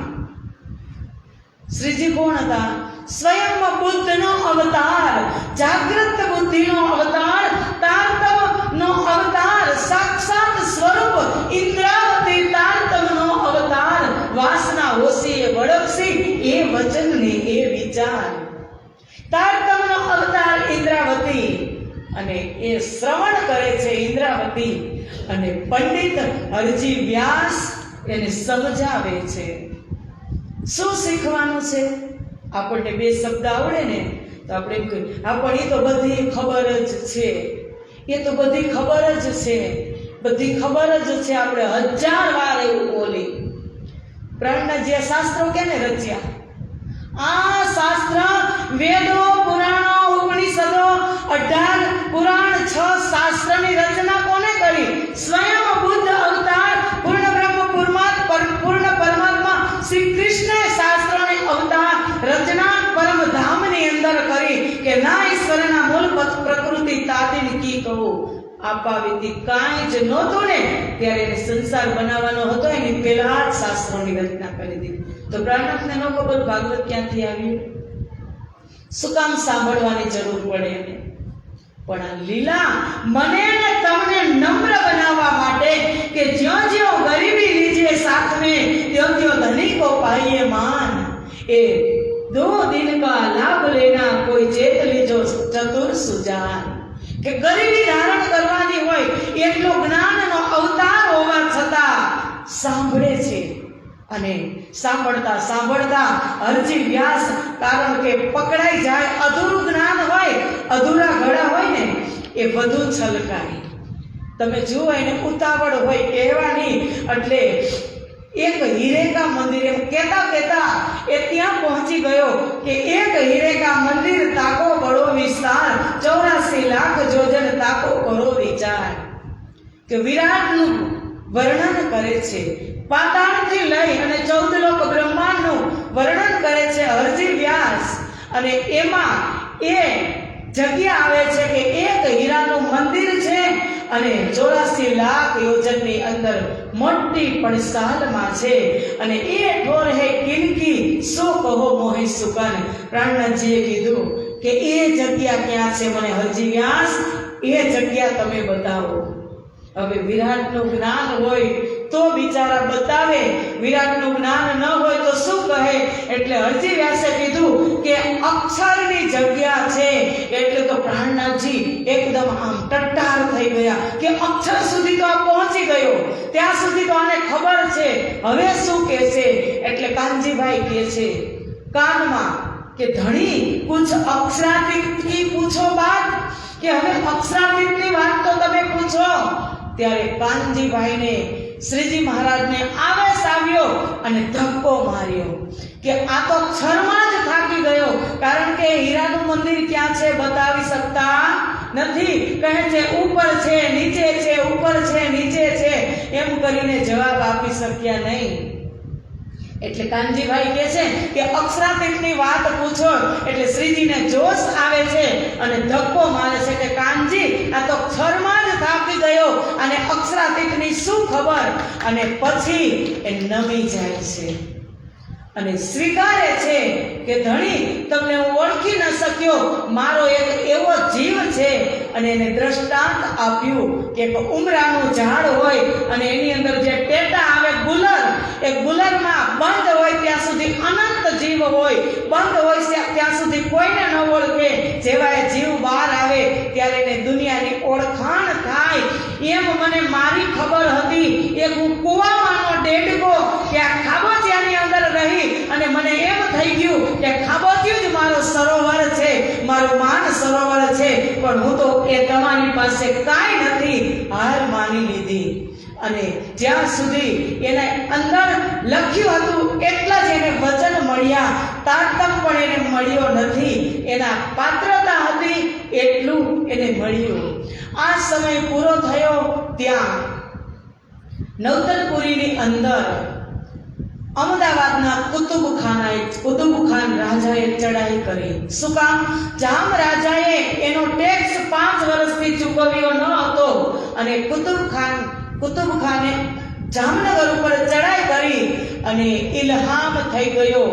શ્રીજી કોણ હતા? સ્વયં બુદ્ધનો અવતાર, જાગૃત બુદ્ધિનો અવતાર, તારતમનો અવતાર, સાક્ષાત સ્વરૂપ ઇન્દ્રાવતી તારતમનો અવતાર. વાસના ઓછી એ વડપસી, એ વચન ને એ વિચાર. તારતમનો અવતાર ઇન્દ્રાવતી, અને એ શ્રવણ કરે છે ઇન્દ્રાવતી. અને પંડિત અરજી વ્યાસ એને સમજાવે છે. શું શીખવાનું છે? આપણને 2 શબ્દ આવડે ને તો આપણે એમ કહીએ, આપણને તો બધી ખબર જ છે, એ તો બધી ખબર જ છે, બધી ખબર જ છે. આપણે 1000 વાર એવું બોલી. પ્રાણના જે શાસ્ત્રો કેને રચ્યા? આ શાસ્ત્ર, વેદો, પુરાણો, ઉપનિષદો, 18 પુરાણ, 6 શાસ્ત્રની રચના કોને કરી? સ્વયં બુદ્ધ અવતાર, પૂર્ણ બ્રહ્મ, પૂર્ણ પરમાત્મા શ્રી કૃષ્ણે શાસ્ત્રોની અવતાર રચના પરમધામની અંદર કરી કે ના ઈશ્વરના મૂળ પ્રકૃતિ તાદિન કી કહું. આપાવીતી કાંઈ જ નહોતું ને, ત્યારે એને સંસાર બનાવવાનો હતો, એની પહેલા જ શાસ્ત્રોની રચના કરી દીધી. તો પ્રાણનાથને ન ખબર ભાગવત ક્યાંથી આવ્યું? શું કામ સાંભળવાની જરૂર પડે એને? પણ આ લીલા મને ને તમને નમ્ર બનાવવા માટે કે જ્યાં જ્યાં ગરીબી લીજે સાથ में त्यों त्यों धनी को पाइए मान. ए 2 दिन का लाभ लेना कोई चेत लीजो चतुर सुजान. કે ગરીબી ધારણ કરવાની હોય એટલો જ્ઞાનનો અવતાર હોવા છતાં સાંભળે છે. અને સાંભળતા સાંભળતા અરજી વ્યાસ, કારણ કે પકડાઈ જાય, અધૂરું જ્ઞાન હોય, અધૂરા ઘડા હોય ને એ વધુ છલકાય. તમે જુઓ એને ઉતાવળ હોય કહેવાની, એટલે એક હીરેકા મંદિર એમ કહેતા એ ત્યાં પહોંચી ગયો કે એક હીરેકા મંદિર તાકો બળો વિસ્તાર, 84 લાખ જોજન તાકો કરો વિચાર. કે વિરાટનું વર્ણન કરે છે, પાતાળથી લઈ અને 14 લોક બ્રહ્માંડનું વર્ણન કરે છે અરજી વ્યાસ. અને એમાં એ જગ્યા આવે છે કે એક હીરાનું મંદિર છે અને 84 લાખ યોજનની અંદર મોટી પડસાલમાં છે. અને એ ઠોર હે કિનકી સો કહો મોહે સુકન. પ્રાણનાથજીએ કીધું કે એ જગ્યા ક્યાં છે? મને હરજી વ્યાસ એ જગ્યા તમે બતાવો. હવે વિરાટનું જ્ઞાન હોય તો બિચારા બતાવે, વિરાટનું જ્ઞાન ન હોય તો શું કહે? એટલે હરજી વ્યાસે કીધું કે અક્ષરની જગ્યા છે. એટલે તો પ્રાણનાથજી એકદમ આમ ટટ્ટાર થઈ ગયા કે અક્ષર સુધી તો આ પહોંચી ગયો, ત્યાં સુધી તો આને ખબર છે, હવે શું કહેશે? એટલે કાનજીભાઈ કહે છે કાનમાં કે ધણી કુછ અક્ષરાતીત કી પૂછો બાત, કે હવે અક્ષરાતીતની વાત તો તમે પૂછો. ત્યારે કાનજીભાઈને શ્રીજી મહારાજને આવેશ આવ્યો અને ધક્કો માર્યો કે આ તો ક્ષણમાં જ થાકી ગયો, કારણ કે હીરાનું મંદિર ક્યાં છે બતાવી શકતા નથી. કહે છે ઉપર છે નીચે છે, ઉપર છે નીચે છે, એમ કરીને જવાબ આપી શક્યા નહીં. એટલે કાનજીભાઈ કહે છે કે અક્ષરાતીતની વાત પૂછો એટલે શ્રીજીને જોશ આવે છે અને ધક્કો મારે છે કે કાનજી, આ તો ક્ષરમાં જ થાકી ગયો અને અક્ષરાતીતની શું ખબર. અને પછી એ નમી જાય છે અને સ્વીકારે છે કે ધણી, તમને હું ઓળખી ન શક્યો, મારો એક એવો જીવ છે. અને એને દ્રષ્ટાંત આપ્યું કે એક ઉમરાનું ઝાડ હોય અને એની અંદર જે ટેટા આવે ગુલર, એ ગુલરમાં બંધ હોય ત્યાં સુધી અનંત જીવ હોય, બંધ હોય ત્યાં સુધી કોઈને ન ઓળખે. જેવા એ જીવ બહાર આવે ત્યારે એને દુનિયાની ઓળખાણ થાય. એમ મને મારી ખબર હતી, એક હું કૂવામાંનો ડેડકો કે આ ખાબોચિયાની અંદર રહી અને મને એમ થઈ ગયું કે ખાબોચિયું જ મારો સરોવર છે, મારું માન સરોવર છે, પણ હું તો એ તમારી પાસે કાંઈ નથી. હાર માની લીધી. અને જ્યાં સુધી એના અંદર લખ્યું હતું એટલા જ એને વચન મળ્યા, તારતમ પણ એને મળ્યો નથી. એના પાત્રતા હતી એટલું એને મળ્યું. આ સમય પૂરો થયો ત્યાં નવતરપુરીની અંદર અમદાવાદના કુતુબખાન રાજાએ ચડાઈ કરી. શું કામ? જામ રાજાએ એનો ટેક્સ 5 વર્ષથી ચૂકવ્યો ન હતો અને કુતુબખાને જામનગર ઉપર ચડાઈ કરી અને ઇલ્હામ થઈ ગયો.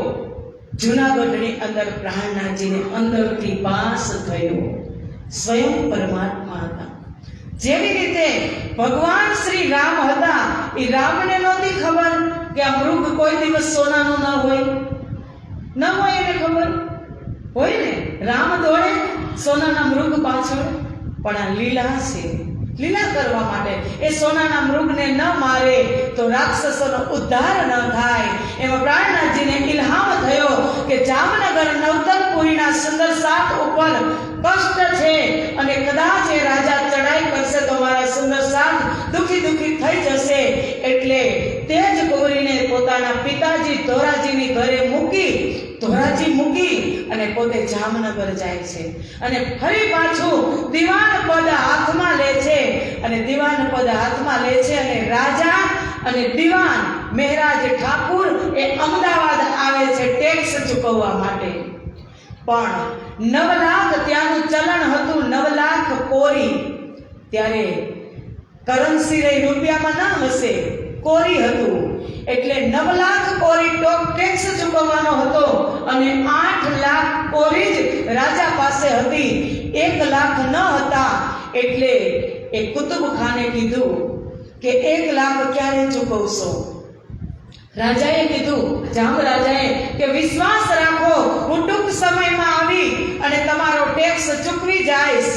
જૂનાગઢની અંદર પ્રાણનાથજીને અંદરથી વાસ થયો. સ્વયં પરમાત્મા હતા. જેવી રીતે ભગવાન શ્રી રામ હતા, એ રામને નહોતી ખબર કે આ મૃગ કોઈ દિવસ સોનાનું ન હોય. એને ખબર હોય ને, રામ દોડે સોનાના મૃગ પાછળ, પણ આ લીલા છે. લીલા કરવા માટે એ સોનાના મૃગને ન મારે તો રાક્ષસોનો ઉદ્ધાર ન થાય. એમાં પ્રાણનાથજીને ઇલ્હામ થયો કે જામનગર નવતરપુરીના સુંદર સાત ઉપર કષ્ટ છે અને કદાચ એ રાજા ચડાઈ કરશે તો મારા સુંદર સાત દુખી થઈ જશે. એટલે તે જ કુંવરીને પોતાના પિતાજી ધોરાજીની ઘરે મૂકી અને પોતે જામનગર જાય છે અને ફરી પાછું દિવાન પદ હાથમાં લે છે. અને દિવાન પદ હાથમાં લે છે અને રાજા અને દિવાન મહેરાજ ઠાકુર એ અમદાવાદ આવે છે ટેક્સ ચૂકવવા માટે. પણ 9 લાખ ત્યાંનું ચલણ હતું, 9 લાખ કોરી. ત્યારે કરન્સી રહી રૂપિયામાં ન હશે, કોરી હતું. એટલે 9 લાખ કોરી ટેક્સ ચૂકવવાનો હતો અને 8 લાખ કોરી જ રાજા પાસે હતી. 1 લાખ ન હતા. એટલે એ કુતુબખાને કીધું કે 1 લાખ ક્યારે ચૂકવશો? રાજાએ કીધું, જામ રાજાએ કે વિશ્વાસ રાખો, હું ટૂંક સમયમાં આવી અને તમારો ટેક્સ ચૂકવી જઈશ.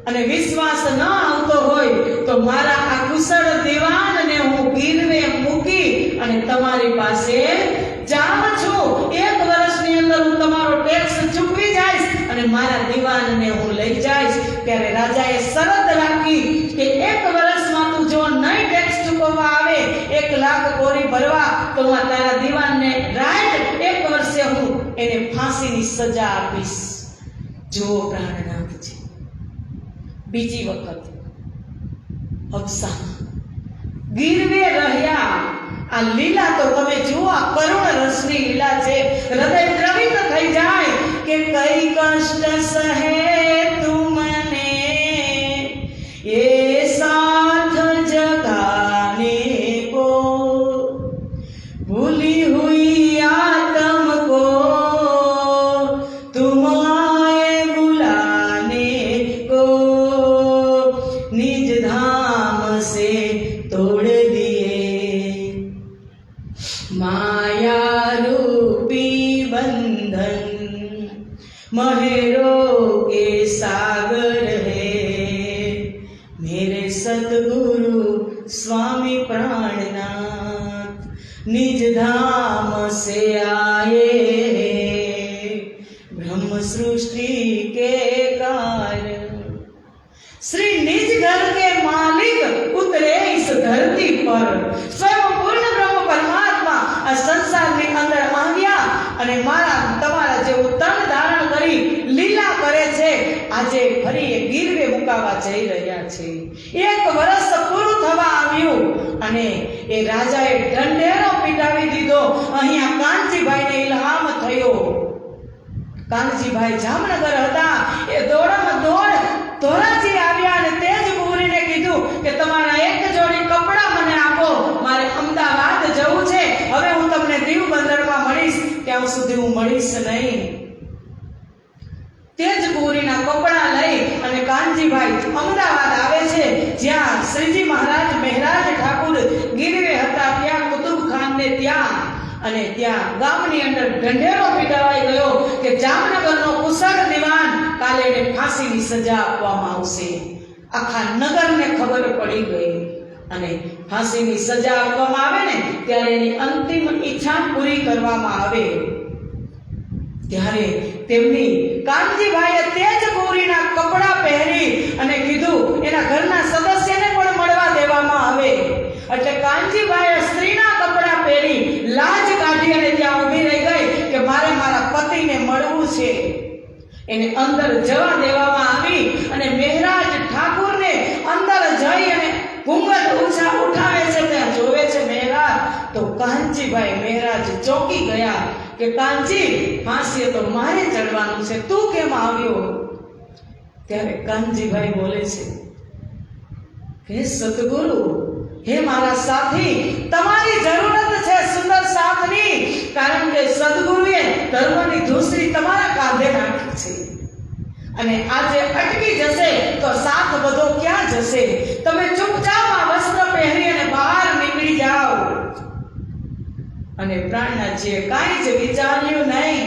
અને વિશ્વાસ ન આવતો હોય તો મારા આ કુશળ દિવાનને હું ગીરવે મૂકી અને તમારી પાસે જામ છું. 1 વર્ષની અંદર હું તમારો ટેક્સ ચૂકવી જઈશ અને મારા દિવાનને હું લઈ જઈશ. ત્યારે રાજાએ શરત રાખી કે 1 વર્ષમાં તું જો નહીં ટેક્સ ચૂકવવા આવે, 1 લાખ કોરી ભરવા, તો હું તારા દિવાનને રાઈટ 1 વર્ષે હું એને ફાંસીની સજા આપીશ. જો પ્રાણનાથજી બીજી વખત અફસાના ગીરવે રહ્યા. આ લીલા તો તમે જુઓ, આ કરુણ રસની લીલા છે. હૃદય દ્રવિત થઈ જાય કે કઈ કષ્ટ સહે તુમને એ સાથ જગાને કો, ભૂલી હુઈ આતમ કો તુમાએ बुलाने को, निज धाम से तोड़ दिए माया रूपी बंधन, महरों के सागर है मेरे सतगुरु स्वामी प्राणनाथ, निज धाम से आए ब्रह्म सृष्टि के कारण। श्री निज घर के मालिक उतरे इस धरती पर, स्वयं पूर्ण ब्रह्म परमात्मा આ સંસારની અંદર આવ્યા અને મારા તમારા જેવું તન ધારણ કરી લીલા કરે છે. આજે ફરી એક ગીરવે મુકાવા જઈ રહ્યા છે. 1 વર્ષ પૂરું થવા આવ્યું અને એ રાજાએ ઢંઢેરો પીટાવી દીધો. અહીંયા કાનજીભાઈને ઇલ્હામ થયો. કાનજીભાઈ જામનગર હતા. એ દોડમાં દોડ ધોરાજી આવ્યા અને તેજપુરીને કીધું કે તમારા 1 જોડી કપડાં મને આપો, મારે અમદાવાદ જવું છે. હવે હું તમને દીવ બંદરમાં મળીશ, ત્યાં સુધી હું મળીશ નહીં. તેજપુરીના કપડાં લઈ અને કાનજીભાઈ અમદાવાદ આવે છે, જ્યાં શ્રીજી મહારાજ મહેરાજ ઠાકુર ગીરવે હતા, ત્યાં કુતુબ ખાનને ત્યાં. અને ત્યાં ગામની અંદર ઢંઢેરો પીટાવાઈ ગયો કે જામનગરનો કુશળ દિવાન કાલે એને ફાંસીની સજા આપવામાં આવશે. આખા નગરને ખબર પડી ગઈ અને ફાંસીની સજા આપવામાં આવે ને ત્યારે એની અંતિમ ઈચ્છા પૂરી કરવામાં આવે. ત્યારે તેમની કાનજીભાઈએ તેજપુરીના કપડાં પહેરી અને કીધું એના ઘરના સદસ્યને પણ મળવા દેવામાં આવે. એટલે કાનજીભાઈએ સ્ત્રીના કપડાં પહેરી લાજ કાઢી અને ત્યાં ઊભી રહી ગઈ કે મારે મારા પતિને મળવું છે. એને અંદર જવા દેવામાં આવી અને મહેરાજ ઠાકુરને અંદર જઈ અને ઘૂંઘટ ઉઠાવે છે, ત્યાં જોવે છે મહેરાજ. તો કાનજીભાઈ મહેરાજ ચોંકી ગયા કે કાનજી, ફાંસીએ તો મારે ચડવાનું છે, તું કેમ આવ્યો? ત્યારે કાનજીભાઈ બોલે છે કે સતગુરુ, હે મારા સાથી, તમારી જરૂરત છે સુંદર સાથની, કારણ કે સદગુરુએ ધર્મની ધૂસરી તમારા કાંધે નાખી છે અને આજે અટકી જશે તો સાથ બધો ક્યાં જશે? તમે ચૂપચાપ આ વસ્ત્ર પહેરી અને બહાર નીકળી જાઓ. અને પ્રાણનાથજીએ કાંઈ જ વિચાર્યું નહીં.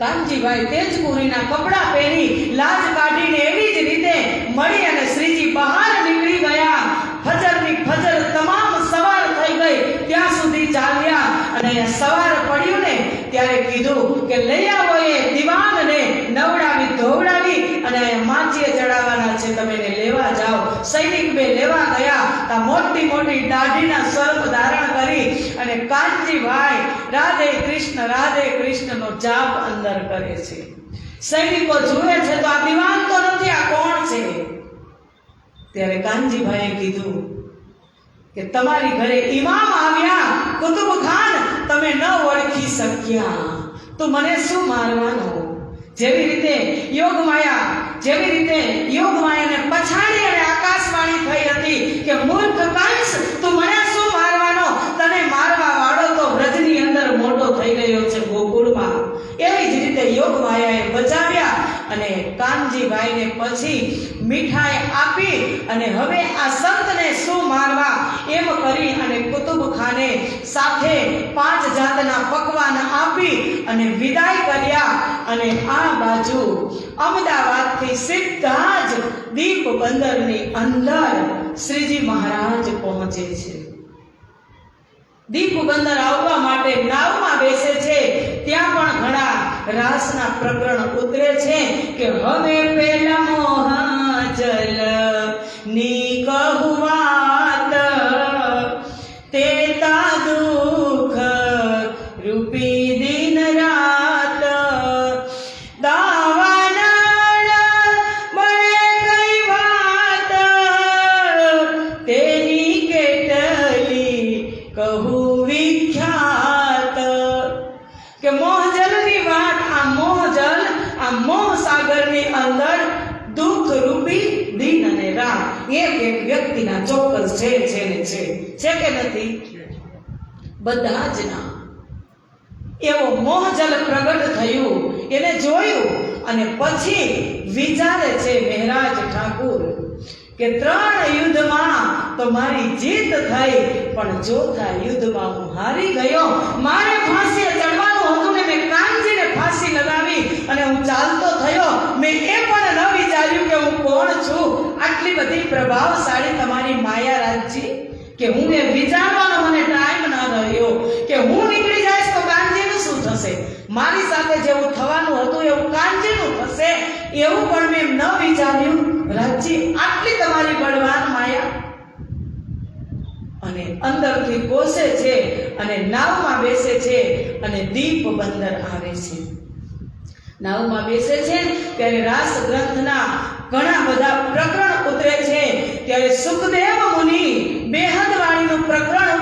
કાનજીભાઈ તેજપુરીના કપડાં પહેરી લાજ કાઢીને એવી જ રીતે મળી અને શ્રીજી બહાર નીકળી ગયા. ફજરની ફજર તમામ સવાર થઈ ગઈ ત્યાં સુધી ચાલ્યા અને સવાર પડ્યું ને ત્યારે કીધું કે લઈ આવો એ દિવાનને, નવડાવી ધોવડાવી અને માચીએ ચડાવવાના છે, તમે એને લેવા જાઓ. સૈનિક બે લેવા ગયા. તા મોટી મોટી દાઢીના સર્પ ધારણ કરી અને કાનજીભાઈ રાધે કૃષ્ણનો જાપ અંદર કરે છે. સૈનિકો જુએ છે તો આ દિવાન તો નથી, આ કોણ છે? ત્યારે કાનજીભાઈએ કીધું કે તમારી ઘરે ઇમામ આવ્યા, કુતુબ ખાન, તમે ન ઓળખી શક્યા તો મને શું મારવાનો? જેવી રીતે યોગમાયાને પછાડી અને આકાશવાણી થઈ હતી કે મૂર્ખ કંસ, તું મને શું મારવાનો? તને મારવા વાળો તો વ્રજની અંદર મોટો થઈ ગયો છે ગોકુળમાં. એવી જ રીતે યોગમાયાએ બચાવ્યા અને કાનજીભાઈને પછી મીઠાઈ આપી અને હવે આ સંતને શું મારવા એમ કરી અને કુતુબ ખાને સાથે 5 જાતના પકવાન આપી અને વિદાય કર્યા. અને આ બાજુ અમદાવાદથી સીધા જ દીપ બંદરની અંદર શ્રીજી મહારાજ પહોંચે છે. દીપ બંદર આવવા માટે નાવમાં બેસે છે. ત્યાં પણ ઘણા રાસના પ્રકરણ ઉતરે છે કે હવે પેલા મોહજલ ની કहुवात તે તા દુઃખ રૂપી દિન રાત દાવાના મળે કઈ વાત તેની કેટલી કહું વિખ્યાત. કે મોહજલની વાત, આ મોહજલ, આ મોહ સાગરની અંદર દુઃખ રૂપી દિન અને રાત એક વ્યક્તિના ચોક્કસ છે કે નથી? બધા જ ના. એવો મોહજલ પ્રગટ થયું, એને જોયું અને પછી વિચારે છે મહેરાજ ઠાકુર કે 3 યુદ્ધમાં તો મારી જીત થઈ, પણ ચોથા યુદ્ધમાં હું હારી ગયો. મારે ફાંસીએ ચડવાનું હતું ને મેં કાનજીને ફાંસી લગાવી અને હું ચાલતો થયો. મેં એ પણ ન વિચાર્યું કે હું કોણ છું. આટલી બધી પ્રભાવશાળી તમારી માયા રાજજી કે હું એ વિચારવાનો મને ટાઈમ ન રહ્યો કે હું નીકળી જઈશ તો કાનજીનું શું થશે? મારી સાથે જેવું થવાનું હતું એવું કાનજીનું થશે, એવું પણ મેં ન વિચાર્યું. રાજજી, આટલી તમારી બળવાન માયા. અને અંદરથી કોસે છે અને નાવમાં બેસે છે અને દીપ બંદર આવે છે. નાવમાં બેસે છે ત્યારે રાસ ગ્રંથના ઘણા બધા પ્રકરણ ઉતરે છે ત્યારે સુખદેવ મુનિ બેહદ વાણીનું પ્રકરણ